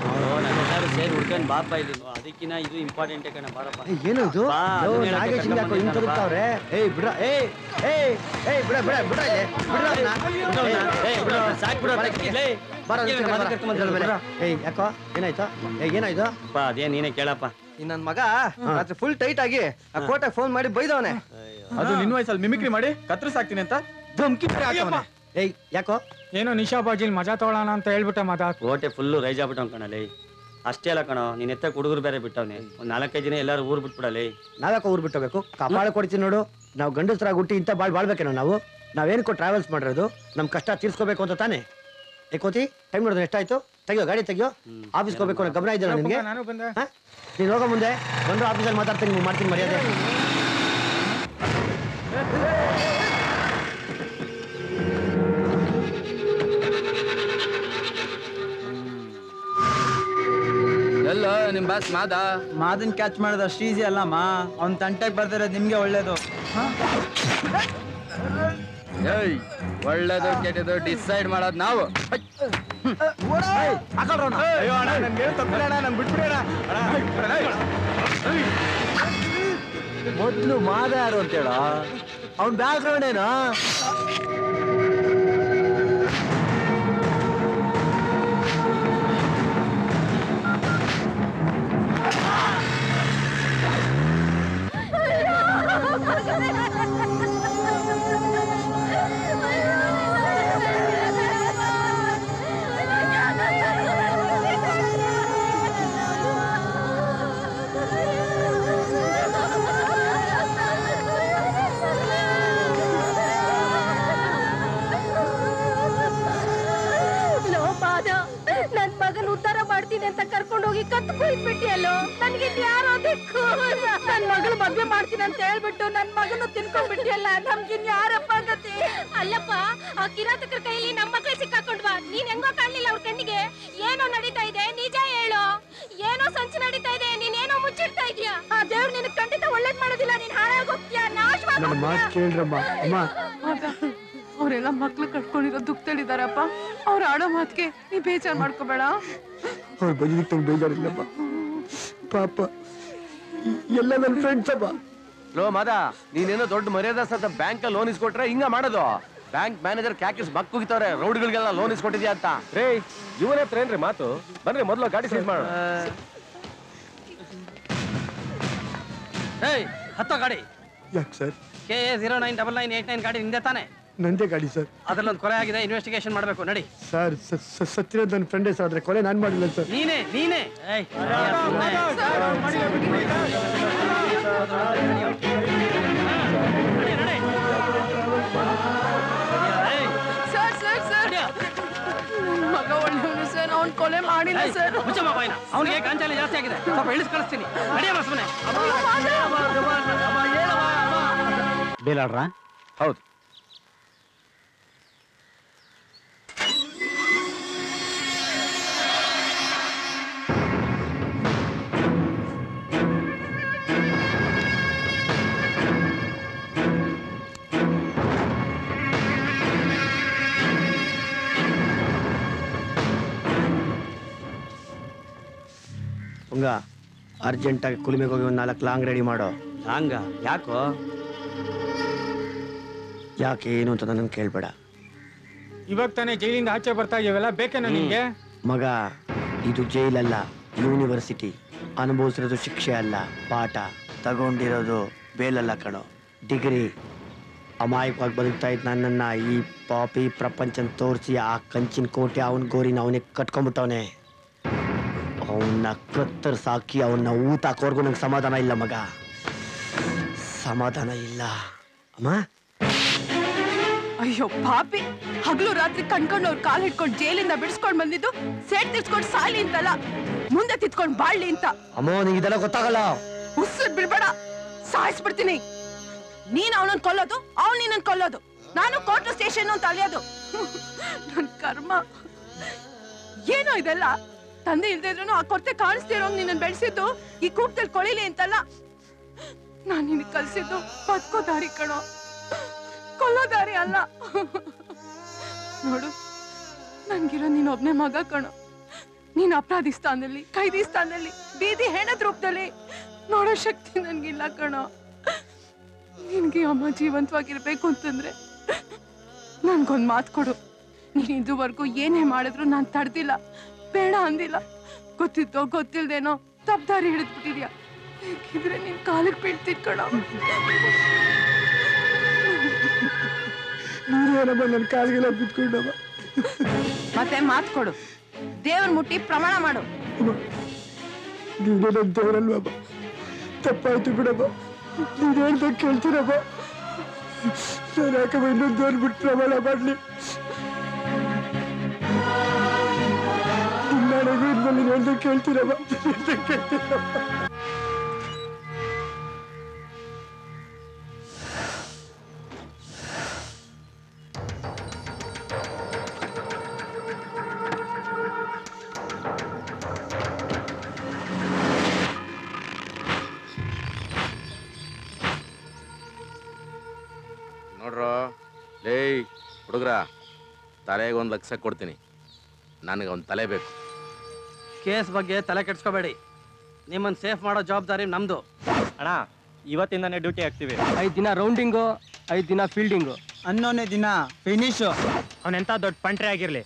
ನಾವೆಲ್ಲರೂ ಸೇರಿ ಹುಡ್ಕೊಂಡು ಬಾಪ ಇಲ್ಲಿ. ಅದಕ್ಕಿನ್ನ ಇದು ಇಂಪಾರ್ಟೆಂಟ್ ಕಣ ಬಾರಪ್ಪ. ಏನು ಇದು? ನಾಗೇಶ್ ಹಿಂಗಾಕೋ ಹಿಂಗ್ ತರುತ್ತಾವ್ರೆ. ಏಯ್ ಬಿಡ್ರ, ಏಯ್ ಏಯ್ ಏಯ್ ಬಿಡ ಬಿಡ ಬಿಡ ಏಯ್ ಯಾಕೋ ಏನಾಯ್ತು? ಏನಾಯ್ತು? ಅದೇ ನೀನೇ ಕೇಳಪ್ಪ. ನನ್ ಮಗ ರಾತ್ರಿ ಫುಲ್ ಟೈಟ್ ಆಗಿ ಆ ಕೋಟೆ ಫೋನ್ ಮಾಡಿ ಬೈದವನೆ. ಅದು ನಿನ್ನ ವಯಸ್ಸಲ್ಲಿ ಮಿಮಿಕ್ರಿ ಮಾಡಿ ಕತ್ತರಿಸಾಕ್ತೀನಿ ಅಂತ ಧಮ್ಕಿ ಹಾಕವನೆ. ಏಯ್ ಯಾಕೋ? ಏನೋ ನಿಶಾ ಬಾಜಿಲ್ ಮಜಾ ತಗೊಳ್ಳೋಣ ಅಂತ ಹೇಳ್ಬಿಟ್ಟೆ ಮದ. ಕೋಟೆ ಫುಲ್ಲು ರೈಜ್ ಆಗ್ಬಿಟ್ಟವ್ ಕಣಲೆ. ಅಷ್ಟೇ ಅಲ್ಲ ಕಣೋ, ನೀನ್ ಎತ್ತ ಹುಡುಗರು ಬೇರೆ ಬಿಟ್ಟವ್ನೆ. ಒಂದ್ 4-5 ದಿನ ಎಲ್ಲಾರು ಊರ್ ಬಿಟ್ಬಿಡಲಿ. ನಾವ್ಯಾಕೆ ಊರ್ ಬಿಟ್ಟೋಗ್ಬೇಕು? ಕಪಾಳ ಕೊಡ್ತೀನಿ ನೋಡು. ನಾವು ಗಂಡಸ್ರಾಗಿ ಹುಟ್ಟಿ ಇಂಥ ಬಾಳ್ಬೇಕೇನೋ ನಾವು? ನಾವೇನಕ್ಕೋ ಟ್ರಾವೆಲ್ಸ್ ಮಾಡಿರೋದು ನಮ್ ಕಷ್ಟ ತೀರ್ಸ್ಕೋಬೇಕು ಅಂತ ತಾನೆ. ಏಕೋತಿ ಟೈಮ್ ನೋಡಿದ್ರೆ ಎಷ್ಟಾಯ್ತು? ತೆಗಿಯೋ ಗಾಡಿ ತೆಗಿಯೋ. ಆಫೀಸ್ಗೆ ಹೋಗ್ಬೇಕು ಅನ್ನೋ ಗಮನ ಇದೆಯಲ್ಲ ನಿಮ್ಗೆ? ನೀನು ಹೋಗೋ ಮುಂದೆ ಬಂದ್ರು ಆಫೀಸಲ್ಲಿ ಮಾತಾಡ್ತೀನಿ, ಮಾಡ್ತೀನಿ ಮರ್ಯಾದೆ. ಎಲ್ಲ ನಿಮ್ ಬಾಸ್ ಮಾದನ್ ಕ್ಯಾಚ್ ಮಾಡೋದು ಅಷ್ಟು ಈಸಿ ಅಲ್ಲಮ್ಮ. ಅವ್ನ್ ತಂಟೆಗೆ ಬರ್ದಿರೋದು ನಿಮ್ಗೆ ಒಳ್ಳೇದು. ಏಯ್ ಒಳ್ಳೇದು ಕೆಟ್ಟದು ಡಿಸೈಡ್ ಮಾಡೋದು ನಾವು. ಮೊದ್ಲು ಮಾದ ಯಾರು ಅಂತೇಳ? ಅವ್ನ್ ಬ್ಯಾಕ್ ಗ್ರೌಂಡ್ ಏನೋ? ನನ್ ಮಗನ್ ಉದ್ಧಾರ ಮಾಡ್ತೀನಿ ಅಂತ ಕರ್ಕೊಂಡು ಹೋಗಿ ಕತ್ತು ಕುಯ್ದ್ಬಿಟ್ಟಿಯಲ್ಲೋ. ನನ್ಗೆ ಯಾರೋ ದಿಕ್ಕು. ನನ್ ಮಗಳು ಮದ್ವೆ ಮಾಡ್ತೀನಿ ಅಂತ ಹೇಳ್ಬಿಟ್ಟು ನನ್ ಮಗನು ತಿನ್ಕೊಂಡ್ಬಿಟ್ಟಿಯಲ್ಲ. ನಮ್ಗಿನ್ ಯಾರಪ್ಪ ಗತಿ? ಅಲ್ಲಪ್ಪ, ಆ ಕಿರಾತಕರ ಕೈಲಿ ನಮ್ ಮಕ್ಳು ಸಿಕ್ಕಾಕೊಂಡ್ವಾ. ನೀನ್ ಹೆಂಗೋ ಕಾಣ್ಲಿಲ್ಲ ಅವ್ರ ಕಣ್ಣಿಗೆ. ಏನೋ ನಡೀತಾ ಇದೆ, ನಿಜ ಹೇಳು. ಏನೋ ಸಂಚು ನಡೀತಾ ಇದೆ, ನೀನೇನೋ ಮುಚ್ಚಿಡ್ತಾ ಇದೀಯಾ. ಆ ದೇವ್ರು ನಿನ್ ಖಂಡಿತ ಒಳ್ಳೇದ್ ಮಾಡೋದಿಲ್ಲ. ನೀನ್ ಹಾಳಾಗೋಗ್ತೀಯಾ, ನಾಶವಾಗೋಗ್ತೀಯಾ. ಅವರೆಲ್ಲ ಮಕ್ಳು ಕಟ್ಕೊಂಡಿರೋ ದುಃಖದಲ್ಲಿದ್ದಾರಪ್ಪ. ಅವ್ರು ಆಡೋ ಮಾತ್ಗೆ ನೀ ಬೇಜಾರ್ ಮಾಡ್ಕೋಬೇಡ. ಅವ್ರು ಬಂದಿದ್ದಕ್ಕೆ ಬೇಜಾರಿಲ್ಲಪ್ಪ. ಪಾಪ ಎಲ್ಲ ನನ್ನ ಫ್ರೆಂಡ್ಸ್ ಅಪ್ಪ. ಲೋ ಮಾದ, ನೀನೇನೋ ದೊಡ್ಡ ಮರ್ಯಾದಸ್ಥ ಬ್ಯಾಂಕ್ ಲೋನ್ ಇಸ್ಕೊಟ್ರೆ ಹಿಂಗ ಮಾಡೋದು? ಬ್ಯಾಂಕ್ ಮ್ಯಾನೇಜರ್ ಕ್ಯಾಕಿಸ್ ಬಕ್ಕುಗಿತವ್ರೆ ರೌಡ್ಗಳಿಗೆಲ್ಲ ಲೋನ್ ಇಸ್ಕೊಟ್ಟಿದ್ಯಾ ಅಂತ. ರೇ ಇವನ ಹತ್ರ ಏನ್ರಿ ಮಾತು? ಬನ್ರಿ ಮೊದ್ಲು ಗಾಡಿ ಸೀಸ್ ಮಾಡೋಣ. ಏಯ್ ಹತ್ತೋ ಗಾಡಿ. ಯಾಕೆ ಸರ್? KA 099989 ಗಾಡಿ ನಿಂದೆ ತಾನೆ? ನಂದೇ ಗಾಡಿ ಸರ್. ಅದ್ರಲ್ಲೊಂದು ಕೊಲೆ ಆಗಿದೆ, ಇನ್ವೆಸ್ಟಿಗೇಷನ್ ಮಾಡ್ಬೇಕು. ನಡಿ ಸರ್. ಸತ್ತಿರೋದು ನನ್ನ ಫ್ರೆಂಡೇ ಸರ್. ಆದ್ರೆ ಕೊಲೆ ನಾನು ಮಾಡಿಲ್ಲ ಸರ್. ನೀನೇ ಏಯ್ ಮಗ ಒಳ್ಳೆಯವನು ಸರ್. ಅವ್ನ್ ಕೊಲೆ ಮಾಡಿಲ್ಲ ಸರ್. ಅವನಿಗೆ ಗಾಂಜಾಲಿ ಜಾಸ್ತಿ ಆಗಿದೆ, ಸ್ವಲ್ಪ ಇಳಿಸ್ ಕಳಿಸ್ತೀನಿ. ನಡಿಯಮ್ಮ ಸುಮ್ಮನೆ. ಬೇಲಾಡ್ರ? ಹೌದು. ಹಂಗ ಅರ್ಜೆಂಟಾಗಿ ಕುಲಿಮೆಗೆ ಹೋಗಿ ಒಂದು 4 ಲಾಂಗ್ ರೆಡಿ ಮಾಡೋ. ಲಾಂಗ ಯಾಕೋ? ಯಾಕೆ ಏನು ಅಂತ ನನ್ನ ಕೇಳ್ಬೇಡ. ಇವಾಗ ತಾನೇ ಜೈಲಿಂದ ಆಚೆ ಬರ್ತಾ ಇದೀವಲ್ಲ, ಬೇಕೇನೋ ನಿಂಗೆ? ಮಗ, ಇದು ಜೈಲಲ್ಲ, ಯೂನಿವರ್ಸಿಟಿ. ಅನುಭವಿಸಿರೋದು ಶಿಕ್ಷೆ ಅಲ್ಲ, ಪಾಠ. ತಗೊಂಡಿರೋದು ಬೇಲಲ್ಲ ಕಣೋ, ಡಿಗ್ರಿ. ಅಮಾಯಕವಾಗಿ ಬದುಕ್ತಾ ಇದ್ದ ನನ್ನನ್ನ ಈ ಪಾಪಿ ಪ್ರಪಂಚನ ತೋರಿಸಿ ಆ ಕಂಚಿನ ಕೋಟೆ ಅವನ ಗೋರಿನ ಅವನಿಗೆ ಕಟ್ಕೊಂಡ್ಬಿಟ್ಟವನೆ. ಅವನ್ನ ಕತ್ತರಿಸಾಕಿ ಅವನ್ನ ಊಟ ಹಾಕೋರ್ಗು ನಂಗೆ ಸಮಾಧಾನ ಇಲ್ಲ ಮಗ, ಸಮಾಧಾನ ಇಲ್ಲ. ಅಮ್ಮ ಅಯ್ಯೋ ಪಾಪಿ, ಹಗಲು ರಾತ್ರಿ ಕಣ್ಕೊಂಡು ಅವ್ರ ಕಾಲ್ ಹಿಡ್ಕೊಂಡು ಜೈಲಿಂದ ಬಿಡಿಸ್ಕೊಂಡ್ ಬಂದಿದ್ದು ಸೇಟ್ ತಿರ್ಸ್ಕೊಂಡು ಸಾಲಿ ಅಂತಲ್ಲ. ಮುಂದೆ ತಿತ್ಕೊಂಡ್ ಬಾಳ್ಲಿ ಅಂತ. ಅಮ್ಮೋ ನಿಂಗೆ ಇದೆಲ್ಲ ಗೊತ್ತಾಗಲ್ಲ. ಉಸಿರು ಬಿಡ್ಬೇಡ, ಸಾಯಿಸ್ಬಿಡ್ತೀನಿ. ನೀನ್ ಅವನನ್ನ ಕೊಲ್ಲೋದು, ಅವ್ನು ನಿನ್ನನ್ ಕೊಲ್ಲೋದು, ನಾನು ಕೋರ್ಟ್ ಸ್ಟೇಷನ್ ಅಂತ ಅಲಿಯೋದು. ನನ್ ಕರ್ಮ. ಏನೋ ಇದೆಲ್ಲ. ತಂದೆ ಇಲ್ದೇ ಇದ್ರು ಆ ಕೊರತೆ ಕಾಣಿಸ್ತಿರೋ ನಿನ್ನ ಬೆಳೆಸಿದ್ದು ಈ ಕೂಪ್ದಲ್ಲಿ ಕೊಳಿಲಿ ಅಂತಲ್ಲ. ನಾನ್ ನಿನ್ ಕಲ್ಸಿದ್ದು ಬದುಕೋ ದಾರಿ ಕಣೋ, ಕೊಲ್ಲೋ ದಾರಿ ಅಲ್ಲ. ನೋಡು, ನನ್ಗಿರೋ ನೀನ್ ಒಬ್ನೇ ಮಗ ಕಣೋ. ನೀನ್ ಅಪರಾಧಿ ಸ್ಥಾನದಲ್ಲಿ, ಕೈದಿ ಸ್ಥಾನದಲ್ಲಿ, ಬೀದಿ ಹೆಣದ ರೂಪದಲ್ಲಿ ನೋಡೋ ಶಕ್ತಿ ನನ್ಗಿಲ್ಲ ಕಣೋ. ನಿನ್ಗೆ ಅಮ್ಮ ಜೀವಂತವಾಗಿರ್ಬೇಕು ಅಂತಂದ್ರೆ ನನ್ಗೊಂದ್ ಮಾತು ಕೊಡು. ನೀನ್ ಇದುವರೆಗೂ ಏನೇ ಮಾಡಿದ್ರು ನಾನ್ ತಡ್ದಿಲ್ಲ, ಬೇಡ ಅಂದಿಲ್ಲ. ಗೊತ್ತಿದ್ದೋ ಗೊತ್ತಿಲ್ದೇನೋ ತಪ್ಪಾರಿ ಹಿಡಿದ್ಬಿಟ್ಟಿದ್ಯಾ. ಬೇಕಿದ್ರೆ ನಿನ್ ಕಾಲಕ್ಕೆ ಬೀಳ್ತಿದ್ ಕಣೋ. ನನ್ನ ಕಾಲಿಗೆಲ್ಲ ಬಿತ್ಕೊಂಡವ. ಮತ್ತೆ ಮಾತು ಕೊಡು, ದೇವ್ರ ಮುಟ್ಟಿ ಪ್ರಮಾಣ ಮಾಡು. ನೀನೇ ನನ್ನ ದೇವರಲ್ವಮ್ಮ, ತಪ್ಪಾಯ್ತು ಬಿಡಮ್ಮ. ನೀನ್ ಹೇಳ್ದಾಗ ಕೇಳ್ತೀರಮ್ಮ. ನಾನು ಯಾಕಮ್ಮ ಇನ್ನೊಂದು ದೇವ್ರ ಬಿಟ್ಟು ಪ್ರಮಾಣ ಮಾಡ್ಲಿ? ನಿನ್ನಾಳೆಗೂ ಇನ್ಮೇಲೆ ನೀನ್ ಹೇಳ್ದಾಗ ಕೇಳ್ತೀರಮ್ಮ, ಕೇಳ್ತೀರಮ್ಮ. ನೋಡ್ರೋ ಲೇ ಹುಡುಗ್ರ, ತಲೆಗೆ 1 ಲಕ್ಷ ಕೊಡ್ತೀನಿ. ನನಗೆ ಒಂದು ತಲೆ ಬೇಕು. ಕೇಸ್ ಬಗ್ಗೆ ತಲೆ ಕೆಡ್ಸ್ಕೋಬೇಡಿ. ನಿಮ್ಮನ್ನ ಸೇಫ್ ಮಾಡೋ ಜವಾಬ್ದಾರಿ ನಮ್ದು. ಅಣ್ಣ, ಇವತ್ತಿಂದಾನೇ ಡ್ಯೂಟಿ ಆಗ್ತೀವಿ. 5 ದಿನ ರೌಂಡಿಂಗು, 5 ದಿನ ಫೀಲ್ಡಿಂಗು, 11ನೇ ದಿನ ಫಿನಿಶು. ಅವನೆಂತ ದೊಡ್ಡ ಪಂಟ್ರೆ ಆಗಿರ್ಲಿ,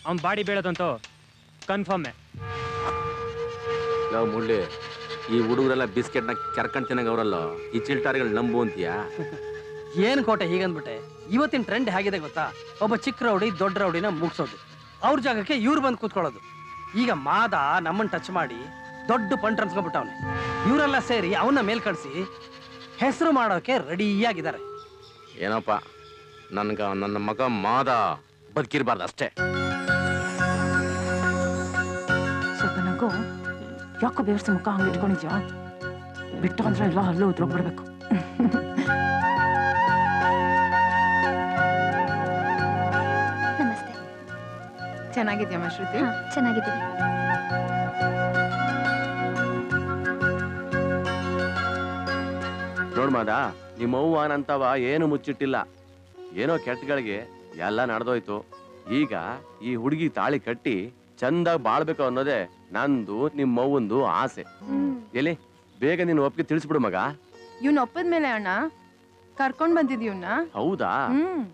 ಅವ್ನ ಬಾಡಿ ಬೀಳೋದಂತೂ ಕನ್ಫರ್ಮೇ. ನಾವು ಮುಳ್ಳಿ, ಈ ಹುಡುಗರೆಲ್ಲ ಬಿಸ್ಕೆಟ್ನ ಕೆರ್ಕೊಂಡ್ ತಿನ್ನಂಗ ಅವರಲ್ಲ, ಈ ಚಿಲ್ಟಾರಿಗಳು ನಂಬು ಅಂತೀಯಾ? ಏನ್ ಕೋಟೆ ಹೀಗಂದ್ಬಿಟ್ಟೆ? ಇವತ್ತಿನ ಟ್ರೆಂಡ್ ಹೇಗಿದೆ ಗೊತ್ತಾ? ಒಬ್ಬ ಚಿಕ್ಕ ರೌಡಿ ದೊಡ್ಡ ರೌಡಿನ ಮುಗಿಸೋದು, ಅವ್ರ ಜಾಗಕ್ಕೆ ಇವ್ರು ಬಂದು ಕೂತ್ಕೊಳ್ಳೋದು. ಈಗ ಮಾದ ನಮ್ಮನ್ನ ಟಚ್ ಮಾಡಿ ದೊಡ್ಡ ಪಂಟ್ ಅನ್ಸ್ಕೊಬಿಟ್ಟವನೆ. ಇವರೆಲ್ಲ ಸೇರಿ ಅವನ್ನ ಮೇಲ್ ಕಳಿಸಿ ಹೆಸರು ಮಾಡೋಕೆ ರೆಡಿಯಾಗಿದ್ದಾರೆ. ಏನಪ್ಪ, ನನ್ನ ಮಗ ಮಾದ ಬದುಕಿರ್ಬಾರ್ದು ಅಷ್ಟೇ. ಸ್ವಲ್ಪ ನಗು. ಯಾಕೋ ಬೇರ್ಸಿ ಮುಖ ಹಂಗೆ ಇಟ್ಕೊಂಡಿದ್ಯಾ? ಬಿಟ್ಟು ಅಂದ್ರೆ ಎಲ್ಲ ಅಲ್ಲೂ ಉದ್ರೋಗ್ಬಿಡ್ಬೇಕು. ನಮಸ್ತೆ. ಚೆನ್ನಾಗಿದ್ಯಮ್ಮ ಶ್ರುತಿ? ಚೆನ್ನಾಗಿದ್ದೀನಿ. ನೋಡ್ ಮಾದ, ನಿಮ್ಮ ಅವ್ವನಂತವ ಏನು ಮುಚ್ಚಿಟ್ಟಿಲ್ಲ. ಏನೋ ಕೆಟ್ಟಗಳಿಗೆ ಎಲ್ಲ ನಡೆದೋಯ್ತು. ಈಗ ಈ ಹುಡುಗಿ ತಾಳಿ ಕಟ್ಟಿ ಚಂದಾಗಿ ಬಾಳ್ಬೇಕು ಅನ್ನೋದೇ ನಂದು ನಿಮ್ಮವ್ವಂದು ಆಸೆ. ಎಲ್ಲಿ ಬೇಗ ನೀನು ಒಪ್ಪಿಗೆ ತಿಳಿಸ್ಬಿಡು ಮಗ. ಇವ್ನ ಒಪ್ಪದ್ಮೇಲೆ ಅಣ್ಣ ಕರ್ಕೊಂಡ್ ಬಂದಿದ್ಯವನ್ನ. ಹೌದಾ?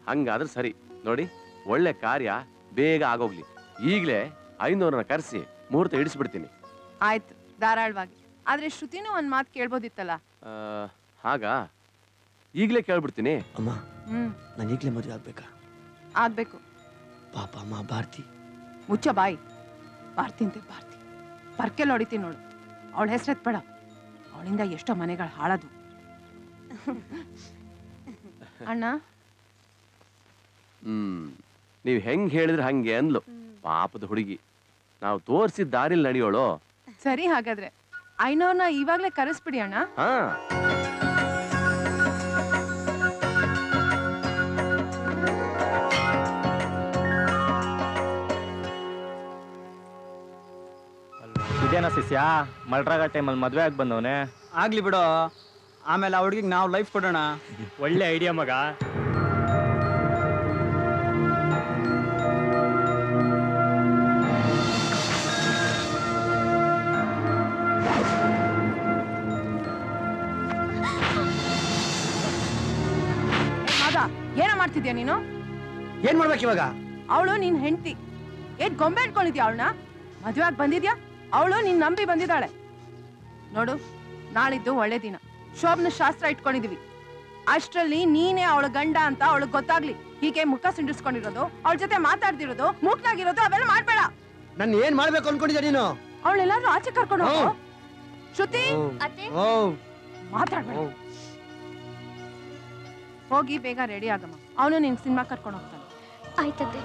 ಹಂಗಾದ್ರೆ ಸರಿ. ನೋಡಿ, ಒಳ್ಳೆ ಕಾರ್ಯ ಬೇಗ ಆಗೋಗ್ಲಿ. ಈಗ್ಲೇ 500ನ ಕರೆಸಿ ಮುಹೂರ್ತ ಇಡಿಸ್ಬಿಡ್ತೀನಿ. ಆಯ್ತು, ಧಾರಾಳವಾಗಿ. ಆದ್ರೆ ಶ್ರುತಿನೂ ಒಂದ್ ಮಾತು ಕೇಳ್ಬೋದಿತ್ತಲ್ಲ. ಹಾಗ ಈಗ್ಲೇ ಕೇಳ್ಬಿಡ್ತೀನಿ. ಅಮ್ಮ, ನಾನು ಈಗಲೇ ಮದುವೆ ಆಗ್ಬೇಕಾ? ಆಗ್ಬೇಕು. ಪಾಪ ಅಮ್ಮ ಭಾರತಿ. ಮುಚ್ಚ ಬಾಯಿ. ಭಾರತಿ ಅಂತೆ ಭಾರತಿ. ಪರ್ಕೆಲ್ ಹೊಡಿತೀನಿ ನೋಡು. ಅವಳ ಹೆಸರೆತ್ಬೇಡ. ಅವಳಿಂದ ಎಷ್ಟೋ ಮನೆಗಳು ಹಾಳದು. ಅಣ್ಣ, ನೀವ್ ಹೆಂಗ್ ಹೇಳಿದ್ರೆ ಹಂಗೆ ಅನ್ಲು. ಪಾಪದ ಹುಡುಗಿ, ನಾವು ತೋರ್ಸಿದ ದಾರಿಲ್ ನಡೆಯೋಳು. ಸರಿ, ಹಾಗಾದ್ರೆ 500ನ ಇವಾಗ್ಲೇ ಕರೆಸ್ಬಿಡಿ ಅಣ್ಣ. ಹಾ, ಇದೇನಾ ಶಿಷ್ಯ, ಮಲ್ರಾಗ ಟೈಮಲ್ಲಿ ಮದ್ವೆ ಆಗಿ ಬಂದವನೇ. ಆಗ್ಲಿ ಬಿಡೋ, ಆಮೇಲೆ ಆ ಹುಡುಗಿಗೆ ನಾವು ಲೈಫ್ ಕೊಡೋಣ. ಒಳ್ಳೆ ಐಡಿಯಾ ಮಗ. ಏನೋ ಮಾಡ್ತಿದ್ಯಾ ನೀನು? ಏನ್ ಮಾಡ್ಬೇಕು ಇವಾಗ? ಅವಳು ನಿನ್ ಹೆಂಡತಿ. ಏನ್ ಗೊಂಬೆ ಇಟ್ಕೊಂಡಿದ್ಯಾ ಅವಳನ್ನ? ಮದ್ವೆ ಆಗಿ ಬಂದಿದ್ಯಾ? ಅವಳು ನಿನ್ ನಂಬಿ ಬಂದಿದ್ದಾಳೆ. ನೋಡು, ನಾಳಿದ್ದು ಒಳ್ಳೆ ದಿನ. ಶೋಭನ ಶಾಸ್ತ್ರ ಇಟ್ಕೊಂಡಿದೀವಿ. ಅಷ್ಟ್ರಲ್ಲಿ ನೀನೇ ಅವಳ ಗಂಡ ಅಂತ ಅವಳಿಗೆ ಗೊತ್ತಾಗ್ಲಿ. ಹೀಗೆ ಮುಖ ಸಿಂಡಿಸ್ಕೊಂಡಿರೋದು, ಅವಳ ಜೊತೆ ಮಾತಾಡ್ದಿರೋದು, ಮೂಕ್ನಾಗಿರೋದು ಅವೆಲ್ಲ ಮಾಡ್ಬೇಡ. ನನ್ ಏನ್ ಮಾಡ್ಬೇಕು ಅನ್ಕೊಂಡಿದ್ಯಾ ನೀನು? ಅವಳೆಲ್ಲಾರು ಆಚೆ ಕರ್ಕೊಂಡು ಹೋಗು. ಶ್ರುತಿ, ಮಾತಾಡ್ಬೇಡ. ಹೋಗಿ ಬೇಗ ರೆಡಿ ಆಗಮ್ಮ. ಅವನು ನಿನ್ ಸಿನಿಮಾ ಕರ್ಕೊಂಡು ಹೋಗ್ತಾನೆ. ಆಯ್ತದೆ.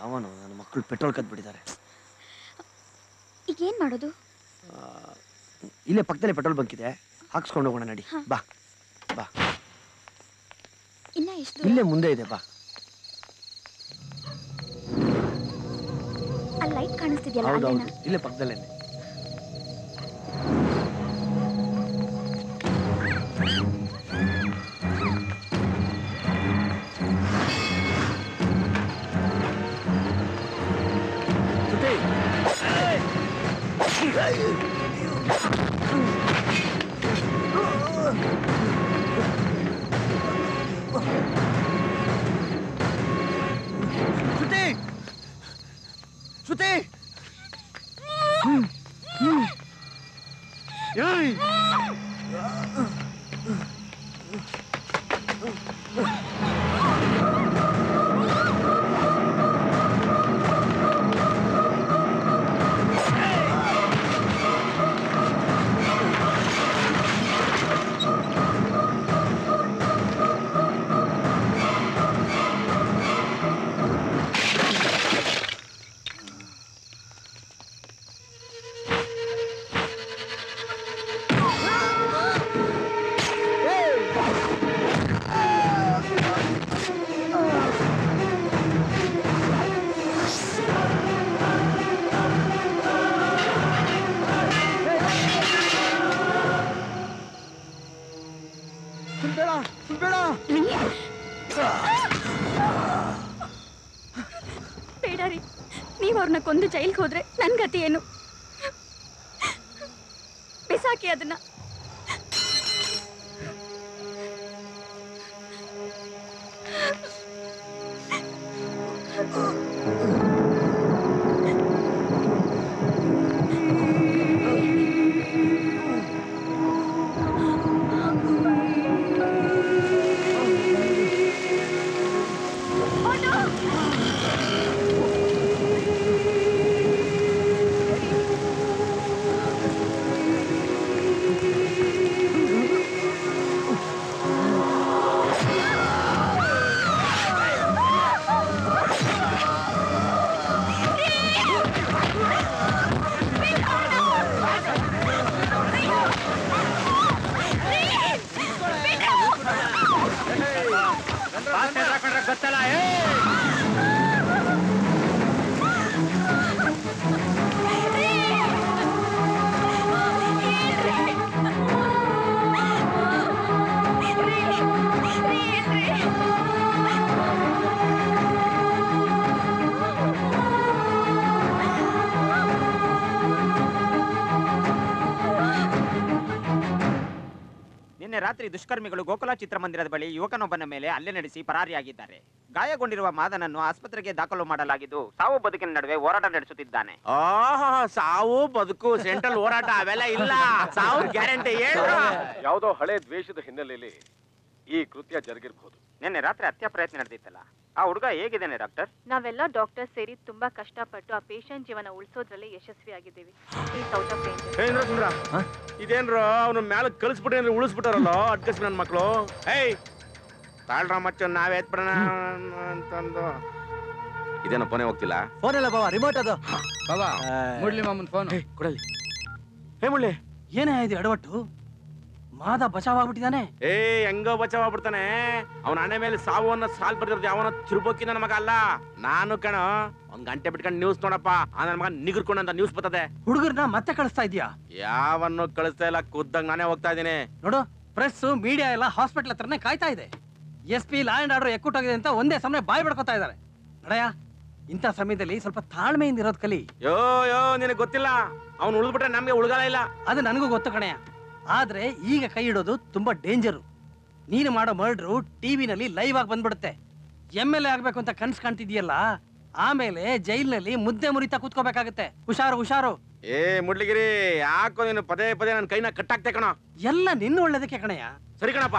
ಅವನು ನನ್ನ ಮಕ್ಕಳು ಪೆಟ್ರೋಲ್ ಕದ್ಬಿಟ್ಟಿದ್ದಾರೆ. ಈಗ ಏನ್ ಮಾಡೋದು? ಇಲ್ಲೇ ಪಕ್ಕದಲ್ಲೇ ಪೆಟ್ರೋಲ್ ಬಂಕ್ ಇದೆ, ಹಾಕ್ಸ್ಕೊಂಡು ಹೋಗೋಣ ನಡಿ. ಬಾ ಬಾ, ಇನ್ನ ಎಷ್ಟು? ಇಲ್ಲೇ ಮುಂದೆ ಇದೆ, ಬಾ. ಅಲ್ಲಿ ಲೈಟ್ ಕಾಣಿಸ್ತಿದ್ಯಲ್ಲ, ಹೌದೌದು, ಇಲ್ಲೇ ಪಕ್ಕದಲ್ಲೇನೆ. ಶ್ರುತಿ, ಬೇಡ ರೀ, ನೀವು ಅವ್ರನ್ನ ಕೊಂದು ಜೈಲ್ಗೆ ಹೋದ್ರೆ ನನ್ ಗತಿ ಏನು? ಬಿಸಾಕಿ ಅದನ್ನ. ಗೊತ್ತಲ್ಲ ನಿನ್ನೆ ರಾತ್ರಿ ದುಷ್ಕರ್ಮಿಗಳು ಗೋಕುಲ ಚಿತ್ರಮಂದಿರದ ಬಳಿ ಯುವಕನೊಬ್ಬನ ಮೇಲೆ ಹಲ್ಲೆ ನಡೆಸಿ ಪರಾರಿಯಾಗಿದ್ದಾರೆ. ಗಾಯಗೊಂಡಿರುವ ಮಾದನನ್ನು ಆಸ್ಪತ್ರೆಗೆ ದಾಖಲು ಮಾಡಲಾಗಿದ್ದು ಸಾವು ಬದುಕಿನ ನಡುವೆ ಹೋರಾಟ ನಡೆಸುತ್ತಿದ್ದಾನೆ. ಸಾವು ಬದುಕು ಸೆಂಟ್ರಲ್ ಹೋರಾಟ ಅವೆಲ್ಲ ಇಲ್ಲ, ಸಾವು ಗ್ಯಾರಂಟಿ. ಯಾವುದೋ ಹಳೆ ದ್ವೇಷದ ಹಿನ್ನೆಲೆಯಲ್ಲಿ ಈ ಕೃತ್ಯ ಜರುಗಿರಬಹುದು. ನಿನ್ನೆ ರಾತ್ರಿ ಹತ್ಯೆ ಪ್ರಯತ್ನ ನಡೆದಿತ್ತಲ್ಲ, ಆ ಹುಡುಗ ಹೇಗಿದ್ದಾನೆ ಡಾಕ್ಟರ್? ನಾವೆಲ್ಲ ಡಾಕ್ಟರ್ ಸೇರಿ ತುಂಬಾ ಕಷ್ಟಪಟ್ಟು ಆ ಪೇಷಂಟ್ ಜೀವನ ಉಳಿಸೋದ್ರಲ್ಲಿ ಯಶಸ್ವಿಯಾಗಿದ್ದೀವಿ. ಇದೇನ್ರೋ ಅವನು ಮ್ಯಾಲ ಕಳಿಸ್ಬಿಟ್ಟು ಉಳಿಸ್ಬಿಟ್ಟಾರಲ್ಲ ಅಡ್ಕಸ್ ನನ್ನ ಮಕ್ಕಳು. ಏಯ್ ತಾಳ್ರ ಮಚ್ಚ ನಾವೇ ಎತ್ಬಿಡೋಣ ಅಂತಂದು ಇದೇನೋ ಫೋನೇ ಹೋಗ್ತಿಲ್ಲ. ಫೋನ್ ಎಲ್ಲ ಬಾವ, ರಿಮೋಟ್ ಅದು. ಬಾಬಾ ಮುಡ್ಲಿ ಮಾಮನ್ ಫೋನ್ ಕೊಡಲಿ. ಹೇ ಮುಳ್ಳಿ, ಏನೇ ಇದು ಎಡವಟ್ಟು? ಮಾದ ಬಚಾವಾಗ್ಬಿಟ್ಟಿದ್ದಾನೆ. ಹೆಂಗೋ ಬಚಾವಾಗ್ಬಿಡ್ತಾನೆ. ಅವನ ಹಣೆ ಮೇಲೆ ಸಾವು ಅನ್ನೋ ಸಾಲ್ ಬರ್ದಿರೋದು ಯಾವನ ತಿರುಬೋಕಿ ನನ್ನ ಮಗ ಅಲ್ಲ, ನಾನು ಕಣ. ಒಂದ್ ಗಂಟೆ ಬಿಟ್ಕೊಂಡು ನ್ಯೂಸ್ ನೋಡಪ್ಪ, ನನ್ನ ಮಗ ನಿಗರ್ಕೊಂಡು ಅಂತ ನ್ಯೂಸ್ ಬರ್ತದೆ. ಹುಡುಗರ್ನ ಮತ್ತೆ ಕಳಿಸ್ತಾ ಇದೀಯಾ? ಯಾವನ್ನು ಕಳಿಸ್ತಾ ಇಲ್ಲ, ಖುದ್ದಾಗ ನಾನೇ ಹೋಗ್ತಾ ಇದೀನಿ. ನೋಡು, ಪ್ರೆಸ್ ಮೀಡಿಯಾ ಎಲ್ಲ ಹಾಸ್ಪಿಟಲ್ ಹತ್ರನೇ ಕಾಯ್ತಾ ಇದೆ. SP ಲಾ ಅಂಡ್ ಆರ್ಡರ್ ಎಕ್ಕುಟ್ಟೋಗಿದೆ ಅಂತ ಒಂದೇ ಸಮಯ ಬಾಯಿ ಬಿಡ್ಕೋತಾ ಇದ್ದಾರೆ. ನಡಯ್ಯ, ಇಂಥ ಸಮಯದಲ್ಲಿ ಸ್ವಲ್ಪ ತಾಳ್ಮೆಯಿಂದ ಇರೋದ್ ಕಲಿ. ಯೋ ನಿನಗೆ ಗೊತ್ತಿಲ್ಲ, ಅವ್ನು ಉಳಿದ್ಬಿಟ್ರೆ ನಮ್ಗೆ ಉಳ್ಗಾಲ ಇಲ್ಲ. ಅದು ನನಗೂ ಗೊತ್ತು ಕಣಯ್ಯ. ಆದ್ರೆ ಈಗ ಕೈ ಇಡೋದು ತುಂಬಾ ಡೇಂಜರು. ನೀನು ಮಾಡೋ ಮರ್ಡ್ರು ಟಿವಿನಲ್ಲಿ ಲೈವ್ ಆಗಿ ಬಂದ್ಬಿಡುತ್ತೆ. MLA ಆಗ್ಬೇಕು ಅಂತ ಕನ್ಸ್ ಕಾಣ್ತಿದ್ಯಲ್ಲ, ಆಮೇಲೆ ಜೈಲ್ನಲ್ಲಿ ಮುದ್ದೆ ಮುರಿತಾ ಕೂತ್ಕೋಬೇಕಾಗತ್ತೆ. ಹುಷಾರು. ಮುಡ್ಲಿಗಿರಿ, ಯಾಕೋ ನೀನು ಪದೇ ಪದೇ ನನ್ನ ಕೈನ ಕಟ್ಟಾಕ್ತೆ ಕಣ. ಎಲ್ಲ ನಿನ್ನ ಒಳ್ಳೇದಕ್ಕೆ ಕಣಯ್ಯ. ಸರಿ ಕಣಪ್ಪ,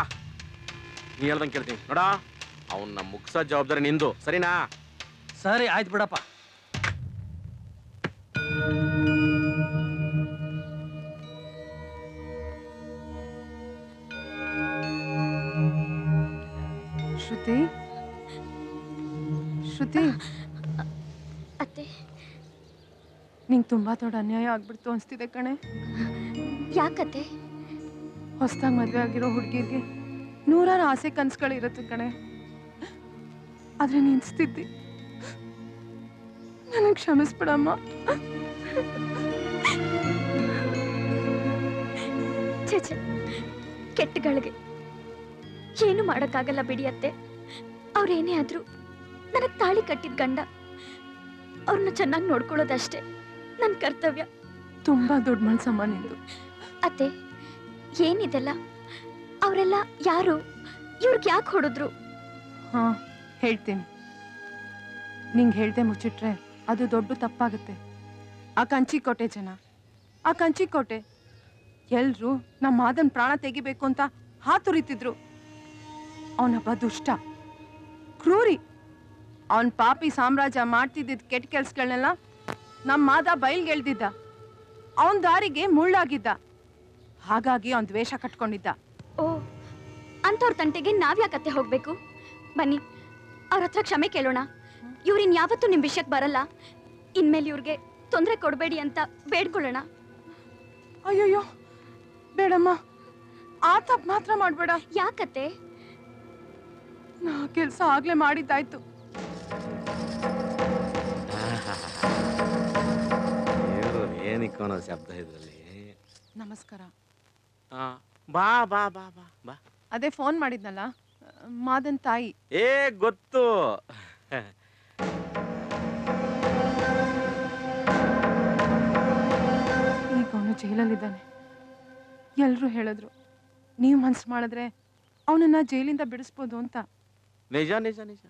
ನೀ ಹೇಳ್ದಂಗೆ ಕೇಳ್ತೀನಿ. ನೋಡ, ಅವನ್ನ ಮುಗ್ಸೋ ಜವಾಬ್ದಾರಿ ನಿಂದು, ಸರಿನಾ? ಸರಿ, ಆಯ್ತು ಬಿಡಪ್ಪ. ಶ್ರುತಿ, ನಿಂಗೆ ತುಂಬಾ ದೊಡ್ಡ ಅನ್ಯಾಯ ಆಗ್ಬಿಡ್ತು ಅನ್ಸ್ತಿದೆ ಕಣೆ. ಯಾಕತ್ತೆ? ಹೊಸದಾಗಿ ಮದ್ವೆ ಆಗಿರೋ ಹುಡುಗಿರ್ಗೆ ನೂರಾರು ಆಸೆ ಕನ್ಸುಗಳಿರುತ್ತೆ ಕಣೆ. ಆದ್ರೆ ನಿನ್ ಸ್ಥಿತಿ ನನಗೆ ಕ್ಷಮಿಸ್ಬಿಡಮ್ಮ. ಛೇ, ಕೆಟ್ಟಗಳಿಗೆ ಏನು ಮಾಡಕ್ಕಾಗಲ್ಲ ಬಿಡಿ ಅತ್ತೆ. ಅವ್ರೇನೇ ಆದ್ರೂ ನನಗ್ ತಾಳಿ ಕಟ್ಟಿದ ಗಂಡ. ಅವ್ರನ್ನ ಚೆನ್ನಾಗಿ ನೋಡ್ಕೊಳ್ಳೋದಷ್ಟೇ ನನ್ನ ಕರ್ತವ್ಯ. ತುಂಬಾ ದೊಡ್ಡ ಮನ್ಸಮ್ಮ ನಿಂದು. ಅತ್ತೆ, ಏನಿದೆಲ್ಲ? ಅವರೆಲ್ಲ ಯಾರು? ಇವ್ರಿಗೆ ಯಾಕೆ ಹೊಡೆದ್ರು? ಹಾ, ಹೇಳ್ತೀನಿ. ನಿಂಗೆ ಹೇಳ್ದೆ ಮುಚ್ಚಿಟ್ರೆ ಅದು ದೊಡ್ಡ ತಪ್ಪಾಗುತ್ತೆ. ಆ ಕಂಚಿಕೋಟೆ ಜನ, ಆ ಕಂಚಿಕೋಟೆ ಎಲ್ರು ನಮ್ಮ ಮಾದನ್ ಪ್ರಾಣ ತೆಗಿಬೇಕು ಅಂತ ಹಾತುರಿತಿದ್ರು. ಅವನೊಬ್ಬ ದುಷ್ಟ, ಕ್ರೂರಿ. ಅವನ್ ಪಾಪಿ ಸಾಮ್ರಾಜ್ಯ ಮಾಡ್ತಿದ್ದ ಕೆಟ್ಟ ಕೆಲ್ಸಗಳನ್ನೆಲ್ಲ ನಮ್ಮ ಮಾದ ಬಯಲ್ಗೆಳ್ದಿದ್ದ. ಅವನ್ ದಾರಿಗೆ ಮುಳ್ಳಾಗಿದ್ದ. ಹಾಗಾಗಿ ಅವನ್ ದ್ವೇಷ ಕಟ್ಕೊಂಡಿದ್ದ. ಓ, ಅಂತವ್ರ ತಂಟೆಗೆ ನಾವ್ಯಾಕತ್ತೆ ಹೋಗ್ಬೇಕು? ಬನ್ನಿ, ಅವ್ರ ಹತ್ರ ಕ್ಷಮೆ ಕೇಳೋಣ. ಇವ್ರಿನ್ ಯಾವತ್ತೂ ನಿಮ್ ವಿಷಯಕ್ಕೆ ಬರಲ್ಲ. ಇನ್ಮೇಲೆ ಇವ್ರಿಗೆ ತೊಂದರೆ ಕೊಡಬೇಡಿ ಅಂತ ಬೇಡ್ಕೊಳ್ಳೋಣ. ಅಯ್ಯೋಯ್ಯೋ, ಬೇಡಮ್ಮ, ಆ ತಪ್ಪು ಮಾತ್ರ ಮಾಡ್ಬೇಡ. ಯಾಕತ್ತೆ? ನಾ ಕೆಲ್ಸ ಆಗ್ಲೇ ಮಾಡಿದ್ದಾಯ್ತು. ಏನಿಕ್ಕೋನೋ ಶಬ್ದ ಇದ್ರಲ್ಲಿ. ನಮಸ್ಕಾರ. ಬಾ ಬಾ ಬಾ ಬಾ ಬಾ. ಅದೇ ಫೋನ್ ಮಾಡಿದ್ನಲ್ಲ, ಮಾದನ್ ತಾಯಿ. ಏ ಗೊತ್ತು. ಈಗ ಅವನು ಜೈಲಲ್ಲಿದ್ದಾನೆ. ಎಲ್ರೂ ಹೇಳಿದ್ರು ನೀವು ಮನ್ಸು ಮಾಡಿದ್ರೆ ಅವನನ್ನ ಜೈಲಿಂದ ಬಿಡಿಸ್ಬೋದು ಅಂತ. ನಿಜ ನಿಜ ನಿಜ.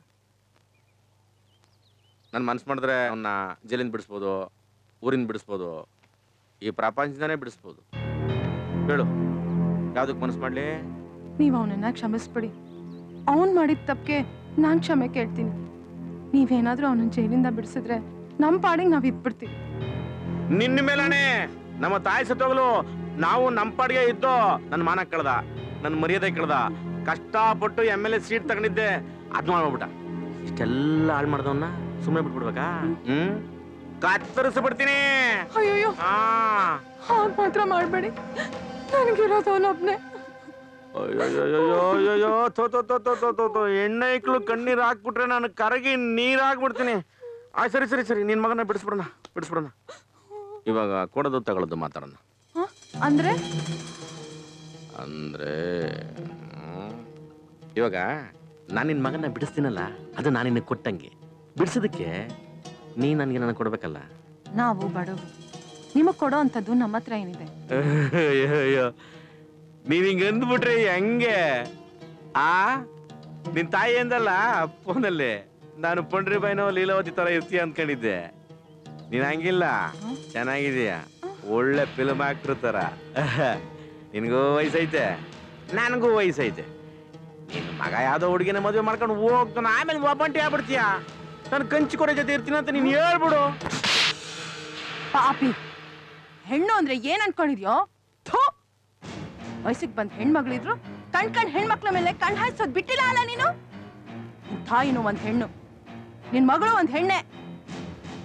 ನಾನು ಮನ್ಸು ಮಾಡಿದ್ರೆ ಅವನ್ನ ಜೈಲಿಂದ ಬಿಡಿಸ್ಬೋದು, ಊರಿಂದ ಬಿಡಿಸ್ಬೋದು, ಈ ಪ್ರಪಂಚದಾನೇ ಬಿಡಿಸ್ಬೋದು. ಹೇಳು, ಯಾವ್ದಕ್ಕೆ ಮನಸ್ಸು ಮಾಡ್ಲಿ? ನೀವು ಅವನನ್ನ ಕ್ಷಮಿಸ್ಬಿಡಿ. ಅವನ್ ಮಾಡಿದ ತಪ್ಪಿಗೆ ನಾನ್ ಕ್ಷಮೆ ಕೇಳ್ತೀನಿ. ನೀವೇನಾದ್ರೂ ಅವನನ್ನ ಜೈಲಿಂದ ಬಿಡಿಸಿದ್ರೆ ನಮ್ಮ ಪಾಡಿಗೆ ನಾವ್ ಇದ್ಬಿಡ್ತೀವಿ. ನಿನ್ನ ಮೇಲಾನೆ ನಮ್ಮ ತಾಯಿ ಸತ್ತೋಗ್ಲು ನಾವು ನಮ್ಮ ಪಾಡಿಗೆ ಇದ್ದೋ. ನನ್ನ ಮಾನ ಕಳ್ದ, ನನ್ನ ಮರ್ಯಾದೆ ಕಳ್ದ. ಕಷ್ಟಪಟ್ಟು MLA ಸೀಟ್ ತಗೊಂಡಿದ್ದೆ, ಅದ್ ಮಾಡ್ಬಿಟ್ಟ. ಇಷ್ಟೆಲ್ಲ ಹಾಳು ಮಾಡ್ದವನ್ನ ಸುಮ್ಮನೆ ಬಿಟ್ಬಿಡ್ಬೇಕಾ? ಕತ್ತರಿಸ್ಬಿಡ್ತೀನಿ. ಅಯ್ಯೋ, ಹಾಗೆ ಮಾತ್ರ ಮಾಡ್ಬೇಡಿ. ನನಗಿರೋದು ಅವನೊಬ್ನೇ. ಅಯ್ಯೋ, ಎಣ್ಣೆ ಇಕ್ಳು ಕಣ್ಣೀರ್ ಹಾಕ್ಬಿಟ್ರೆ ನಾನು ಕರಗಿ ನೀರ್ ಹಾಕ್ಬಿಡ್ತೀನಿ. ಸರಿ ಸರಿ ಸರಿ, ನಿನ್ ಮಗನ ಬಿಡಿಸ್ಬಿಡೋಣ. ಇವಾಗ ಕೊಡೋದು ತಗೊಳ್ಳೋದು ಮಾತಾಡೋಣ. ಅಂದ್ರೆ ಅಂದ್ರೆ ಇವಾಗ ನಾನು ನಿನ್ ಮಗನ ಬಿಡಿಸ್ತೀನಲ್ಲ, ಅದು ನಾನು ನಿನಗೆ ಕೊಟ್ಟಂಗೆ. ಬಿಡಿಸೋದಕ್ಕೆ ನೀ ನನಗೆ ಕೊಡ್ಬೇಕಲ್ಲ. ನಾವು ಬಡವರು, ನಿಮಗ್ ಕೊಡೋ ಅಂತದ್ದು ನಮ್ಮ ಹತ್ರ ಏನಿದೆ? ಅಯ್ಯೋ, ನೀನ್ ಹಿಂಗ ಅಂದ್ಬಿಟ್ರೆ ಹೆಂಗೆ? ನಿನ್ ತಾಯಿ ಎಂದಲ್ಲ ಫೋನಲ್ಲಿ, ನಾನು ಪಂಡ್ರಿ ಬಾಯಿನೋ ಲೀಲಾವತಿ ತರ ಇರ್ತೀಯ ಅಂದ್ಕೊಂಡಿದ್ದೆ. ನೀನ್ ಹಂಗಿಲ್ಲ, ಚೆನ್ನಾಗಿದೀಯ, ಒಳ್ಳೆ ಫಿಲ್ಮ್ ಆಕ್ಟರ್ ತರ. ನಿನ್ಗೂ ವಯಸ್ಸೈತೆ, ನನಗೂ ವಯಸ್ಸೈತೆ. ನಿನ್ ಮಗ ಯಾವ್ದೋ ಹುಡುಗಿನ ಮದುವೆ ಮಾಡ್ಕೊಂಡು ಹೋಗ್ತಾನ, ಆಮೇಲೆ ಒಬ್ಬಂಟಿ ಆಗ್ಬಿಡ್ತೀಯ. ನಾನು ಕಂಚಿಕೋಟೆ ಜೊತೆ ಇರ್ತೀನಿ ಅಂತ ನೀನ್ ಹೇಳ್ಬಿಡು. ಪಾಪಿ, ಹೆಣ್ಣು ಅಂದ್ರೆ ಏನ್ ಅನ್ಕೊಂಡಿದ್ಯೋ? ವಯಸ್ಸಿಗೆ ಬಂದ್ ಹೆಣ್ಮಗಳಿದ್ರು ಕಣ್ ಹೆಣ್ಮಕ್ಳ ಮೇಲೆ ಕಣ್ ಹಾಯಿಸೋದ್ ಬಿಟ್ಟಿಲ್ಲ ಅಲ್ಲ ನೀನು? ತಾಯಿನೂ ಒಂದ್ ಹೆಣ್ಣು, ನಿನ್ ಮಗಳು ಒಂದ್ ಹೆಣ್ಣೆ.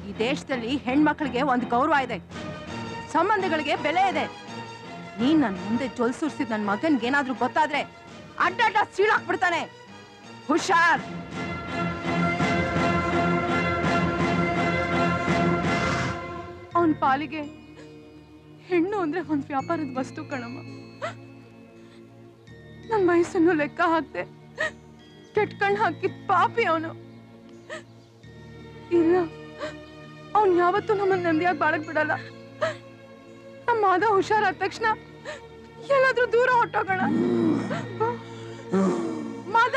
ಈ ದೇಶದಲ್ಲಿ ಹೆಣ್ಮಕ್ಳಿಗೆ ಒಂದ್ ಗೌರವ ಇದೆ, ಸಂಬಂಧಗಳಿಗೆ ಬೆಲೆ ಇದೆ. ನೀನ್ ನನ್ ಮುಂದೆ ಜೊಲ್ ಸುರ್ಸಿದ್ ನನ್ ಮಗನ್ಗೆ ಏನಾದ್ರೂ ಗೊತ್ತಾದ್ರೆ ಅಡ್ಡ ಸೀಳಾಕ್ಬಿಡ್ತಾನೆ. ಹುಷಾರ್. ಅವನ್ ಪಾಲಿಗೆ ಹೆಣ್ಣು ಅಂದ್ರೆ ಒಂದ್ ವ್ಯಾಪಾರದ ವಸ್ತು ಕಣಮ್ಮ. ನನ್ ವಯಸ್ಸನ್ನು ಲೆಕ್ಕ ಹಾಕ್ದೆ ಕೆಟ್ಟ ಕಣ್ ಹಾಕಿದ್ ಪಾಪಿ ಅವನು. ಇಲ್ಲ, ಅವನ್ ಯಾವತ್ತೂ ನಮ್ಮನ್ನ ನೆಮ್ಮದಿಯಾಗಿ ಬಾಳಕ್ ಬಿಡಲ್ಲ. ನಮ್ಮ ಮಾದ ಹುಷಾರಾದ ತಕ್ಷಣ ಎಲ್ಲಾದ್ರೂ ದೂರ ಹೊಟ್ಟೋಗೋಣ. ಮಾದ,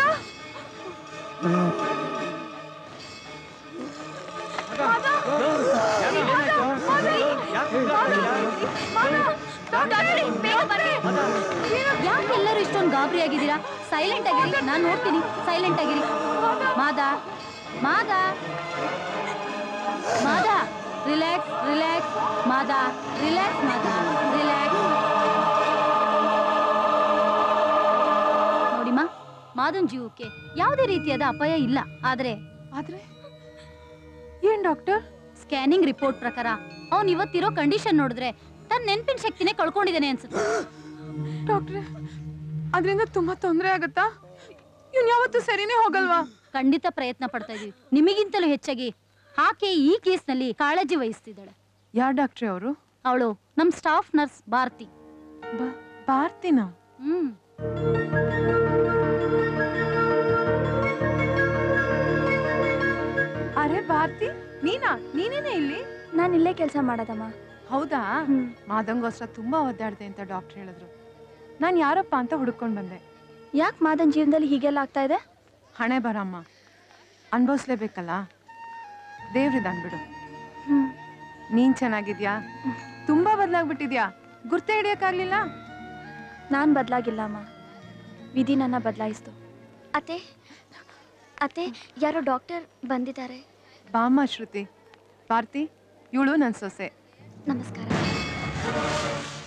ಯಾಕೆಲ್ಲರೂ ಇಷ್ಟೊಂದು ಗಾಬರಿ ಆಗಿದ್ದೀರಾ? ಸೈಲೆಂಟ್ ಆಗಿರಿ, ನಾನು ನೋಡ್ತೀನಿ. ಸೈಲೆಂಟ್ ಆಗಿರಿ. ಮಾದ, ಮಾದ, ಮಾದ, ರಿಲ್ಯಾಕ್ಸ್, ರಿಲ್ಯಾಕ್ಸ್. ಮಾದ, ರಿಲ್ಯಾಕ್ಸ್. ಮಾದ, ರಿಲ್ಯಾಕ್ಸ್. ನೋಡಿಮಾ, ಮಾದನ್ ಜೀವಕ್ಕೆ ಯಾವುದೇ ರೀತಿಯಾದ ಅಪಾಯ ಇಲ್ಲ. ಆದ್ರೆ ಏನ್ ಡಾಕ್ಟರ್? ಸ್ಕ್ಯಾನಿಂಗ್ ರಿಪೋರ್ಟ್ ಪ್ರಕಾರ ಅವ್ನ್ ಇವತ್ತಿರೋ ಕಂಡೀಷನ್ ನೋಡಿದ್ರೆ ತನ್ನ ನೆನ್ಪಿನ ಶಕ್ತಿನೇ ಕಳ್ಕೊಂಡಿದ್ದಾನೆ ಅನ್ಸುತ್ತೆ. ಡಾಕ್ಟ್ರೆ, ಅದರಿಂದ ತುಂಬಾ ತೊಂದರೆ ಆಗತ್ತಾ? ಇವ್ನು ಯಾವತ್ತೂ ಸರಿನೇ ಹೋಗಲ್ವಾ? ಖಂಡಿತ ಪ್ರಯತ್ನ ಪಡ್ತಾ ಇದೀವಿ. ನಿಮಗಿಂತಲೂ ಹೆಚ್ಚಾಗಿ ಆಕೆ ಈ ಕೇಸ್ನಲ್ಲಿ ಕಾಳಜಿ ವಹಿಸ್ತಿದ್ದಾಳೆ. ಯಾರ್ ಡಾಕ್ಟ್ರೆ ಅವರು? ಅವಳು ನಮ್ ಸ್ಟಾಫ್ ನರ್ಸ್ ಭಾರತಿ. ಭಾರತಿನ? ಅರೆ ಭಾರತಿ, ನೀನೇನೆ ಇಲ್ಲಿ? ನಾನು ಇಲ್ಲೇ ಕೆಲಸ ಮಾಡೋದಮ್ಮ. ಹೌದಾ? ಮಾದಂಗೋಸ್ಕರ ತುಂಬಾ ಒದ್ದಾಡ್ದೆ ಅಂತ ಡಾಕ್ಟರ್ ಹೇಳಿದ್ರು. ನಾನು ಯಾರಪ್ಪ ಅಂತ ಹುಡುಕೊಂಡ್ ಬಂದೆ. ಯಾಕೆ ಮಾದನ್ ಜೀವನದಲ್ಲಿ ಹೀಗೆಲ್ಲ ಆಗ್ತಾ ಇದೆ? ಹಣೆ ಬರಮ್ಮ, ಅನ್ಭವಿಸ್ಲೇಬೇಕಲ್ಲ. ದೇವ್ರಿದಾನ್ ಬಿಡು. ನೀನ್ ಚೆನ್ನಾಗಿದ್ಯಾ? ತುಂಬಾ ಬದಲಾಗ್ಬಿಟ್ಟಿದ್ಯಾ. ಗುರ್ತೆ ಹಿಡಿಯಕ್ಕಾಗ್ಲಿಲ್ಲ? ನಾನ್ ಬದಲಾಗಿಲ್ಲ ಅಮ್ಮ, ವಿಧಿ ನನ್ನ ಬದಲಾಯಿಸ್ತು. ಅತ್ತೆ ಅತ್ತೆ, ಯಾರೋ ಡಾಕ್ಟರ್ ಬಂದಿದ್ದಾರೆ. ಬಾಮ್ಮ ಶ್ರುತಿ. ಭಾರತಿ, ಇವಳು ನನ್ನ ಸೊಸೆ. ನಮಸ್ಕಾರ.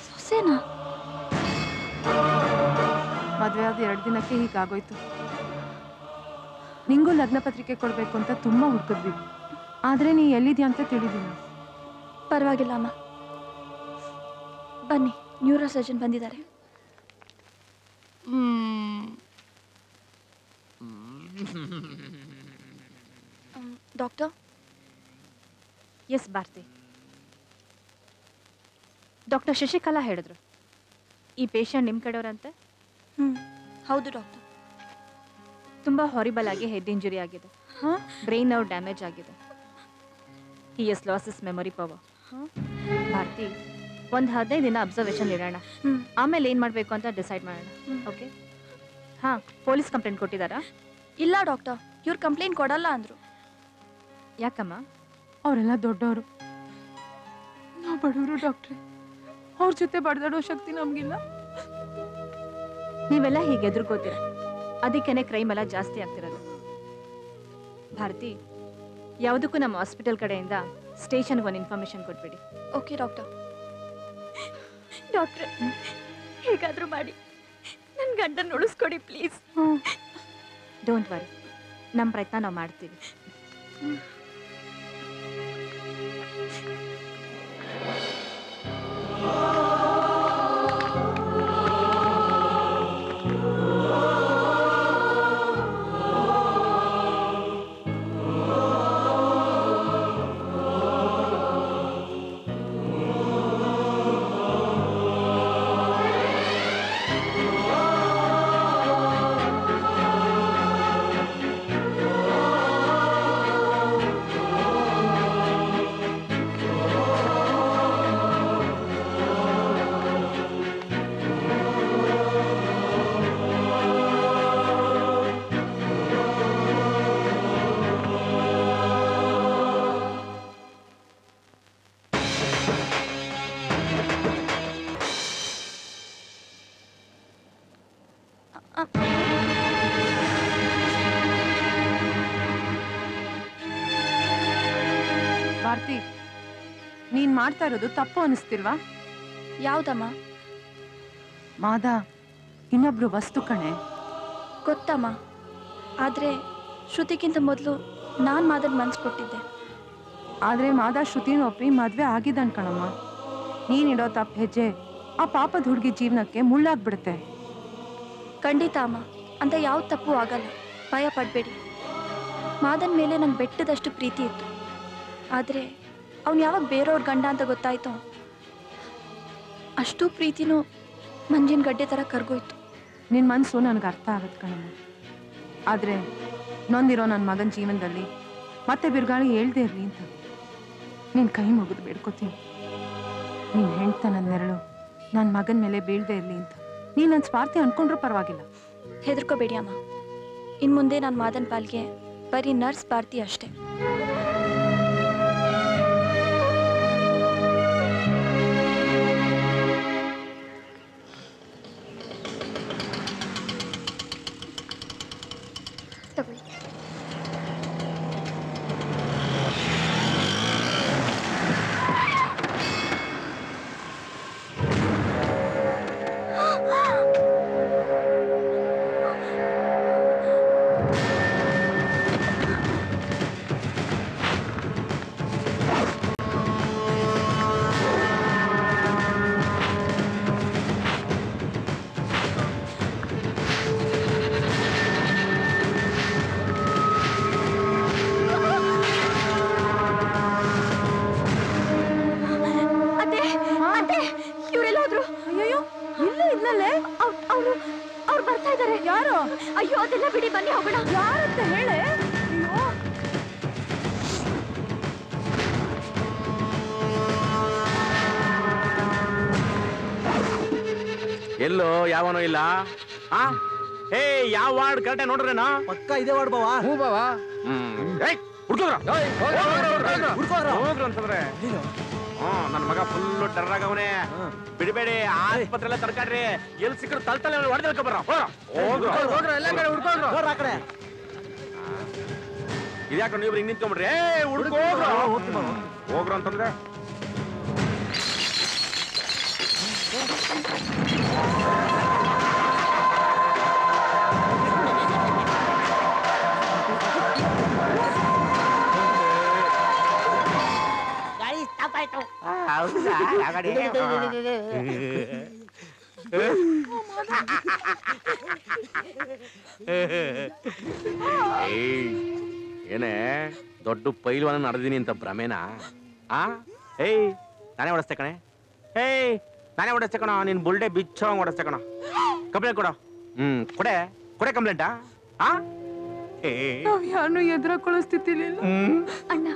ಸೊಸೆನಾ? ಮದುವೆ ಆದ 2 ದಿನಕ್ಕೆ ಹೀಗಾಗೋಯ್ತು. ನಿಂಗೂ ಲಗ್ನ ಪತ್ರಿಕೆ ಕೊಡ್ಬೇಕು ಅಂತ ತುಂಬಾ ಹುಡುಕಿದ್ವಿ, ಆದ್ರೆ ನೀ ಎಲ್ಲಿದ್ಯಾ ಅಂತ ತಿಳಿದಿಲ್ಲ. ಪರವಾಗಿಲ್ಲ ಅಮ್ಮ, ಬನ್ನಿ, ನ್ಯೂರೋ ಸರ್ಜನ್ ಬಂದಿದ್ದಾರೆ. Doctor? Yes Bharathi, doctor Shashikala ಹೇಳಿದ್ರು ಈ ಪೇಷಂಟ್ ನಿಮ್ಮ ಕಡೆಯವರಂತೆ. ಹೌದು ಡಾಕ್ಟರ್. ತುಂಬಾ ಹಾರಿಬಲ್ ಆಗಿ ಹೆಡ್ ಇಂಜುರಿ ಆಗಿದೆ, ಬ್ರೈನ್ ನರ್ವ್ ಡ್ಯಾಮೇಜ್ ಆಗಿದೆ. He has lost his memory power. Bharathi, ಒಂದು 15 ದಿನ ಅಬ್ಸರ್ವೇಷನ್ ಇರೋಣ, ಆಮೇಲೆ ಏನು ಮಾಡಬೇಕು ಅಂತ ಡಿಸೈಡ್ ಮಾಡೋಣ. ಓಕೆ? ಹಾಂ, ಪೊಲೀಸ್ ಕಂಪ್ಲೇಂಟ್ ಕೊಟ್ಟಿದ್ದಾರಾ? ಇಲ್ಲ ಡಾಕ್ಟರ್, ಇವ್ರು ಕಂಪ್ಲೇಂಟ್ ಕೊಡಲ್ಲ ಅಂದ್ರು. ಯಾಕಮ್ಮ? ಅವರೆಲ್ಲ ದೊಡ್ಡವರು, ನಾವು ಬಡವರು ಡಾಕ್ಟ್ರೆ. ಅವ್ರ ಜೊತೆ ಬಡ್ದಾಡೋ ಶಕ್ತಿ ನಮ್ಗಿಲ್ಲ. ನೀವೆಲ್ಲ ಹೀಗೆ ಎದುರ್ಕೋತೀರ, ಅದಕ್ಕೇನೆ ಕ್ರೈಮ್ ಎಲ್ಲ ಜಾಸ್ತಿ ಆಗ್ತಿರೋದು. ಭಾರತಿ, ಯಾವುದಕ್ಕೂ ನಮ್ಮ ಹಾಸ್ಪಿಟಲ್ ಕಡೆಯಿಂದ ಸ್ಟೇಷನ್ಗೆ ಒಂದು ಇನ್ಫಾರ್ಮೇಶನ್ ಕೊಟ್ಬಿಡಿ. Okay doctor. ಡಾಕ್ಟ್ರೆ, ಹೇಗಾದ್ರೂ ಮಾಡಿ ನನ್ನ ಗಂಡನ ಉಳಿಸ್ಕೊಡಿ ಪ್ಲೀಸ್. ಡೋಂಟ್ ವರಿ, ನಮ್ಮ ಪ್ರಯತ್ನ ನಾವು ಮಾಡ್ತೀವಿ. ಭಾರತಿ, ನೀನ್ ಮಾಡ್ತಾ ಇರೋದು ತಪ್ಪು ಅನಿಸ್ತಿಲ್ವಾ? ಯಾವ್ದಮ್ಮ? ಮಾದ ಇನ್ನೊಬ್ರು ವಸ್ತು ಕಣೆ. ಗೊತ್ತಮ್ಮ, ಆದ್ರೆ ಶ್ರುತಿಗಿಂತ ಮೊದಲು ನಾನು ಮಾದನ್ ಮನ್ಸು ಕೊಟ್ಟಿದ್ದೆ. ಆದ್ರೆ ಮಾದ ಶ್ರುತಿನ ಒಪ್ಪಿ ಮದ್ವೆ ಆಗಿದ್ದಾನ್ ಕಣಮ್ಮ. ನೀನಿಡೋ ತಪ್ಪು ಹೆಜ್ಜೆ ಆ ಪಾಪದ ಹುಡುಗಿ ಜೀವನಕ್ಕೆ ಮುಳ್ಳಾಗ್ಬಿಡುತ್ತೆ. ಖಂಡಿತ ಅಮ್ಮ, ಅಂತ ಯಾವ ತಪ್ಪು ಆಗಲ್ಲ, ಭಯ ಪಡಬೇಡಿ. ಮಾದನ್ ಮೇಲೆ ನಂಗೆ ಬೆಟ್ಟದಷ್ಟು ಪ್ರೀತಿ ಇತ್ತು, ಆದರೆ ಅವ್ನು ಯಾವಾಗ ಬೇರೆಯವ್ರ ಗಂಡ ಅಂತ ಗೊತ್ತಾಯ್ತು, ಅಷ್ಟು ಪ್ರೀತಿನೂ ಮಂಜಿನ ಗಡ್ಡೆ ಥರ ಕರ್ಗೋಯ್ತು. ನಿನ್ನ ಮನಸ್ಸು ನನಗೆ ಅರ್ಥ ಆಗುತ್ತೆ ಕಣಮ್ಮ. ಆದರೆ ನೊಂದಿರೋ ನನ್ನ ಮಗನ ಜೀವನದಲ್ಲಿ ಮತ್ತೆ ಬಿರುಗಾಳಿ ಹೇಳ್ದೇ ಇರಲಿ ಅಂತ ನಿನ್ನ ಕೈ ಮುಗಿದು ಬೇಡ್ಕೋತೀನಿ. ನಿನ್ನ ಹೆಂಡ್ತನ ನೆರಳು ನನ್ನ ಮಗನ ಮೇಲೆ ಬೀಳದೇ ಇರಲಿ ಅಂತ ನೀನು ನನ್ನ ಸ್ವಾರ್ಥಿ ಅನ್ಕೊಂಡ್ರೂ ಪರವಾಗಿಲ್ಲ. ಹೆದರ್ಕೋಬೇಡಿ ಅಮ್ಮ, ಇನ್ನು ಮುಂದೆ ನಾನು ಮಾದನ್ ಪಾಲ್ಗೆ ಬರೀ ನರ್ಸ್ ಭಾರತಿ ಅಷ್ಟೇ. ಅಯ್ಯೋ ಇಲ್ಲೇ ಇದ್ನಲ್ಲೇ ಅವ್ರು ಬರ್ತಾ ಇದ್ದಾರೆ. ಯಾರು? ಅಯ್ಯೋ ಅದೆಲ್ಲ ಬಿಡಿ, ಬನ್ನಿ ಹೋಗೋಣ. ಯಾರಂತ ಹೇಳೆ? ಅಯ್ಯೋ ಎಲ್ಲೋ ಯಾವನೋ ಇಲ್ಲ. ಏ ಯಾವ ವಾರ್ಡ್ ಕರೆಕ್ಟ್ ನೋಡ್ರೇನಾ? ಪಕ್ಕ ಇದೆ ವಾರ್ಡ್ ಬಾವಾ. ಹೂ ಬಾವಾ. ಹೋಗ್ರು ಅಂತಂದ್ರೆ ನನ್ನ ಮಗ ಫುಲ್ ಟರ್ರ್ ಆಗವನೆ. ಬಿಡಬೇಡಿ, ಆಸ್ಪತ್ರೆ ಎಲ್ಲ ತರ್ಕಾಡ್ರಿ. ಎಲ್ಲಿ ಸಿಕ್ಕರು ತಲ್ತಲೆ ಹೊಡೆದಲ್ಕ ಬರ. ಇದ್ಯಾಕ ನೀವು ಹಿಂಗ್ ನಿಂತ್ಕೊಂಡ್ಬಿಡ್ರಿ. ಹೋಗ್ರು ಅಂತಂದ್ರೆ ಗಾಡಿ ಸ್ಟಾಪ್ ಆಯ್ತು. ಏನೇ ದೊಡ್ಡ ಪೈಲ್ವಾನ ನಡೆದೀನಿ ಅಂತ ಭ್ರಮೇನಾ? ಏಯ್ ನಾನೇ ಓಡಿಸ್ತೆ ಕಣೆ. ಏಯ್ ನಾನೇ ಓಡಿಸ್ತೆ ಕಣ. ನೀನ್ ಬುಲ್ಡೆ ಬಿಚ್ಚೋಂಗ್ ಓಡಿಸ್ತೆ ಕಣ. ಕಂಪ್ಲೇಂಟ್ ಕೊಡ. ಕೊಡೆ ಕೊಡೆ ಕಂಪ್ಲೇಂಟಾ? ನಾವ್ ಯಾರನ್ನು ಎದುರಾಕೊಳ್ಳೋ ಸ್ಥಿತಿಲಿ ಇಲ್ಲ. ಅಣ್ಣ,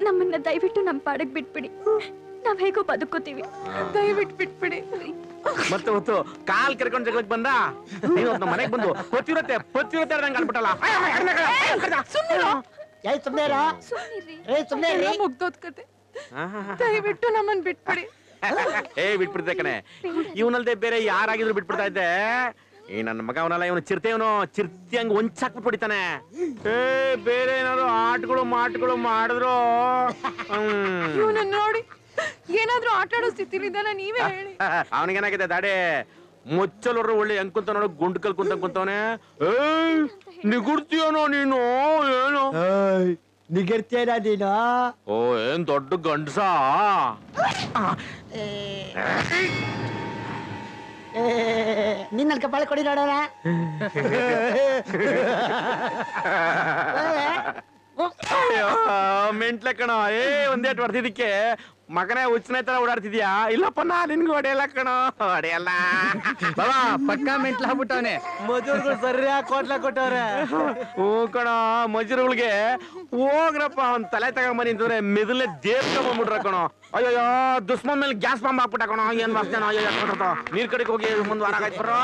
ನಮ್ಮನ್ನ ದಯವಿಟ್ಟು ನಮ್ಮ ಪಾಡಕ್ ಬಿಟ್ಬಿಡಿ. ನಾವ್ ಹೇಗೋ ಬದುಕೋತೀವಿ. ದಯವಿಟ್ಟು ಬಿಟ್ಬಿಡಿ. ಮತ್ತೆ ಹೊತ್ತು ಕಾಲ್ ಕರ್ಕೊಂಡ್ ಜಗಳಕ್ಕೆ ಬಂದ ನೀನು ನಮ್ಮ ಮನೆಗೆ ಬಂದು ಪತಿವ್ರತೆ ನಂಗೆ ಅನ್ಬಿಟ್ಟಲ್ಲ. ಮುಗ್ದೋದ್ ಕತೆ. ದಯವಿಟ್ಟು ನಮ್ಮನ್ ಬಿಟ್ಬಿಡಿ. ಬಿಟ್ಬಿಡ್ತೆ ಕಣೆ. ಇವನಲ್ದೆ ಬೇರೆ ಯಾರಾಗಿದ್ರು ಬಿಟ್ಬಿಡ್ತಾ ಇದ್ದೆ. ಈ ನನ್ನ ಮಗ ಅವನಲ್ಲ, ಇವನು ಚಿರ್ತಿ ಹಂಗ ಒಂಚಾಕ್ಬಿಟ್ಟು ಹೊಡಿತಾನೆ. ಬೇರೆ ಏನಾದ್ರು ಆಟಗಳು ಮಾಡಿದ್ರು ಇವನನ್ನ ನೋಡಿ ಏನಾದ್ರೂ ಆಟ ಆಡೋ ಸ್ಥಿತಿಲಿ ಇದ್ದಾನ, ನೀವೇ ಹೇಳಿ. ಅವನಿಗೇನಾಗಿದೆ ದಾಡೆ ಮುಚ್ಚಲ್ರು ಒಳ್ಳೆ ಹೆಂಗ್ ಕುಂತ ನೋಡ ಗುಂಡ್ ಕಲ್ ಕುಂತವನೆ. ನಿಗುಡ್ತೀಯನೋ ನೀನು? ಏನು ನಿಗರ್ತೀಯನ ನೀನು? ಓ ಏನ್ ದೊಡ್ಡ ಗಂಡಸ. ನಿನ್ನ ಕಪಾಳ ಕೊಡಿ ನೋಡೋಣ. ಮೆಂಟ್ಲೆ ಕಣ. ಒಂದೇಟ್ ಹೊಡ್ತಿದ್ದಕ್ಕೆ ಮಗನೇ ಹುಚ್ಚನೆ ತರ ಓಡಾಡ್ತಿದ್ಯಾ? ಇಲ್ಲಪ್ಪ ನಾ ನಿನ್ಗೂ ಹೊಡೆಯಲ್ಲ ಕಣ, ಹೊಡೆಯಲ್ಲ. ಬಾಬಾ ಪಕ್ಕ ಮೆಂಟ್ಲ ಆಗ್ಬಿಟ್ಟವನೆ. ಮಜೂರ್ಗಳು ಸರಿಯಾಗಿ ಕೋಟ್ಲ ಕೊಟ್ಟವ್ರೆ. ಹ್ಞೂ ಕಣ, ಮಜೂರ್ಗಳಿಗೆ ಹೋಗ್ರಪ್ಪ ಅವ್ನ್ ತಲೆ ತಗೊಂಬನಿ ಅಂತಂದ್ರೆ ಮೆದಲೇ ದೇವ್ಕೊಂಡ್ಬಿಟ್ರ ಕಣ. ಅಯ್ಯೋ ದುಶ್ಮನ್ ಮೇಲೆ ಗ್ಯಾಸ್ ಬಾಂಬ್ ಹಾಕ್ಬಿಟ್ಟ ಕಣ. ಏನ್ ಮಾಡ್ತಾನ? ಅಯ್ಯೋ ನೀರ್ ಕಡೆಗೆ ಹೋಗಿ ಮುಂದ್ ವಾರ ಆಯ್ತು ಬರೋ.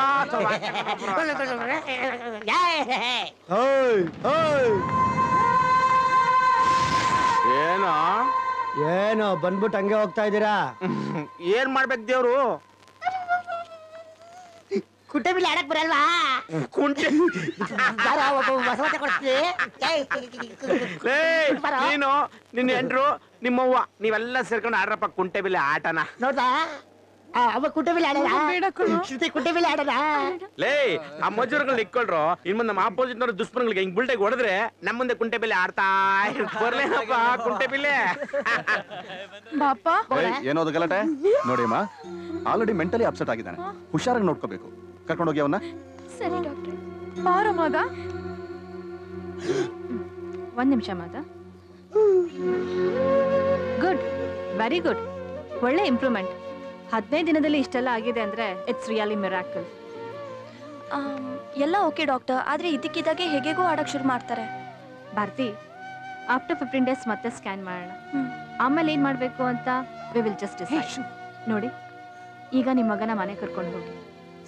ಏನೋ ಬಂದ್ಬಿಟ್ಟು ಹಂಗೆ ಹೋಗ್ತಾ ಇದ್ದೀರಾ? ಏನ್ ಮಾಡ್ಬೇಕು ದೇವ್ರು? ಕುಂಟೆ ಬಿಲ್ಲಿ ಆಡಕ್ ಬರಲ್ವಾ? ಕುಂಟೆ ನೀನು ನಿನ್ನ ಹೆಂಡ್ರು ನಿಮ್ಮವ್ವ ನೀವೆಲ್ಲ ಸೇರ್ಕೊಂಡು ಆಡ್ರಪ್ಪ ಕುಂಟೆ ಬಿಲ್ಲಿ ಆಟನ. ನೋಡ್ದಾ ಅವ ಕುಂಟೆ ಬಿಲ್ಲಿ ಆಡೋಣ, ಕುಂಟೆ ಬಿಲ್ಲಿ ಆಡೋಣ. ಲೇ ಆ ಮಜೂರ್ಗಳು ಇಕ್ಕೊಳ್ರು. ಇನ್ ಮುಂದೆ ನಮ್ಮ ಆಪೋಸಿಟ್ ನವರು ದುಷ್ಮನ್ಗಳಿಗೆ ಹಿಂಗ್ ಬುಲ್ಟೆಗೆ ಹೊಡೆದ್ರೆ ನಮ್ಮ ಮುಂದೆ ಕುಂಟೆ ಬಿಲ್ಲಿ ಆಡ್ತಾ ಬರ್ಲೇನಪ್ಪ ಕುಂಟೆ ಬಿಲ್ಲಿ. ಬಾಪ ಏನೋದು ಗಲಾಟೆ ನೋಡಿ ಅಮ್ಮ, ಆಲ್ರೆಡಿ ಮೆಂಟಲಿ ಅಪ್ಸೆಟ್ ಆಗಿದ್ದಾನೆ. ಹುಷಾರಾಗಿ ನೋಡ್ಕೋಬೇಕು. ಕರ್ಕೊಂಡೋಗಿ ಅವನ್ನ. ಸರಿ ಡಾಕ್ಟ್ರೆ. ಬಾರ ಮಾದ. ಒಂದ್ ನಿಮಿಷ ಮಾದ. Good, very good. ಒಳ್ಳೆ ಇಂಪ್ರೂವ್ಮೆಂಟ್. 15 ದಿನದಲ್ಲಿ ಇಷ್ಟೆಲ್ಲ ಆಗಿದೆ ಅಂದ್ರೆ ಇಟ್ಸ್ ರಿಯಲಿ ಮಿರಾಕಲ್. ಎಲ್ಲ ಓಕೆ ಡಾಕ್ಟರ್, ಆದ್ರೆ ಇದಕ್ಕಿದ್ದಾಗೆ ಹೇಗೇಗೋ ಆಡಕ್ ಶುರು ಮಾಡ್ತಾರೆ. ಭಾರತಿ, ಆಫ್ಟರ್ 15 ಡೇಸ್ ಮತ್ತೆ ಸ್ಕ್ಯಾನ್ ಮಾಡೋಣ. ಆಮೇಲೆ ಏನ್ ಮಾಡ್ಬೇಕು ಅಂತ ವಿ ವಿಲ್ ಜಸ್ಟ್ ಡಿಸೈಡ್. ನೋಡಿ, ಈಗ ನಿಮ್ಮ ಮಗನ ಮನೆ ಕರ್ಕೊಂಡು ಹೋಗಿ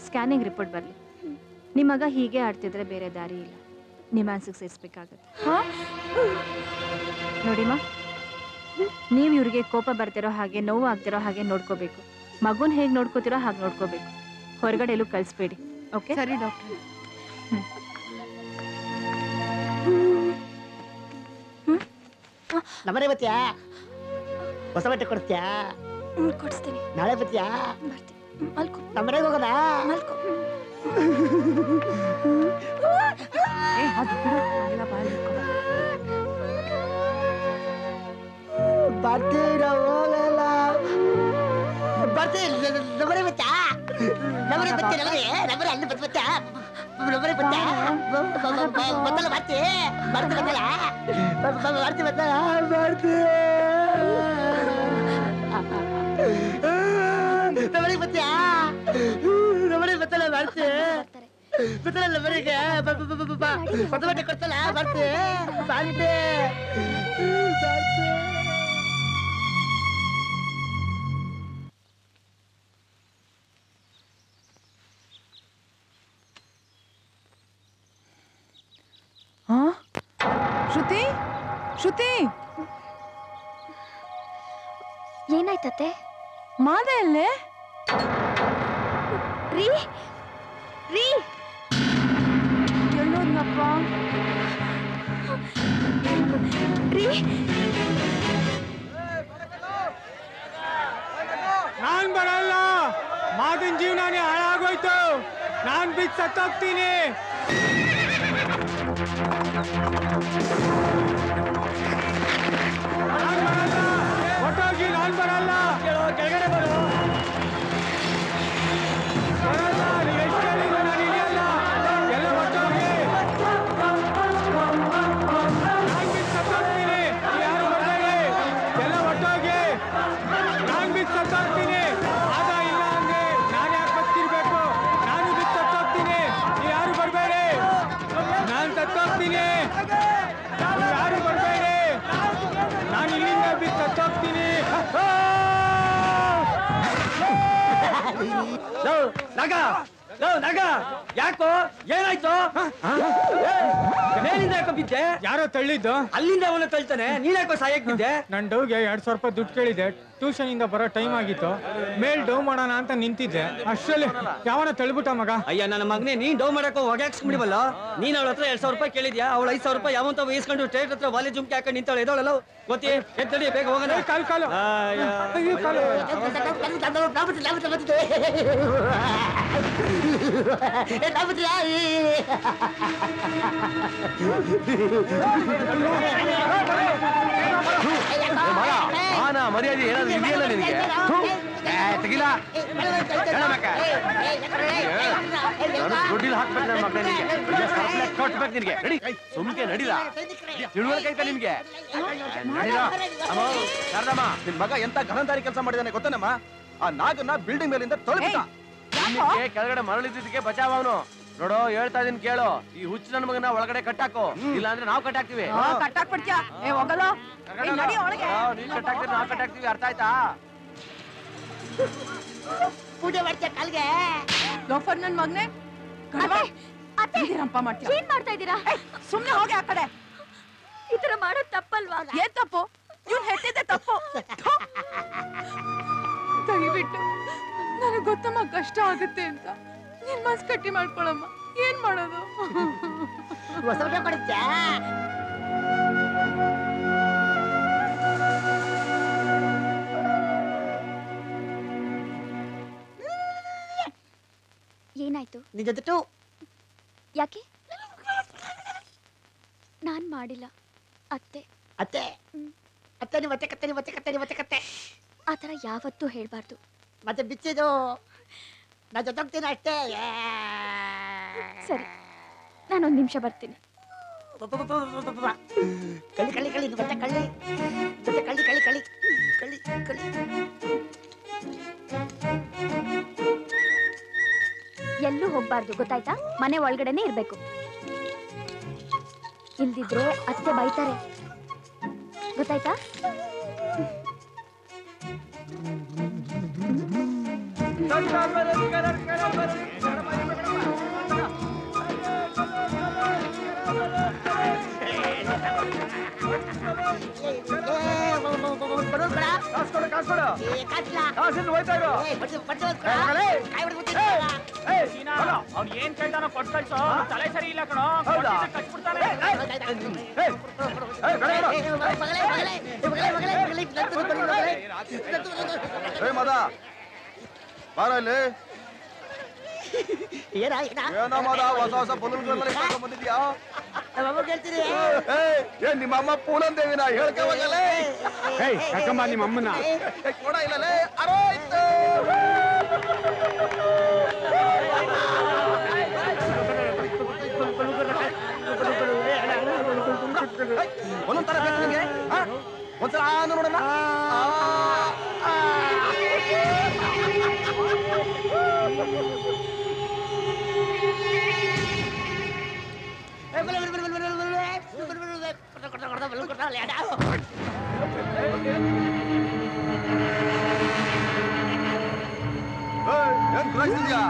ಸ್ಕ್ಯಾನಿಂಗ್ ರಿಪೋರ್ಟ್ ಬರಲಿ. ನಿಮ್ಮ ಮಗ ಹೀಗೆ ಆಡ್ತಿದ್ರೆ ಬೇರೆ ದಾರಿ ಇಲ್ಲ, ನಿಮ್ಯಾನ್ಸಿಗೆ ಸೇರಿಸ್ಬೇಕಾಗತ್ತೆ. ನೋಡಿಮ್ಮ, ನೀವು ಇವ್ರಿಗೆ ಕೋಪ ಬರ್ತಿರೋ ಹಾಗೆ, ನೋವು ಆಗ್ತಿರೋ ಹಾಗೆ ನೋಡ್ಕೋಬೇಕು. ಮಗುನ್ ಹೇಗೆ ನೋಡ್ಕೋತಿರೋ ಹಾಗೆ ನೋಡ್ಕೋಬೇಕು. ಹೊರಗಡೆ ಎಲ್ಲೂ ಕಳಿಸ್ಬೇಡಿ. ಓಕೆ? ಸರಿ ಡಾಕ್ಟರ್. ನಮ್ಮನೆ ಬತ್ತೀಯಾ? ಹೊಸ ಬಟ್ಟೆ ಕೊಡ್ತೀಯಾ? ಕೊಡಿಸ್ತೀನಿ. ನಾಳೆ ಬತ್ತೀಯಾ? ಮಲ್ಕೊ. ನಮ್ಮನೆಗೆ ಹೋಗೋದಾ? ಮಲ್ಕೊ. ಬರ್ತೀರಾ? ಹೋಗಲ್ಲ. ಬರ್ತೀನಿ. ನಮ್ಮನೆ ಬತ್ತಾ? ನಮ್ಮನೆ ಬತ್ತಿ ನಮ್ಮನೆ ಅಲ್ಲಿ ಬತ್ತಾ? ನಮ್ಮನೆ ಬತ್ತಾ? ಬತ್ತಲ್ಲ ಬರ್ತಿ? ಬರ್ತಿ ಬತ್ತಲ್ಲ? ಬರ್ತಿ ಬತ್ತಲ್ಲ? ಬರ್ತಿ. ನಮ್ಮನೆಗೆ ಬರ್ತೀಯಾ ನಮ್ಮನೆಗೆ ಬರ್ತಲ್ಲ ಬರ್ತೀಯ ಬರ್ತಲ್ಲ ನಮ್ಮನೆಗೆ ಹೊಸ ಬಟ್ಟೆ ಕೊಡ್ತಲ್ಲ ಬರ್ತೀಯ ಬರ್ತೆ ಶ್ರುತಿ ಶ್ರುತಿ ಏನಾಯ್ತತ್ತೆ ಮಾದ ಎಲ್ಲೇ ರೀ ರೀ ಎಲ್ಲೋದ್ನಪ್ಪ ರೀ ನಾನ್ ಬರಲ್ಲ ಮಾದನ್ ಜೀವನಾನೇ ಹಾಳಾಗೋಯ್ತು ನಾನ್ ಬಿದ್ದು ಸತ್ತೋಗ್ತೀನಿ ಒಟ್ಟೋಗಿ ನಾನ್ ಬರಲ್ಲ ಕೆಳಗಡೆ ಬರೋ ಬರಲ್ಲ ನೀವು ಎಷ್ಟು ಹೇಳಿದ್ರು ನಾನು ಇಳಿಯಲ್ಲ ಎಲ್ಲ ಒಟ್ಟೋಗಿ ನಾನ್ ಬಿದ್ದು ಸತ್ತೋಗ್ತೀನಿ ಯಾರು ಬರಬೇಡಿ ಎಲ್ಲ ಒಟ್ಟೋಗಿ ನಾನ್ ಬಿದ್ದು ಸತ್ತೋಗ್ತೀನಿ ಆದ ಇಲ್ಲ ಅಂದ್ರೆ ನಾನು ಯಾಕೆ ಬದುಕಿರ್ಬೇಕು ನಾನು ಬಿದ್ದು ಸತ್ತೋಗ್ತೀನಿ ಯಾರು ಬರಬೇಡಿ ನಾನು ಸತ್ತೋಗ್ತೀನಿ ಯಾರು ಬರಬೇಡಿ ನಾನು ಇಲ್ಲಿಂದ ಬಿದ್ದು ಸತ್ತೋಗ್ತೀನಿ ನಗ ಯಾಕೋ ಏನಾಯ್ತು ಮೇಲಿಂದ ಯಾಕೋ ಬಿದ್ದೆ ಯಾರೋ ತಳ್ಳಿದ್ದು ಅಲ್ಲಿಂದ ಅವನ ತಳ್ತಾನೆ ನೀನ್ ಯಾಕೋ ಸಾಯಕ್ ಬಿದ್ದೆ ನನ್ನ ಡೌಗೆ 2,000 ರೂಪಾಯಿ ದುಡ್ಡು ಕೇಳಿದೆ ಟ್ಯೂಷನ್ ಇಂದ ಬರೋ ಟೈಮ್ ಆಗಿತ್ತು ಮೇಲ್ ಡೌ ಮಾಡೋಣ ಅಂತ ನಿಂತಿದ್ದೆ ಅಷ್ಟರಲ್ಲಿ ಯಾವನ ತಳ್ಬಿಟ್ಟ ಮಗ ಅಯ್ಯ ನನ್ನ ಮಗನೇ ನೀನ್ ಡೌ ಮಾಡಕ್ಕೋ ಹೊಗ್ಯಾಕ್ಸ್ಬಿಡಿವಲ್ಲ ನೀನ್ ಅವಳ ಹತ್ರ 2,000 ರೂಪಾಯಿ ಕೇಳಿದ್ಯಾ ಅವಳು 5,000 ರೂಪಾಯಿ ಯಾವಂತ ವಹಿಸ್ಕೊಂಡು ಸ್ಟೇಟ್ ಹತ್ರ ವಾಲಿ ಜುಮ್ಕಿ ಹಾಕೊಂಡು ನಿಂತಾಳೆ ಎದೋಳಲ್ಲ ಗೊತ್ತಿ ಎತ್ತಡಿ ಬೇಗ ಹೋಗೋಣ ಕಾಲು ಮರ್ಯಾದೆ ಏನಾದ್ರು ಇದೆಯಲ್ಲ ನಿನಗೆ ತೆಗಿಲ ದುಡ್ಡಿಲ್ ಹಾಕ್ಬೇಕು ನನ್ನ ಮಗನಿಗೆ ಕಟ್ಬೇಕು ನಿನಗೆ ನಡಿ ಸುಮ್ಕೆ ನಡಿಲ ತಿಳುವಳಿಕೆ ಐತ ನಿನ್ಗೆ ನಡಿರ ಅಮ್ಮ ಶಾರದಮ್ಮ ನಿನ್ ಮಗ ಎಂತ ಘನಂದಾರಿ ಕೆಲಸ ಮಾಡಿದಾನೆ ಗೊತ್ತೇನಮ್ಮ ಆ ನಾಗನ್ನ ಬಿಲ್ಡಿಂಗ್ ಮೇಲಿಂದ ತೊಳೆಬಿಟ್ಟ ಕೆಳಗಡೆ ಮರಳಿದ್ದಕ್ಕೆ ಬಚಾವ್ ಅವನು ನೋಡೋ ಹೇಳ್ತಾ ಇದೀನಿ ಕೇಳು ಈ ಹುಚ್ಚು ನನ್ನ ಮಗನ ಒಳಗಡೆ ಕಟ್ಟಾಕೋ ಇಲ್ಲ ಅಂದ್ರೆ ನಾವು ಕಟ್ಟಾಕ್ತಿವಿ ಕಟ್ಟಾಕ್ಬಿಡ್ತೀಯಾ ಏ ಹೋಗಲ್ಲ ನೀನ್ ಕಟ್ಟಾಕ್ತೀವಿ ನಾವು ಕಟ್ಟಾಕ್ತಿವಿ ಅರ್ಥ ಆಯ್ತಾ ಪೂಜೆ ಮಾಡ್ತೀಯ ಕಾಲ್ಗೆ ಲೋಫರ್ ನನ್ ಮಗ್ನೆ ರಂಪ ಮಾಡ್ತೀಯ ಏನ್ ಮಾಡ್ತಾ ಇದ್ದೀರಾ ಸುಮ್ನೆ ಹೋಗಿ ಆ ಕಡೆ ಈ ತರ ಮಾಡೋದ್ ತಪ್ಪಲ್ವಾ ಏನ್ ತಪ್ಪು ಇವ್ನ್ ಹೆಟ್ಟಿದ್ದೆ ತಪ್ಪು ದಯವಿಟ್ಟು ನನಗ್ ಗೊತ್ತಮ್ಮ ಕಷ್ಟ ಆಗುತ್ತೆ ಅಂತ ನಿನ್ ಮನ್ಸ್ ಕಟ್ಟಿ ಮಾಡ್ಕೊಳಮ್ಮ ಏನ್ ಮಾಡೋದು ಹೊಸ ಬಟ್ಟೆ ಕೊಡುತ್ತಾ ಏನಾಯ್ತು ನಿಜ ಜೊತೆ ಯಾಕೆ ನಾನ್ ಮಾಡಿಲ್ಲ ಅತ್ತೆ ಅತ್ತೆ ಅತ್ತೆ ನೀವು ಮತ್ತೆ ಕತ್ತೆ ನೀವು ಮತ್ತೆ ಕತ್ತೆ ನೀವು ಮತ್ತೆ ಕತ್ತೆ ಆತರ ಯಾವತ್ತೂ ಹೇಳ್ಬಾರ್ದು ಮತ್ತೆ ಬಿಚ್ಚಿದು ನಾ ಜೊತೆಗ್ತೀನಿ ಅಷ್ಟೇ ಸರಿ ನಾನೊಂದ್ ನಿಮಿಷ ಬರ್ತೀನಿ ಕಳ್ಳಿ ಕಳ್ಳಿ ಕಳ್ಳಿ ಮತ್ತೆ ಕಳ್ಳಿ ಜೊತೆ ಕಳ್ಳಿ ಕಳ್ಳಿ ಕಳ್ಳಿ ಕಳ್ಳಿ ಕಳ್ಳಿ ಎಲ್ಲೂ ಹೋಗ್ಬಾರ್ದು ಗೊತ್ತಾಯ್ತಾ ಮನೆ ಒಳಗಡೆನೆ ಇರ್ಬೇಕು ಇಲ್ದಿದ್ರೆ ಅತ್ತೆ ಬೈತಾರೆ ಗೊತ್ತಾಯ್ತಾ ಅವ್ನು ಏನ್ ಕೇಳ್ತಾನೋ ಕೊಟ್ಟು ಕಳ್ಸೋ ತಲೆ ಸರಿ ಇಲ್ಲ ಕಣೋ ಕಚ್ಬಿಡ್ತಾನೆ ಮದ ಬಾರ ಇಲ್ಲಿ ಏನೋ ಮದ ಹೊಸ ಹೊಸ ಬಲೂನ್ಗಳನ್ನೆಲ್ಲ ಬಂದಿದ್ಯಾ ಏನ್ ನಿಮ್ಮ ಅಮ್ಮ ಪೂನಂದೇವಿನ ಹೇಳ್ಕೆ ಹೋಗಲೇ ಯಾಕಮ್ಮ ನಿಮ್ಮ ಅಮ್ಮನ ಕೂಡ ಇಲ್ಲಲೇ ಅರೋಯ್ತು ಒಂದೊಂದ್ ತರ ಬೇಕು ನಿಂಗೆ ಒಂದ್ಸಲ ನೋಡೋಣ ಏನ್ ಗುರಾಯಿಸಿದ್ಯಾ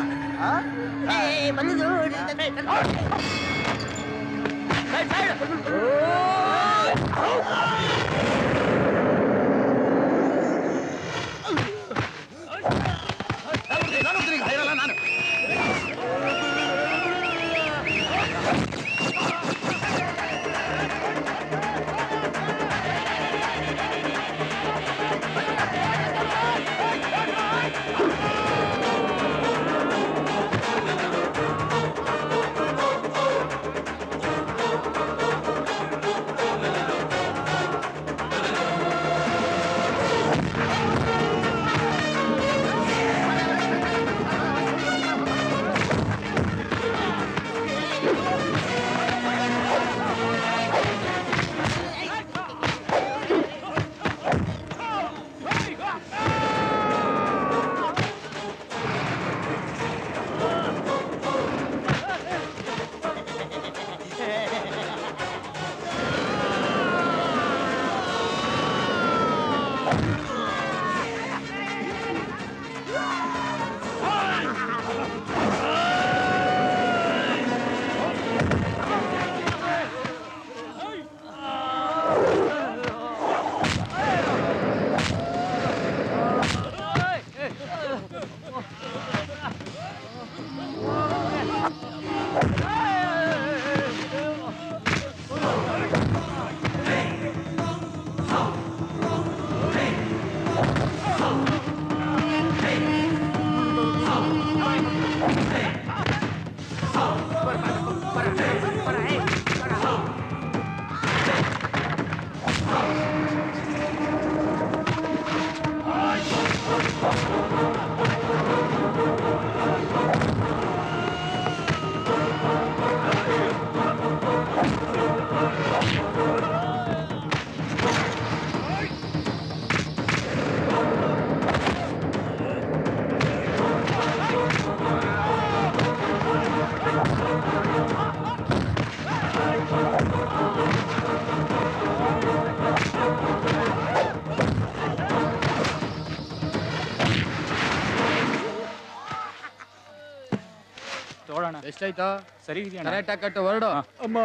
ನಾನು ಎಷ್ಟಾಯ್ತಾ ಸರಿ ಕರೆಕ್ಟಾಗಿ ಕಟ್ಟು ಹೊರಡು ಅಮ್ಮ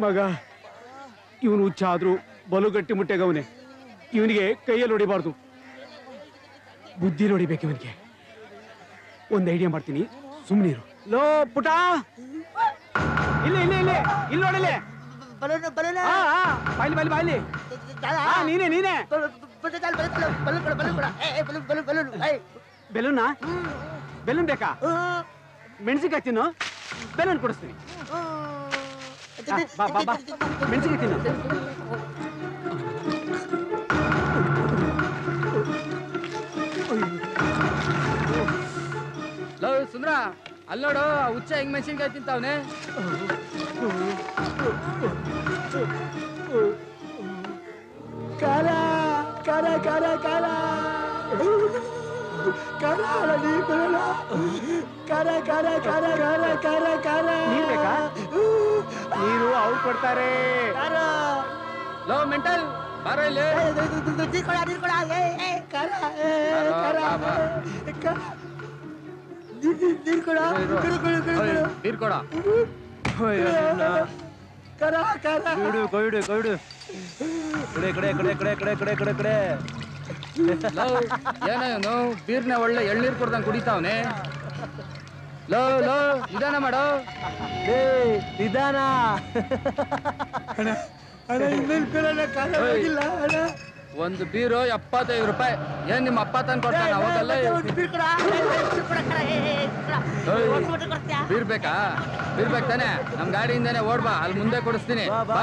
ಮಗ ಇವನು ಹುಚ್ಚ ಆದ್ರೂ ಬಲು ಗಟ್ಟಿ ಮುಟ್ಟೆಗವನೆ ಇವನಿಗೆ ಕೈಯಲ್ಲಿ ಹೊಡಿಬಾರ್ದು ಬುದ್ಧಿ ಹೊಡಿಬೇಕು ಇವನಿಗೆ ಒಂದು ಐಡಿಯಾ ಮಾಡ್ತೀನಿ ಸುಮ್ಮನಿರು ಲೋ ಪುಟ ಇಲ್ಲಿ ಇಲ್ಲಿ ಇಲ್ಲಿ ಇಲ್ಲಿ ನೋಡಿಲ್ಲಿ ಬಾಯ್ಲಿ ಬಾಯ್ಲಿ ಬಾಯ್ಲಿ ನೀನೇ ನೀನೇ ಬೆಲೂನಾ ಬೆಲೂನ್ ಬೇಕಾ ಮೆಣಸಿನ್ಕಾಯಿ ತಿನ್ನು ಬೆಲೂನ್ ಕೊಡಿಸ್ತೀನಿ ಬಾ ಬಾ ಬಾ ಮೆಣಸಿನ್ಕಾಯಿ ತಿನ್ನು ಲವ್ ಸುಂದ್ರ ಅಲ್ಲಿ ನೋಡು ಹುಚ್ಚ ಹೆಂಗ್ ಮೆಣಸಿನ್ಕಾಯಿ ತಿಂತಾವನೆ ಕಾರ ಕಾರ ಕಾರ ಕಾರ ಕಾರ ಕಾರ ಕಾರ ಕಾರ ಕಾರ ಕಾರ ಕಾರ ನೀರು ಬೇಕಾ ನೀರು ಅವ್ರು ಕೊಡ್ತಾರೆ ಲವ್ ಮೆಂಟಲ್ ಬಾರೋ ಇಲ್ಲಿ ನೀರ್ ಕೊಡ ಕೊಯ್ಡು ಕೊಯ್ಡು ಕೊಯ್ಡು ಕಡೆ ಕಡೆ ಕಡೆ ಕಡೆ ಕಡೆ ಕಡೆ ಕಡೆ ಏನೋ ಬೀರ್ನ ಒಳ್ಳೆ ಎಳ್ನೀರ್ ಕೊಡ್ದಂಗ್ ಕುಡಿತಾವನೆ ಲೋ ಲೋ ನಿಧಾನ ಮಾಡೋ ನಿಧಾನ ಒಂದು ಬೀರು 75 ರೂಪಾಯಿ ಏನ್ ನಿಮ್ಮ ಅಪ್ಪ ತಂದು ಕೊಡ್ತಾನ ಅವಾಗಲ್ಲ ಬೀರ್ ಬೇಕಾ ಬೀರ್ ಬೇಕು ತಾನೆ ನಮ್ ಗಾಡಿಯಿಂದಾನೆ ಓಡ್ಬಾ ಅಲ್ಲಿ ಮುಂದೆ ಕೊಡಿಸ್ತೀನಿ ಬಾ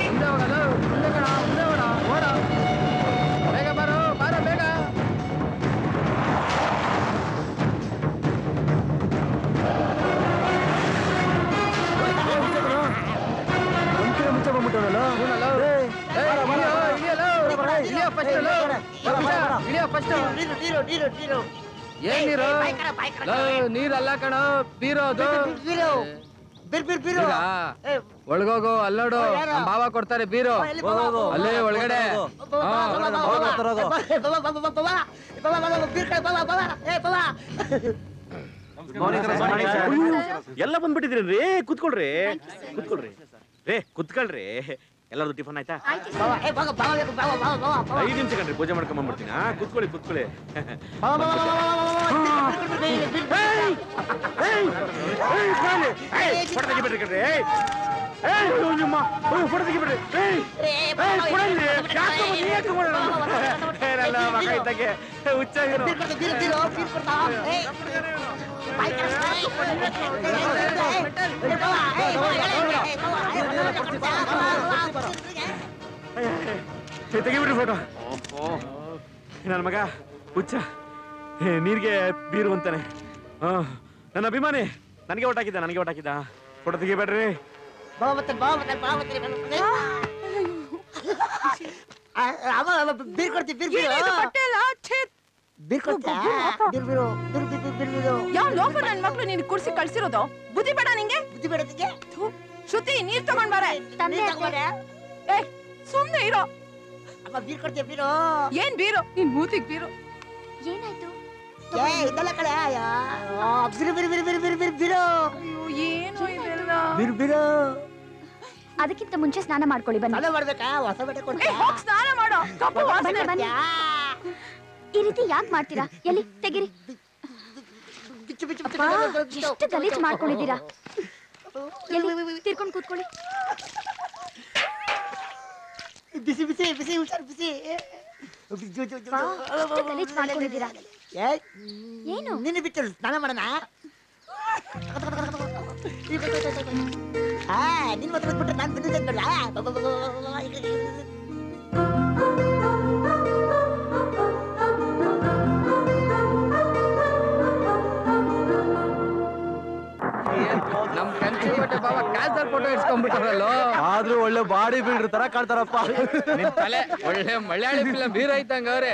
ಮುಂದೆ ಹೋಗಲ್ಲ ಮುಂದೆ ಕಣ ಮುಂದೆ ಓಡ ಓಡ ಬೇಗ ಬಾರೋ ಬಾರೋ ಬೇಗ ಮುಂಚೆ ಬಂದ್ಬಿಟ್ಟವಲ್ಲ ಏನ್ ನೀರು ನೀರಲ್ಲ ಕಣ ಬೀರೋದು ಒಳಗೋಗು ಅಲ್ಲೋಡು ನಮ್ ಬಾವ ಕೊಡ್ತಾರೆ ಬೀರು ಅಲ್ಲೇ ಒಳಗಡೆ ಎಲ್ಲ ಬಂದ್ಬಿಟ್ಟಿದ್ರಿ ಕುತ್ಕೊಳ್ರಿ ಕುತ್ಕೊಳ್ರಿ ರೇ ಕುತ್ಕೊಳ್ರಿ ಎಲ್ಲರದು ಟಿಫನ್ ಆಯ್ತಾ 5 ನಿಮಿಷ ಕಣ್ರಿ ಪೂಜೆ ಮಾಡ್ಕೊಂಡ್ ಬಂದ್ಬಿಡ್ತೀನಿ ಕುತ್ಕೊಳ್ಳಿ ಕುತ್ಕೊಳ್ಳಿ ಫೋಟೋ ತೆಗಿಬಿಡ್ರಿ ಕಣ್ರಿ ನಿಮ್ಮ ಫೋಟೋ ತೆಗಿಬಿಡ್ರಿ ಮಗ ಇದ್ದಾಗೆ ಹುಚ್ಚಾಗಿರೋ ತೆಗಿಬಿಡ್ರಿ ಫೋಟೋ ನನ್ನ ಮಗ ಹುಚ್ಚ ನೀರಿಗೆ ಬೀರು ಅಂತಾನೆ ನನ್ನ ಅಭಿಮಾನಿ ನನಗೆ ಓಟ್ ಹಾಕಿದ್ದ ಫೋಟೋ ತೆಗಿಬೇಡ್ರಿ ನನ್ ಮಕ್ಳು ನೀನ್ ಕುರ್ಸಿ ಕಳ್ಸಿರೋದು ಬುದ್ಧಿ ಬೇಡ ನಿಂಗೆ ಶ್ರುತಿ ನೀರ್ ತಗೊಂಡ್ ಬಾರೆ ಸುಮ್ನೆ ಇರೋ ಏನ್ ಬೀರು ನಿನ್ ಮೂತಿಗ್ ಬೀರು ಏನಾಯ್ತು ಅದಕ್ಕಿಂತ ಮುಂಚೆ ಸ್ನಾನ ಮಾಡ್ಕೊಳ್ಳಿ ಬನ್ನಿ ಸ್ನಾನ ಮಾಡೋ ಈ ರೀತಿ ಯಾಕೆ ಮಾಡ್ತೀರಾ ಎಲ್ಲಿ ತೆಗಿರಿ ಎಷ್ಟು ಗಲೀಜ್ ಮಾಡ್ಕೊಂಡಿದ್ದೀರಾ ಎಲ್ಲಿ ತಿರ್ಕೊಂಡು ಕೂತ್ಕೊಳ್ಳಿ ಬಿಸಿ ಬಿಸಿ ಬಿಸಿ ಹುಷಾರ್ ಬಿಸಿ ಗಲೀಜ್ ಮಾಡ್ಕೊಂಡಿದ್ದೀರಾ ಏನು ನಿನ್ನ ಬಿಟ್ಟು ಸ್ನಾನ ಮಾಡೋಣ ನಿನ್ ಮಾತ್ರ ಬಿಟ್ಬಿಟ್ರೆ ನಾನು ಬಂದಿದ್ದೆ ನಮ್ ಕಂಚಿ ಬಟ್ಟೆ ಬಾಬಾ ಕ್ಯಾನ್ಸರ್ ಫೋಟೋ ಇಟ್ಕೊಂಡ್ಬಿಟ್ಟಾರಲ್ಲೋ ಆದ್ರೂ ಒಳ್ಳೆ ಬಾಡಿ ಬಿಲ್ಡರ್ ತರ ಕಾಣ್ತಾರಪ್ಪ ನಿನ್ ತಲೆ ಒಳ್ಳೆ ಮಲಯಾಳಿ ಫಿಲಂ ಹೀರೋ ಐತಂಗ ಅವ್ರೆ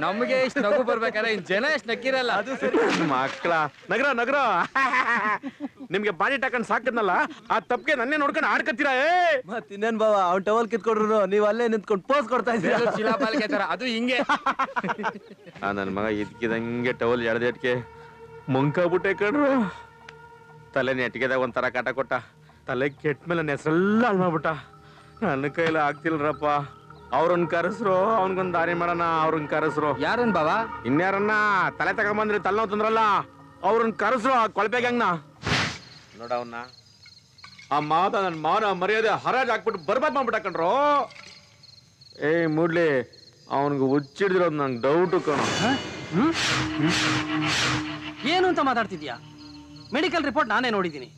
ನಮ್ಗೆ ಇಷ್ಟ ನಗು ಬರ್ಬೇಕಾದ್ರೆ ಇನ್ ಜನ ಎಷ್ಟ್ ನಕ್ಕಿರಲ್ಲ ಅದು ಸರಿ ಮಕ್ಕಳ ನಗರ ನಗರ ನಿಮ್ಗೆ ಬಾಡಿ ಟಾಕಂಡ್ ಸಾಕದ್ನಲ್ಲ ಆ ತಪ್ಪಿಗೆ ನನ್ನೇ ನೋಡ್ಕೊಂಡು ಆಡ್ಕತ್ತೀರಾ ಮತ್ ಇನ್ನೇನ್ ಬಾವ ಅವ್ನ್ ಟವಲ್ ಕಿತ್ಕೊಡ್ರು ನೀವ್ ಅಲ್ಲೇ ನಿಂತ್ಕೊಂಡು ಪೋಸ್ ಕೊಡ್ತಾ ಇದ್ದೀರಾ ಶಿಲಾಪಾಲಿಕೆ ತರ ಅದು ಹಿಂಗೆ ನನ್ ಮಗ ಇದ್ಕಿದಂಗೆ ಟವಲ್ ಎಳ್ದೇಟ್ಗೆ ಮುಂಕಾಬಿಟ್ಟೆ ಕಣ್ರು ತಲೆ ನೆಟ್ಗೆದಾಗ ಒಂಥರ ಕಾಟ ಕೊಟ್ಟ ತಲೆ ಕೆಟ್ಟ ಮೇಲೆ ನೆಸರೆಲ್ಲ ಹಾಳು ಮಾಡ್ಬಿಟ್ಟ ನನ್ನ ಕೈಲ ಆಗ್ತಿಲ್ರಪ್ಪ ಅವ್ರನ್ನ ಕರೆಸ್ರು ಅವನ್ಗೊಂದ್ ದಾರಿ ಮಾಡೋಣ ಅವ್ರನ್ನ ಕರೆಸ್ರು ಯಾರನ್ ಬಾವಾ ಇನ್ಯಾರನ್ನ ತಲೆ ತಗೊಂಬಂದ್ರಿ ತಲೆನೋವು ತಂದ್ರಲ್ಲ ಅವ್ರನ್ನ ಕರೆಸ್ರು ಆ ಕೊಳಪೆ ಗ್ಯಾಂಗ್ನ ನೋಡ ಅವನ್ನ ಆ ಮಾತ ನನ್ನ ಮಾನ ಮರ್ಯಾದೆ ಹರಾಜ್ ಹಾಕ್ಬಿಟ್ಟು ಬರ್ಬಾದ್ ಮಾಡ್ಬಿಟ್ಟ ಕಣ್ರು ಮೂಡ್ಲಿ ಅವನ್ಗೆ ಹುಚ್ಚಿಡಿದಿರೋದು ನಂಗೆ ಡೌಟು ಕಣೋ ಏನು ಅಂತ ಮಾತಾಡ್ತಿದ್ಯಾ ಮೆಡಿಕಲ್ ರಿಪೋರ್ಟ್ ನಾನೇ ನೋಡಿದ್ದೀನಿ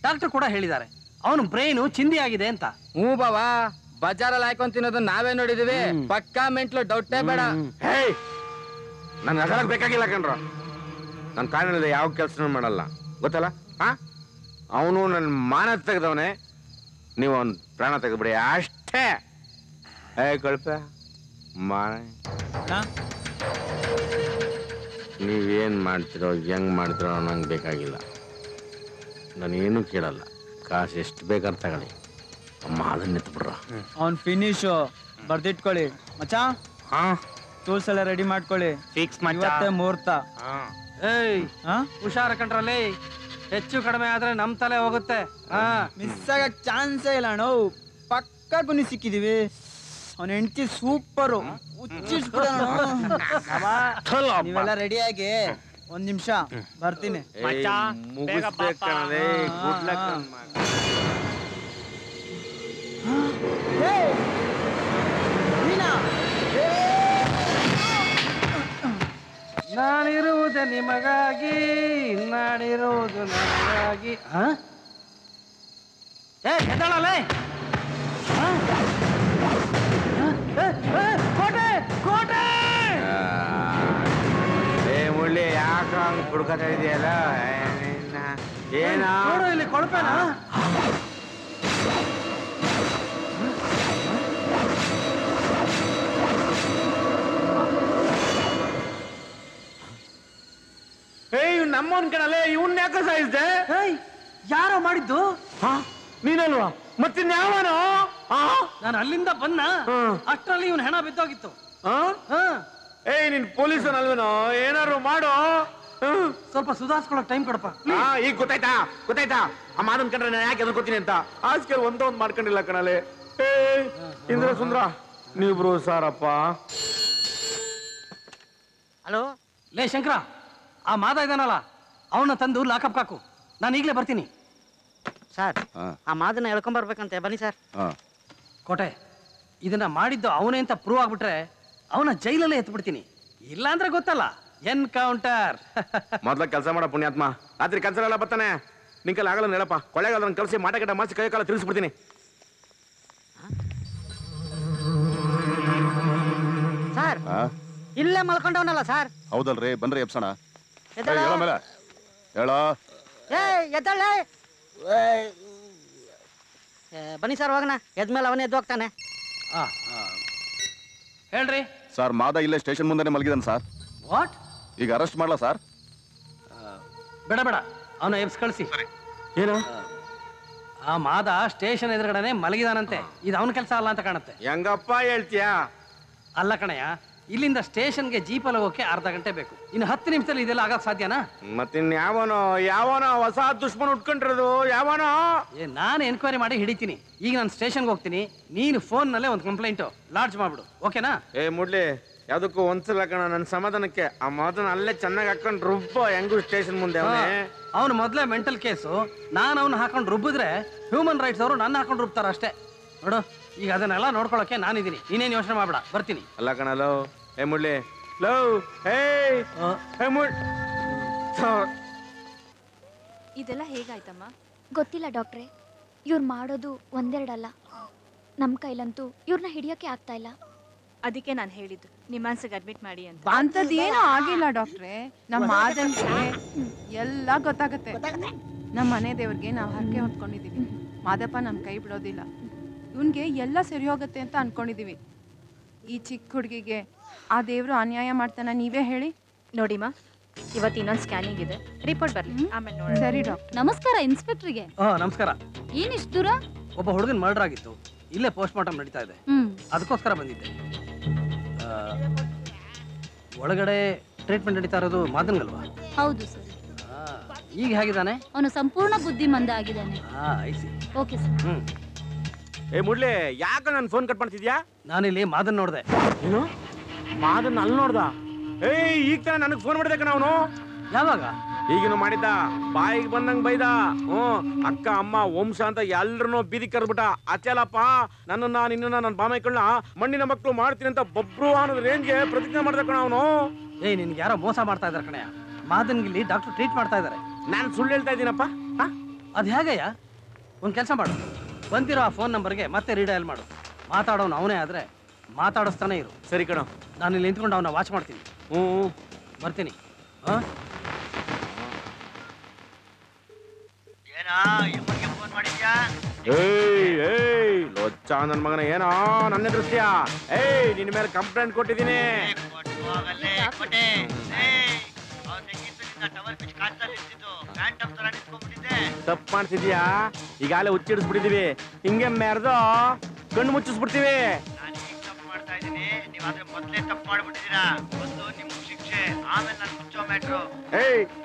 ಡಾಕ್ಟರ್ ಕೂಡ ಹೇಳಿದ್ದಾರೆ ಅವನು ಬ್ರೈನು ಚಿಂದಿ ಆಗಿದೆ ಅಂತ ಬಾವಾ ಬಜಾರಲ್ಲಿ ಹಾಕೊಂಡ್ ತಿನ್ನೋದನ್ನ ನಾವೇ ನೋಡಿದೀವಿ ಪಕ್ಕಾ ಮೆಂಟ್ಲು ಡೌಟೇ ಬೇಡ ನನ್ ಅಗಲಕ್ ಬೇಕಾಗಿಲ್ಲ ಕಣ್ರು ನನ್ನ ಕಾರಣದ ಯಾವ ಕೆಲಸನೂ ಮಾಡಲ್ಲ ಗೊತ್ತಲ್ಲ ಅವನು ನನ್ನ ಮಾನ ತೆಗೆದವನೇ ನೀವು ಅವ್ನ ಪ್ರಾಣ ತೆಗೆದ್ಬಿಡಿ ಅಷ್ಟೇ ಕಳ್ಪ ಮಾನ ನೀವೇನ್ ಮಾಡ್ತಿರೋ ಹೆಂಗ್ ಮಾಡ್ತಿರೋ ನಂಗೆ ಬೇಕಾಗಿಲ್ಲ ನಾನೇನು ಕೇಳಲ್ಲ ಕಾಸು ಎಷ್ಟು ಬೇಕಾದ್ರೆ ತಗೊಳ್ಳಿ ಅಮ್ಮ ಅದನ್ನ ಎತ್ಬಿಡ್ರ ಅವ್ನ್ ಫಿನಿಶು ಬರ್ದಿಟ್ಕೊಳ್ಳಿ ಮಚ್ಚಾ ಟೂಲ್ಸ್ ಎಲ್ಲ ರೆಡಿ ಮಾಡ್ಕೊಳ್ಳಿ ಫಿಕ್ಸ್ ಇವತ್ತೇ ಮುಹೂರ್ತ ಏಯ್ ಹುಷಾರ ಕಂಡ್ರಲ್ಲಿ ಹೆಚ್ಚು ಕಡಿಮೆ ಆದ್ರೆ ನಮ್ ತಲೆ ಹೋಗುತ್ತೆ ಮಿಸ್ ಆಗಕ್ ಚಾನ್ಸೇ ಇಲ್ಲ ಅಣ್ಣ ಪಕ್ಕ ಗುಣಿ ಸಿಕ್ಕಿದೀವಿ ಅವನ ಹೆಂಡತಿ ಸೂಪರು ನೀವೆಲ್ಲ ರೆಡಿಯಾಗಿ ಒಂದ್ ನಿಮಿಷ ಬರ್ತೀನಿ ನಾನಿರುವುದು ನಿಮಗಾಗಿ ನಾನಿರುವುದು ನನಗಾಗಿ ಎದ್ದಾಳಲ್ಲೇ ಕೋಟೆ ಕೋಟೆ ಮುಳ್ಳಿ ಯಾಕ ಹಂಗ್ ಕುಡ್ಕೊತಾ ಇದೆಯಲ್ಲ ಏನ ಇಲ್ಲಿ ಕೊಳಪೆನಾ ನಮ್ಮನ್ ಕಣಲ್ಲೇ ಇವನ್ ಯಾಕೆ ಸಾಯಿಸ್ದೆ ಯಾರೋ ಮಾಡಿದ್ದು ನೀನಲ್ವಾ ಮತ್ತಿನ್ಯಾವನೋ ನಾನು ಅಲ್ಲಿಂದ ಬಂದ ಅಷ್ಟರಲ್ಲಿ ಇವನ್ ಹೆಣ ಬಿದ್ದೋಗಿತ್ತು. ಏಯ್ ನೀನ್ ಪೊಲೀಸನಲ್ವೇನೋ ಏನಾರು ಮಾಡೋ. ಸ್ವಲ್ಪ ಸುಧಾರಿಸ್ಕೊಳಕ್ ಟೈಮ್ ಕೊಡಪ್ಪ. ಈಗ ಗೊತ್ತಾಯ್ತಾ ಆ ಮಾದನ್ ಕಂಡ್ರೆ ನಾನು ಯಾಕೆ ಎದ್ಕೊತೀನಿ ಅಂತ ಆಸ್ಕೆ ಒಂದೊಂದು ಮಾಡ್ಕೊಂಡಿಲ್ಲ ಕಣಲೆ. ಇಂದ್ರ ಸುಂದ್ರ ನೀವ್ರು ಸಾರಪ್ಪ. ಹಲೋ ಲೇ ಶಂಕರ, ಆ ಮಾದ ಇದಾನಲ್ಲ ಅವನ್ನ ತಂದು ಲಾಕಪ್ ಹಾಕು. ನಾನು ಈಗಲೇ ಬರ್ತೀನಿ. ಸರ್ ಆ ಮಾದನ್ನ ಹೇಳ್ಕೊಂಬರ್ಬೇಕಂತೆ, ಬನ್ನಿ ಸರ್. ಕೋಟೆ, ಇದನ್ನ ಮಾಡಿದ್ದು ಅವನೇ ಅಂತ ಪ್ರೂವ್ ಆಗ್ಬಿಟ್ರೆ ಅವನ ಜೈಲಲ್ಲೇ ಎತ್ಬಿಡ್ತೀನಿ. ಇಲ್ಲ ಅಂದ್ರೆ ಗೊತ್ತಲ್ಲ, ಎನ್ಕೌಂಟರ್. ಮೊದ್ಲ ಕೆಲಸ ಮಾಡ ಪುಣ್ಯಾತ್ಮ. ರಾತ್ರಿ ಕೆಲಸ ಎಲ್ಲ ಬರ್ತಾನೆ. ನಿಂಕಲ್ ಆಗಲ್ಲ ಹೇಳಪ್ಪ. ಕೊಳ್ಳೆಗಾಲ ಕಳಿಸಿ ಮಾಟ ಗಿಡ ಮಾಸಿ ಕೈ ಕಾಲ ತಿರ್ಗಿಸ್ಬಿಡ್ತೀನಿ. ಸರ್ ಇಲ್ಲೇ ಮಲ್ಕೊಂಡವನಲ್ಲ ಸರ್. ಹೌದಲ್ರಿ, ಬನ್ರಿ ಎಪ್ಸಣ. ಎದ್ದೇಳು. ಹೇಳ ಮೇಲೆ ಹೇಳ. ಎದ್ದಳೆ. ಬನ್ನಿ ಸರ್ ಹೋಗೋಣ. ಎದ್ಮೇಲೆ ಅವನೇ ಎದ್ದು ಹೋಗ್ತಾನೆ. ಹೇಳ್ರಿ ಸರ್, ಮಾದ ಇಲ್ಲೇ ಸ್ಟೇಷನ್ ಮುಂದೆನೆ ಮಲಗಿದಾನೆ ಸರ್. ವಾಟ್? ಈಗ ಅರೆಸ್ಟ್ ಮಾಡ್ಲಾ ಸರ್? ಬೇಡ ಬೇಡ, ಅವನ ಎಬ್ಸ್ ಕಳಿಸಿ. ಏನು? ಆ ಮಾದ ಸ್ಟೇಷನ್ ಎದುರುಗಡೆನೆ ಮಲಗಿದಾನಂತೆ. ಇದು ಅವನ ಕೆಲಸ ಅಲ್ಲ ಅಂತ ಕಾಣುತ್ತೆ. ಹೆಂಗಪ್ಪ ಹೇಳ್ತೀಯಾ? ಅಲ್ಲ ಕಣಯ್ಯ, ಇಲ್ಲಿಂದ ಸ್ಟೇಷನ್ಗೆ ಜೀಪಲ್ಲಿ ಹೋಗಕ್ಕೆ ಅರ್ಧ ಗಂಟೆ ಬೇಕು. ಇನ್ನು 10 ನಿಮಿಷದಲ್ಲಿ ಇದೆಲ್ಲ ಆಗಕ್ ಸಾಧ್ಯನಾ? ಮತ್ತಿನ್ ಯಾವನೋ ಹೊಸ ದುಶ್ಮನ್ ಉಟ್ಕೊಂಡಿರೋದು ಯಾವನೋ. ನಾನು ಎನ್ಕ್ವೈರಿ ಮಾಡಿ ಹಿಡಿತೀನಿ. ಈಗ ನಾನು ಸ್ಟೇಷನ್ಗೆ ಹೋಗ್ತೀನಿ. ನೀನು ಫೋನ್ನಲ್ಲೇ ಒಂದು ಕಂಪ್ಲೇಂಟ್ ಲಾಡ್ಜ್ ಮಾಡ್ಬಿಡು, ಓಕೆನಾ? ಮುಡ್ಲಿ, ಯಾವ್ದಕ್ಕೂ ಒಂದ್ಸಲ ಕಣ ನನ್ನ ಸಮಾಧಾನಕ್ಕೆ ಆ ಮಾತನ್ನ ಅಲ್ಲೇ ಚೆನ್ನಾಗಿ ಹಾಕೊಂಡು ರುಬ್ಬ. ಹೆಂಗು ಸ್ಟೇಷನ್ ಮುಂದೆ ಅವನು ಮೊದಲೇ ಮೆಂಟಲ್ ಕೇಸು. ನಾನು ಅವನು ಹಾಕೊಂಡು ರುಬ್ಬಿದ್ರೆ ಹ್ಯೂಮನ್ ರೈಟ್ಸ್ ಅವರು ನನ್ನ ಹಾಕೊಂಡು ರುಬ್ತಾರ ಅಷ್ಟೇ. ನೋಡು, ಈಗ ಅದನ್ನೆಲ್ಲ ನೋಡ್ಕೊಳಕ್ಕೆ ನಾನಿದ್ದೀನಿ. ನೀನೇನು ಯೋಚನೆ ಮಾಡ್ಬೇಡ, ಬರ್ತೀನಿ. ಅಲ್ಲ ಕಣ ಲವ್. ಮುಡ್ಲಿ ಲವ್. ಇದೆಲ್ಲ ಹೇಗಾಯ್ತಮ್ಮ? ಗೊತ್ತಿಲ್ಲ ಡಾಕ್ಟ್ರೆ. ಇವ್ರು ಮಾಡೋದು ಒಂದೆರಡಲ್ಲ. ನಮ್ಮ ಕೈಲಂತೂ ಇವ್ರನ್ನ ಹಿಡಿಯೋಕೆ ಆಗ್ತಾ ಇಲ್ಲ. ಅದಕ್ಕೆ ನಾನು ಹೇಳಿದ್ದು ನಿಮ್ಮ ಮನ್ಸಿಗೆ ಅಡ್ಮಿಟ್ ಮಾಡಿ ಅಂತ. ಅಂಥದ್ದೇನೂ ಆಗಿಲ್ಲ ಡಾಕ್ಟ್ರೆ. ನಮ್ಮ ಮಾದನ್ಗೆ ಎಲ್ಲ ಗೊತ್ತಾಗತ್ತೆ. ನಮ್ಮ ಮನೆ ದೇವ್ರಿಗೆ ನಾವು ಹರಕೆ ಹೊತ್ಕೊಂಡಿದೀವಿ. ಮಾದಪ್ಪ ನಮ್ಮ ಕೈ ಬಿಡೋದಿಲ್ಲ. ಇವನ್ಗೆ ಎಲ್ಲ ಸರಿ ಹೋಗುತ್ತೆ ಅಂತ ಅನ್ಕೊಂಡಿದೀವಿ. ಈ ಚಿಕ್ಕ ಹುಡುಗಿಗೆ ಆ ದೇವ್ರು ಅನ್ಯಾಯ ಮಾಡ್ತಾನ, ನೀವೇ ಹೇಳಿ. ನೋಡಿಮ್ಮ, ಇವತ್ತು ಇನ್ನೊಂದು ಸ್ಕ್ಯಾನಿಂಗ್ ಇದೆ, ರಿಪೋರ್ಟ್ ಬರ್ಲಿ, ಆಮೇಲೆ ನೋಡಿ. ಸರಿ ಡಾಕ್ಟರ್. ನಮಸ್ಕಾರ ಇನ್ಸ್ಪೆಕ್ಟ್ರಿಗೆ. ನಮಸ್ಕಾರ. ಏನಿಷ್ಟು ದೂರ? ಒಬ್ಬ ಹುಡುಗನ್ ಮರ್ಡರ್ ಆಗಿತ್ತು. ಇಲ್ಲೇ ಪೋಸ್ಟ್ ಮಾರ್ಟಮ್ ನಡೀತಾ ಇದೆ. ಅದಕ್ಕೋಸ್ಕರ ಬಂದಿದ್ದೆ. ಒಳಗಡೆ ಟ್ರೀಟ್ಮೆಂಟ್ ನಡೀತಾ ಇರೋದು ಮಾದನ್ಗಲ್ವಾ? ಹೌದು ಸರ್. ಈಗ ಹೇಗಿದ್ದಾನೆ? ಅವನು ಸಂಪೂರ್ಣ ಬುದ್ಧಿಮಂದ ಆಗಿದ್ದಾನೆ. Okay sir. ಮುಡ್ಲಿ, ಯಾಕ ನನ್ ಫೋನ್ ಕಟ್ ಮಾಡ್ತಿದ್ಯಾ? ನಾನಿಲ್ಲಿ ಮಾದನ್ ನೋಡ್ದೆ. ಏನು ಮಾದನ್ ಅಲ್ಲಿ ನೋಡ್ದ? ಈಗ ತಾನೆ ನನಗೆ ಫೋನ್ ಮಾಡಿದೆ ಕಣ ಅವನು. ಯಾವಾಗ? ಈಗಿನ ಮಾಡಿದ್ದ. ಬಾಯಿಗೆ ಬಂದಂಗ್ ಬೈದ. ಅಕ್ಕ ಅಮ್ಮ ವಂಶ ಅಂತ ಎಲ್ರನ್ನೂ ಬೀದಿ ಕರ್ಬಿಟ್ಟ. ಅಚ್ಚಲಪ್ಪ, ನಿನ್ನ ನನ್ನ ಬಾಮೈಕಳ್ನ ಮಣ್ಣಿನ ಮಕ್ಕಳು ಮಾಡ್ತೀನಿ ಅಂತ ಬೊಬ್ರು ಅನ್ನೋದ್ ರೇಂಜ್ಗೆ ಪ್ರತಿಜ್ಞೆ ಮಾಡ್ದ ಕಣ ಅವನು. ನಿನ್ಗೆ ಯಾರೋ ಮೋಸ ಮಾಡ್ತಾ ಇದಾರೆ ಕಣಯ್ಯ. ಮಾದನ್ಗಿಲ್ಲಿ ಡಾಕ್ಟರ್ ಟ್ರೀಟ್ ಮಾಡ್ತಾ ಇದಾರೆ. ನಾನು ಸುಳ್ಳು ಹೇಳ್ತಾ ಇದ್ದೀನಪ್ಪ. ಅದು ಹೇಗಯ್ಯ? ಒಂದ್ ಕೆಲಸ ಮಾಡು, ಬಂದಿರೋ ಆ ಫೋನ್ ನಂಬರ್ಗೆ ಮತ್ತೆ ರೀಡಯಲ್ ಮಾಡು. ಮಾತಾಡೋನು ಅವನೇ ಆದ್ರೆ ಮಾತಾಡಿಸ್ತಾನೆ ಇರು. ಸರಿ ಕಣ. ನಾನು ಇಲ್ಲಿ ನಿಂತ್ಕೊಂಡು ಅವನ್ನ ವಾಚ್ ಮಾಡ್ತೀನಿ. ಬರ್ತೀನಿ. ಲೊಚ್ಚ ನನ್ ಮಗನ ಏನೋ ನನ್ನ ದೃಷ್ಟಿಯ. ನಿನ್ನ ಮೇಲೆ ಕಂಪ್ಲೇಂಟ್ ಕೊಟ್ಟಿದ್ದೀನಿ. ತಪ್ಪು ಮಾಡ್ತಿದ್ಯಾ? ಈಗಾಗಲೇ ಹುಚ್ಚಿಡಿಸ್ಬಿಟ್ಟಿದೀವಿ. ಹಿಂಗೆ ಮೆರೆದು ಕಣ್ಣು ಮುಚ್ಚಿಸ್ಬಿಡ್ತೀವಿ.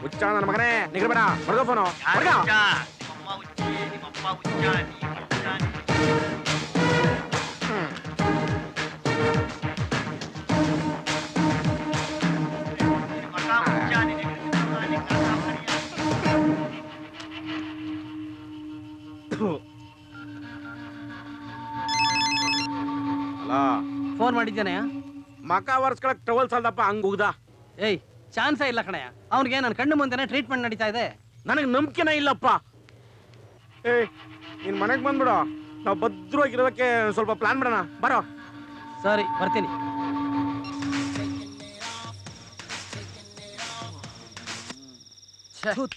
ಹುಚ್ಚ ನನ್ನ ಮಗನೇ, ನಿಗಬೇಡ. ಹೊರಗ ಫೋನು. ಫೋನ್ ಮಾಡಿದ್ದೇನೆ. ಮಕ ಒರೆಸ್ಕೊಳಕ್ ಟವಲ್ ಸಾಲ್ದಪ್ಪ, ಹಂಗ ಉಗ್ದ. ಚಾನ್ಸೇ ಇಲ್ಲ ಕಣಯ್ಯ. ಅವ್ನಿಗೆ ನನ್ನ ಕಣ್ಣು ಮುಂದೆನೆ ಟ್ರೀಟ್ಮೆಂಟ್ ನಡೀತಾ ಇದೆ. ನನಗೆ ನಂಬಿಕೆನೇ ಇಲ್ಲಪ್ಪ. ನಿನ್ ಮನೆಗೆ ಬಂದ್ಬಿಡು. ನಾವು ಭದ್ರವಾಗಿರೋದಕ್ಕೆ ಸ್ವಲ್ಪ ಪ್ಲಾನ್ ಮಾಡೋಣ. ಬರೋ. ಸರಿ, ಬರ್ತೀನಿ.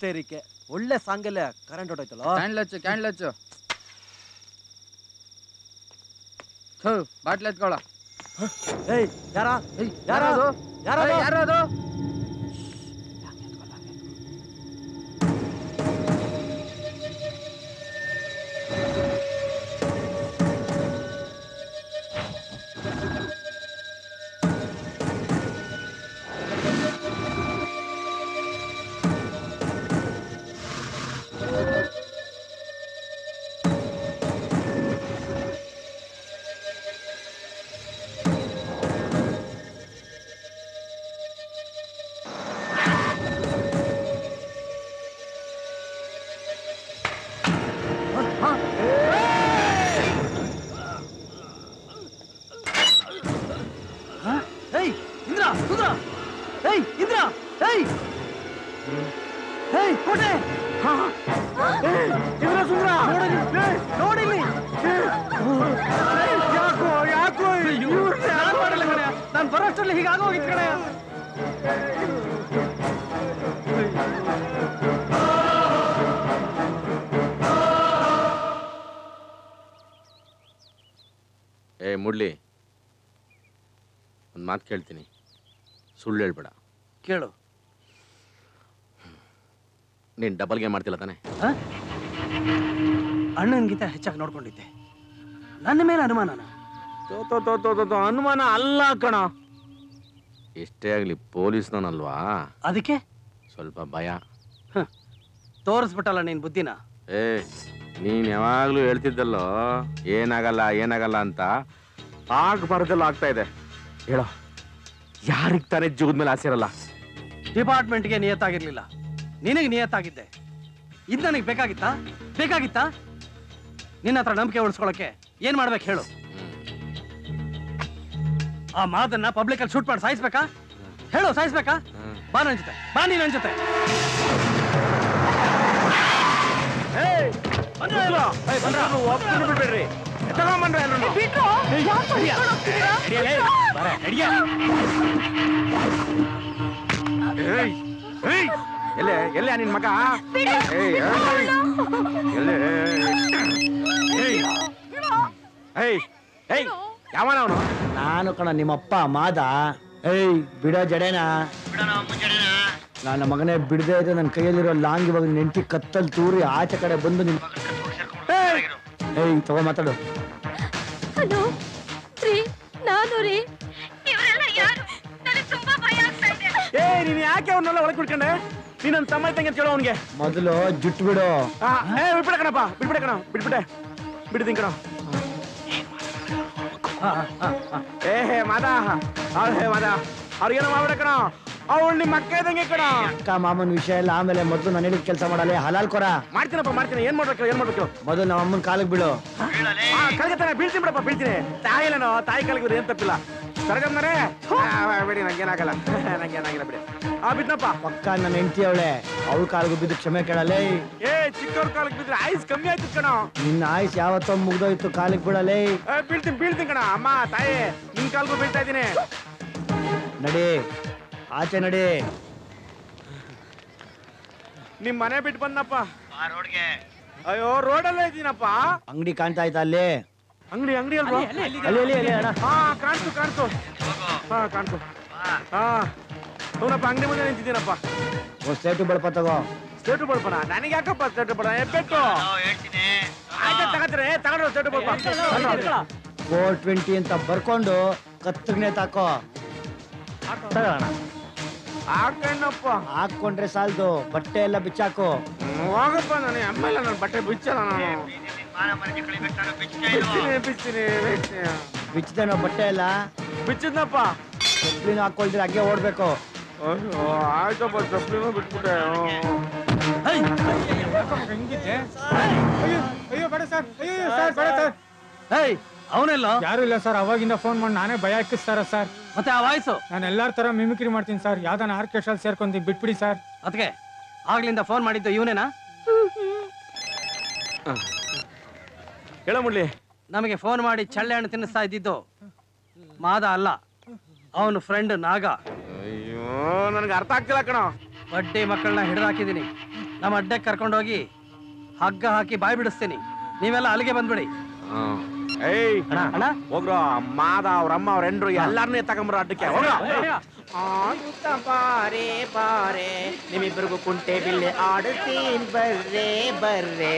ತೇರಿಕೆ ಒಳ್ಳೆ ಸಾಂಗಲ್ಲೇ ಕರೆಂಟ್ ಹೊಟ್ಟೋಯ್ತಲ್ಲ. ಕ್ಯಾಂಡ್ಲಚ್ಚು ಬಾಟ್ಲ್ ಎತ್ಕೊಳ. ಯಾರದು? ಯಾಕೋ ಯಾಕೋ ನಾನು ಬರೋಷ್ಟರಲ್ಲಿ ಹೀಗಾಗೋಗಿತ್ತು ಕಣಯ್ಯ. ಏ ಮುಡ್ಲಿ, ಒಂದು ಮಾತು ಕೇಳ್ತೀನಿ, ಸುಳ್ಳು ಹೇಳ್ಬೇಡ. ಕೇಳು. ನೀನು ಡಬಲ್ ಗೇಮ್ ಮಾಡ್ತಿಲ್ಲ ತಾನೆ? ಅಣ್ಣನಿಗಿಂತ ಹೆಚ್ಚಾಗಿ ನೋಡ್ಕೊಂಡಿದ್ದೆ. ನನ್ನ ಮೇಲೆ ಅನುಮಾನನ? ಅನುಮಾನ ಅಲ್ಲ ಕಣ. ಎಷ್ಟೇ ಆಗ್ಲಿ ಪೊಲೀಸ್ನವನಲ್ವಾ, ಅದಕ್ಕೆ ಸ್ವಲ್ಪ ಭಯ. ತೋರಿಸ್ಬಿಟ್ಟಲ್ಲ ನೀನ್ ಬುದ್ಧಿನ. ಏ ನೀನ್ ಯಾವಾಗ್ಲೂ ಹೇಳ್ತಿದ್ದಲ್ಲೋ ಏನಾಗಲ್ಲ ಏನಾಗಲ್ಲ ಅಂತ, ಆಗ್ಬಾರ್ದೆಲ್ಲ ಆಗ್ತಾ ಇದೆ. ಹೇಳೋ, ಯಾರಿಗ್ ತಾನೇ ಜೀವದ ಮೇಲೆ ಆಸೆ ಇರಲ್ಲ? ಡಿಪಾರ್ಟ್ಮೆಂಟ್ಗೆ ನಿಯತ್ತಾಗಿರ್ಲಿಲ್ಲ, ನಿನಗೆ ನಿಯತ್ತಾಗಿದ್ದೆ. ಇದು ನನಗೆ ಬೇಕಾಗಿತ್ತಾ? ಬೇಕಾಗಿತ್ತಾ? ನಿನ್ನ ಹತ್ರ ನಂಬಿಕೆ ಉಳಿಸ್ಕೊಳಕ್ಕೆ ಏನ್ ಮಾಡ್ಬೇಕು ಹೇಳು? ಆ ಮಾದನ್ನ ಪಬ್ಲಿಕ್ ಅಲ್ಲಿ ಶೂಟ್ ಮಾಡಿ ಸಾಯಿಸ್ಬೇಕಾ? ಹೇಳು, ಸಾಯಿಸ್ಬೇಕಾ? ಬಾ ನನ್ ಜೊತೆ, ಬಾ ನೀ ನನ್ ಜೊತೆ. ಬಿಡ್ಬೇಡ್ರಿ, ಎಲ್ಲೇ ಎಲ್ಲೇ ನಿನ್ ಮಗ? ಯಾವನ ಅವನು? ನಾನು ಕಣ ನಿಮ್ಮಪ್ಪ ಮಾದ. ಏಯ್ ಬಿಡೋ ಜಡೇನಾ, ನನ್ನ ಮಗನೇ ಬಿಡದೆ ಇದ್ರೆ ನನ್ನ ಕೈಯಲ್ಲಿರೋ ಲಾಂಗ್ ಇವಾಗ ನೆಂಟಿ ಕತ್ತಲ್ ತೂರಿ ಆಚೆ ಕಡೆ ಬಂದು ನಿನ್ ಏಯ್ ತಗೋ ಮಾತಾಡು. ಹಲೋ ರೀ, ನಾನು ರೀ. ಇವರೆಲ್ಲ ಯಾರು? ನನಗೆ ತುಂಬಾ ಭಯ ಆಗ್ತಾ ಇದೆ. ಏ ನೀನ್ ಯಾಕೆ ಅವನ್ನೆಲ್ಲ ಒಳಗೆ ಕುಡ್ಕೊಂಡೆ? ನೀನ್ ನನ್ನ ತಮ್ಮ ಇದ್ದಂಗೆ ಅಂತ ಹೇಳೋ ಅವನಿಗೆ. ಮೊದಲು ಜುಟ್ಟು ಬಿಡು. ಬಿಡ್ಬಿಡೆ ಕಣಪ್ಪ, ಬಿಡ್ಬಿಡೆ ಕಣ, ಬಿಡ್ಬಿಟ್ಟೆ, ಬಿಡ್ತೀನಿ ಕಣ. ಏ ಮಾದಾ, ಮಾದಾ ಅವ್ರಿಗೇನೋ ಮಾಡ್ಬಿಡ ಕಣ, ಅವಳು ನಿಮ್ಮ ಅಕ್ಕ ಇದ್ದಂಗೆ ಕಣ. ಅಕ್ಕ ಮಾಮನ್ ವಿಷಯ ಎಲ್ಲ ಆಮೇಲೆ, ಮೊದಲು ನಾನು ಹೇಳಿದ ಕೆಲಸ ಮಾಡಲ್ಲ. ಹಲಾಲ್ ಕೊರ. ಮಾಡ್ತೀನಪ್ಪ ಮಾಡ್ತೀನಿ. ಏನ್ ಮಾಡ್ಬೇಕು ಏನ್ ಮಾಡ್ಬೇಕು? ಮೊದಲು ನಮ್ಮ ಅಮ್ಮನ ಕಾಲಿಗೆ ಬಿಡು. ಕಲ್ಗತ್ತಾನೆ ಬೀಳ್ತೀನಿ ಬಿಡಪ್ಪ, ಬೀಳ್ತೀನಿ. ತಾಯಿಲ್ಲನೋ, ತಾಯಿ ಕಾಲಿಗೆ ಏನ್ ತಪ್ಪಿಲ್ಲ. ಸರಗಮ್ಮನೆ ಬಿಡಿ, ನಂಗೇನಾಗಲ್ಲ, ನಂಗೇನಾಗಿಲ್ಲ ಬಿಡಿ. ಬಿದ್ನಪ್ಪ. ಪಕ್ಕ ನನ್ನ ಹೆಂಡತಿ ಅವಳೆ, ಅವಳ ಕಾಲಿಗೆ ಬಿದ್ದು ಕ್ಷಮೆ ಕೇಳಲೇ. ಏ ಚಿಕ್ಕವ್ರ ಕಾಲಿಗೆ ಬಿದ್ರೆ ಆಯುಸ್ ಕಮ್ಮಿ ಆಯ್ತು ಕಣ. ನಿನ್ನ ಆಯುಸ್ ಯಾವತ್ತೋ ಮುಗ್ದೋಯ್ತು, ಕಾಲಿಗೆ ಬಿಡಲೇ. ಬೀಳ್ತೀನಿ ಬೀಳ್ತೀನಿ ಕಣ. ಅಮ್ಮ ತಾಯಿ ನಿನ್ ಕಾಲ್ಗೂ ಬೀಳ್ತಾ ಇದ್ದೀನಿ. ನಡಿ ಆಚೆ ನಡಿ. ನಿಮ್ ಮನೆ ಬಿಟ್ಟು ಬಂದಪ್ಪ. ಅಯ್ಯೋ ರೋಡಲ್ಲೇ ಇದ್ದೀನಪ್ಪ. ಅಂಗಡಿ ಕಾಣ್ತಾ ಆಯ್ತಾ ಅಲ್ಲಿ? ಅಂಗಡಿ ಅಂಗಡಿ ಅಲ್ವಾ? ಅಲ್ಲಿ ಅಣ್ಣ. ಹಾ ಕಾಣ್ತು ಕಾಣ್ತು, ಹಾ ಕಾಣ್ತು. ಹಾ ಅವನಪ್ಪ, ಅಂಗಡಿ ಮುಂದೆ ನಿಂತಿದ್ದೀನಪ್ಪ. ಸ್ಟೇಟು ಬಳಪ ತಗೋ. ಸ್ಟೇಟು ಬಳಪನ? ನನಗೆ ಯಾಕಪ್ಪ ಸ್ಟೇಟು ಬಡ ಎಬ್ಬೆಟ್ಟು? ಆಯ್ತಾ ತಗತ್ರೆ, ತಗೊಂಡ್ರು ಸ್ಟೇಟು ಬಳಪ. 420 ಅಂತ ಬರ್ಕೊಂಡು ಕತ್ತಗ್ನೆ ತಾಕೋ. ತಗೋಣ. ಹಾಕಣ್ಣಪ್ಪ. ಹಾಕೊಂಡ್ರೆ ಸಾಲದು, ಬಟ್ಟೆ ಎಲ್ಲ ಬಿಚ್ಚಾಕು. ಹೋಗಪ್ಪ, ನಾನು ಅಮ್ಮೆಲ್ಲ ನನ್ನ ಬಟ್ಟೆ ಬಿಚ್ಚಲ್ಲ. ನಾನು ಬಿಚ್ಚದೇನೋ ಬಟ್ಟೆ ಎಲ್ಲ? ಬಿಚ್ಚಿದ್ನಪ್ಪ. ಚಪ್ಲಿನ ಹಾಕೊಳ್ತೀರ, ಹಂಗೆ ಓಡ್ಬೇಕು. ಆಯ್ತಪ್ಪ, ಚಪ್ಲಿನೂ ಬಿಟ್ಬಿಟ್ಟೆ. ಹೆಂಗಿದ್ದೆ? ಅಯ್ಯೋ ಬೇಡ ಸರ್, ಅಯ್ಯೋ ಸರ್ ಬೇಡ ಸರ್. ಏಯ್ ಅವನೆಲ್ಲ? ಯಾರು ಇಲ್ಲ ಸರ್, ಅವಾಗಿಂದ ಫೋನ್ ಮಾಡಿ ನಾನೇ ಭಯ ಹಾಕಿಸ್ತಾರ ಸರ್. ಮತ್ತೆ ಆ ವಾಯ್ಸು? ನಾನು ಎಲ್ಲಾರ ತರ ಮಿಮಿಕ್ರಿ ಮಾಡ್ತೀನಿ ಸರ್. ಯಾವ್ದಾನ ಆರ್ಕೆಸ್ಟ್ರಲ್ಲಿ ಸೇರ್ಕೊಂತೀನಿ, ಬಿಟ್ಬಿಡಿ ಸರ್. ಅದಕ್ಕೆ ಆಗ್ಲಿಂದ ಫೋನ್ ಮಾಡಿದ್ದು ಇವನೇನಾ? ಹೇಳ ಮುಡ್ಲಿ. ನಮಗೆ ಫೋನ್ ಮಾಡಿ ಚಳ್ಳೆ ಹಣ್ಣು ತಿನ್ನಿಸ್ತಾ ಇದ್ದಿದ್ದು ಮಾದ ಅಲ್ಲ, ಅವನು ಫ್ರೆಂಡ್ ನಾಗ. ಅಯ್ಯೋ ನನಗೆ ಅರ್ಥ ಆಗ್ತಿಲ್ಲ ಕಣ. ಬಡ್ಡಿ ಮಕ್ಕಳನ್ನ ಹಿಡಿದಾಕಿದ್ದೀನಿ. ನಮ್ಮ ಅಡ್ಡಕ್ಕೆ ಕರ್ಕೊಂಡೋಗಿ ಹಗ್ಗ ಹಾಕಿ ಬಾಯಿ ಬಿಡಿಸ್ತೀನಿ. ನೀವೆಲ್ಲ ಅಲ್ಲಿಗೆ ಬಂದ್ಬಿಡಿ. ಏಯ್ ಹೋಗ್ರ, ಮಾದ ಅವ್ರಮ್ಮ ಅವ್ರ ಹೆಂಡ್ರು ಎಲ್ಲಾರನ್ನೇ ತಗೊಂಬ್ರ ಅಡ್ಡಕ್ಕೆ. ಬಾರೆ ಬಾರೆ ನಿಮ್ಮಿಬ್ಬರಿಗೂ ಕುಂಟೆ ಬಿಲ್ಲೆ ಆಡುತ್ತೀನಿ, ಬರ್ರೆ ಬರ್ರೆ.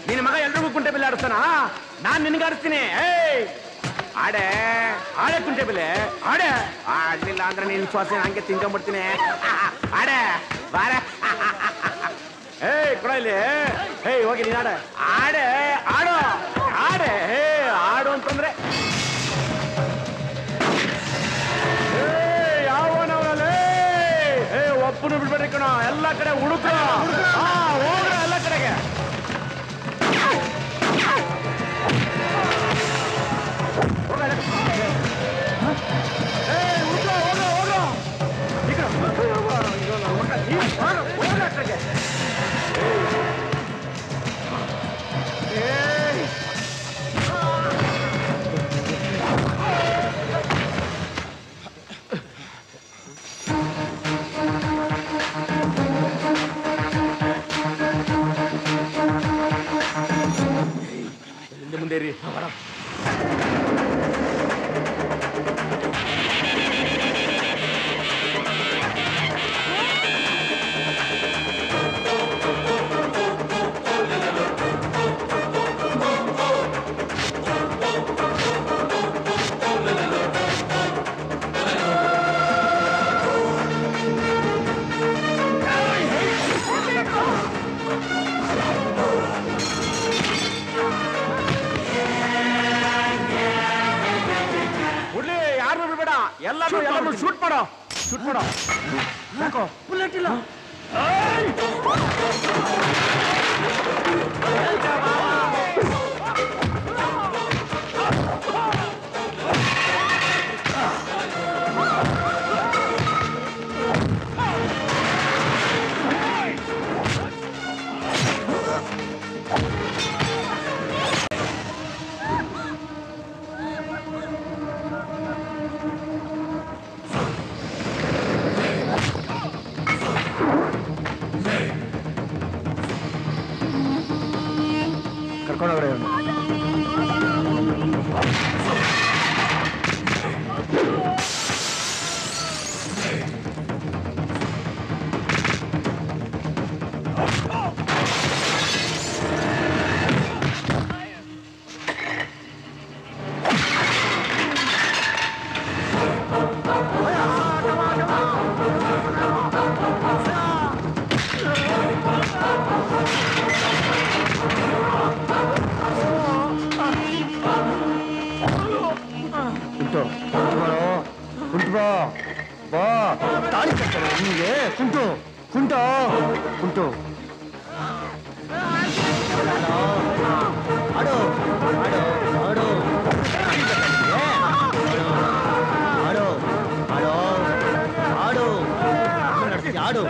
ನಿನ್ನ ಮಗ ಎಲ್ರಿಗೂ ಕುಂಟೆ ಬಿಲ್ಲೆ ಆಡಿಸ್ತಾನ? ನಾನ್ ನಿನ್ಗೆ ಆಡಿಸ್ತೀನಿ. ಏಯ್ ಆಡೆ ಆಡೆ ಕುಂಟೆ ಬಿಲ್ಲೆ ಆಡೆ. ಆಡ್ಲಿಲ್ಲ ಅಂದ್ರೆ ನಿನ್ ಶ್ವಾಸ ಹಂಗೆ ತಿನ್ಕೊಂಡ್ಬಿಡ್ತೀನಿ. ಆಡೆ ಬಾರೆ. ಏಯ್ ಕೊಡ ಇಲ್ಲಿ. ಏಯ್ ಹೋಗಿ ನೀನ್ ಆಡೆ ಆಡೆ ಆಡು ಆಡೆ. ಆಡು ಅಂತಂದ್ರೆ ಯಾವನವನಲ್ಲಿ ಒಬ್ಬನು ಬಿಡ್ಬೇಡ್ರಿ ಕಣ. ಎಲ್ಲ ಕಡೆ ಹುಡುಕ್ರ, ಹೋಗ್ರ ಎಲ್ಲ ಕಡೆಗೆ. ಹೋಗ ಹೋಗ ಹೋಗ. ಎಲ್ಲರೂ ಶೂಟ್ ಮಾಡೋ ಯಾಕೋ ಬುಲೆಟ್ ಇಲ್ಲ ಕರ್ಕೊಂಡೋಗ್ರೆ ಕುಂಟು ಕುಂಟು ಕುಂಟು ಆಡು ಆಡು ಆಡು ಆಡು ಆಡು ಆಡು ಆಡು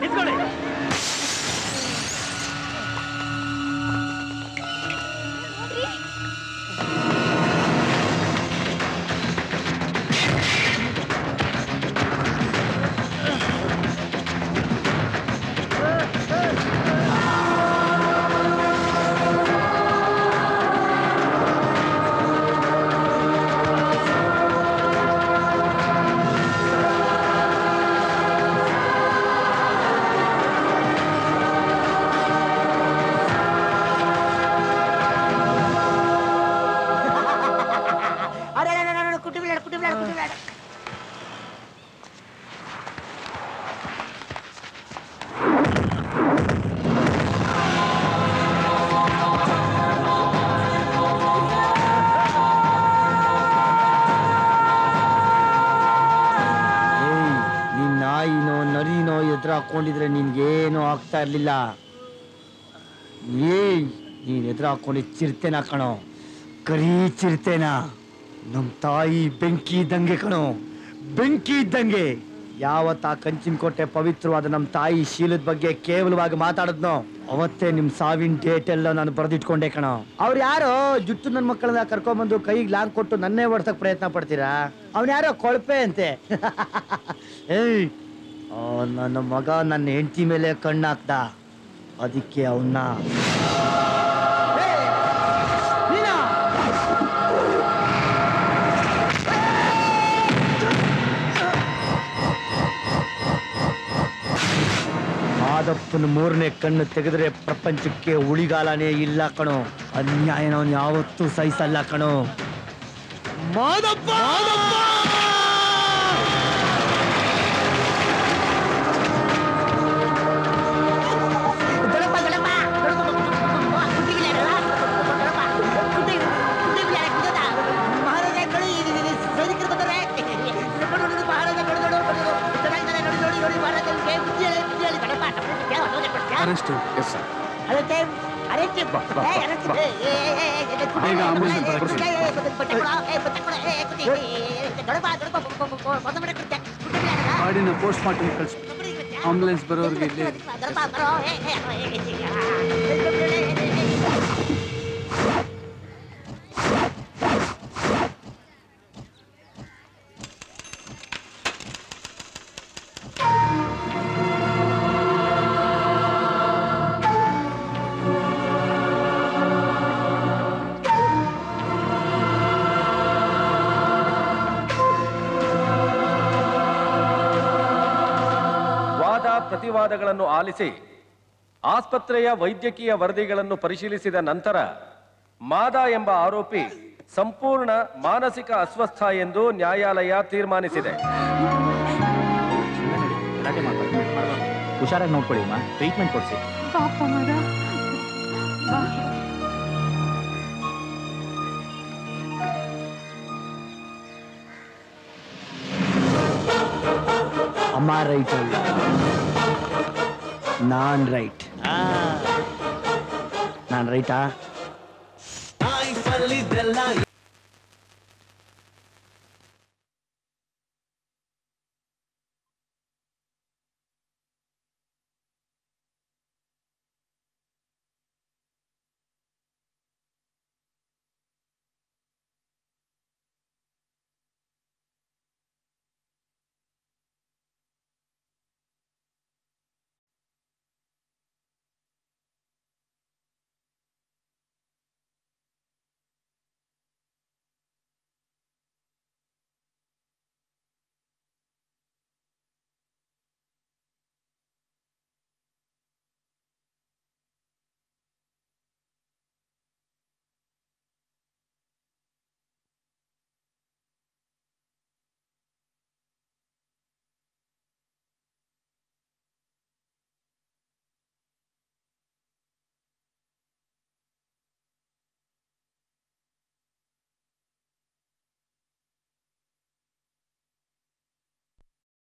ನಿಂತ್ಕೊಳ್ಳಿ ಹಾಕೊಂಡಿದ್ರೆ ನಿನ್ಗೇನು ಆಗ್ತಾ ಇರ್ಲಿಲ್ಲ. ನೀನ್ ಎದುರು ಹಾಕೊಂಡು ಚಿರತೆನ ಕಣೋ, ಕರಿ ಚಿರತೆನ. ನಮ್ ತಾಯಿ ಬೆಂಕಿ ಇದ್ದಂಗೆ ಕಣೋ, ಬೆಂಕಿ ಇದ್ದಂಗೆ. ಯಾವತ್ತ ಕಂಚಿನ ಕೋಟೆ ಪವಿತ್ರವಾದ ನಮ್ ತಾಯಿ ಶೀಲದ ಬಗ್ಗೆ ಕೇವಲವಾಗಿ ಮಾತಾಡದ್ನೋ ಅವತ್ತೇ ನಿಮ್ ಸಾವಿನ ಡೇಟ್ ಎಲ್ಲ ನಾನು ಬರೆದಿಟ್ಕೊಂಡೆ ಕಣೋ. ಅವ್ರು ಯಾರೋ ಜುಟ್ಟು ನನ್ನ ಮಕ್ಕಳನ್ನ ಕರ್ಕೊಂಡ್ಬಂದು ಕೈಗೆ ಲಾಂಗ್ ಕೊಟ್ಟು ನನ್ನೇ ಓಡ್ಸಕ್ ಪ್ರಯತ್ನ ಪಡ್ತೀರಾ? ಅವ್ನ ಯಾರೋ ಕೊಳಪೆ ಅಂತೆ. ಏಯ್, ನನ್ನ ಮಗ ನನ್ನ ಹೆಂಡತಿ ಮೇಲೆ ಕಣ್ಣಾಕ್ದ, ಅದಕ್ಕೆ ಅವನ್ನ ಮಾದಪ್ಪನ ಮೂರನೇ ಕಣ್ಣು ತೆಗೆದ್ರೆ ಪ್ರಪಂಚಕ್ಕೆ ಉಳಿಗಾಲನೇ ಇಲ್ಲ ಕಣೋ. ಅನ್ಯಾಯನವನ್ ಯಾವತ್ತೂ ಸಹಿಸಲ್ಲ ಕಣೋ. ಮಾದಪ್ಪ ಗಾಡಿನ ಪೋಸ್ಟ್ ಮಾರ್ಟಮ್ ಕಳಿಸ್ಬಿಟ್ಟು ಆಂಬುಲೆನ್ಸ್ ಬರೋರಿಗೆ ಇಲ್ಲಿ ವಾದಗಳನ್ನು ಆಲಿಸಿ ಆಸ್ಪತ್ರೆಯ ವೈದ್ಯಕೀಯ ವರದಿಗಳನ್ನು ಪರಿಶೀಲಿಸಿದ ನಂತರ ಮಾದ ಎಂಬ ಆರೋಪಿ ಸಂಪೂರ್ಣ ಮಾನಸಿಕ ಅಸ್ವಸ್ಥ ಎಂದು ನ್ಯಾಯಾಲಯ ತೀರ್ಮಾನಿಸಿದೆ. ಹುಷಾರಾಗಿ ನೋಡ್ಕೊಳ್ಳಿ ಅಮ್ಮ, ಟ್ರೀಟ್ಮೆಂಟ್ ಕೊಡಿಸಿ. ಪಾಪ ಮಗ ಬಾ. ಅಮ್ಮ ರೈಟ್ ಅಲ್ಲ, ನಾನ್ ರೈಟ್. ನಾನ್ ರೈಟಾ?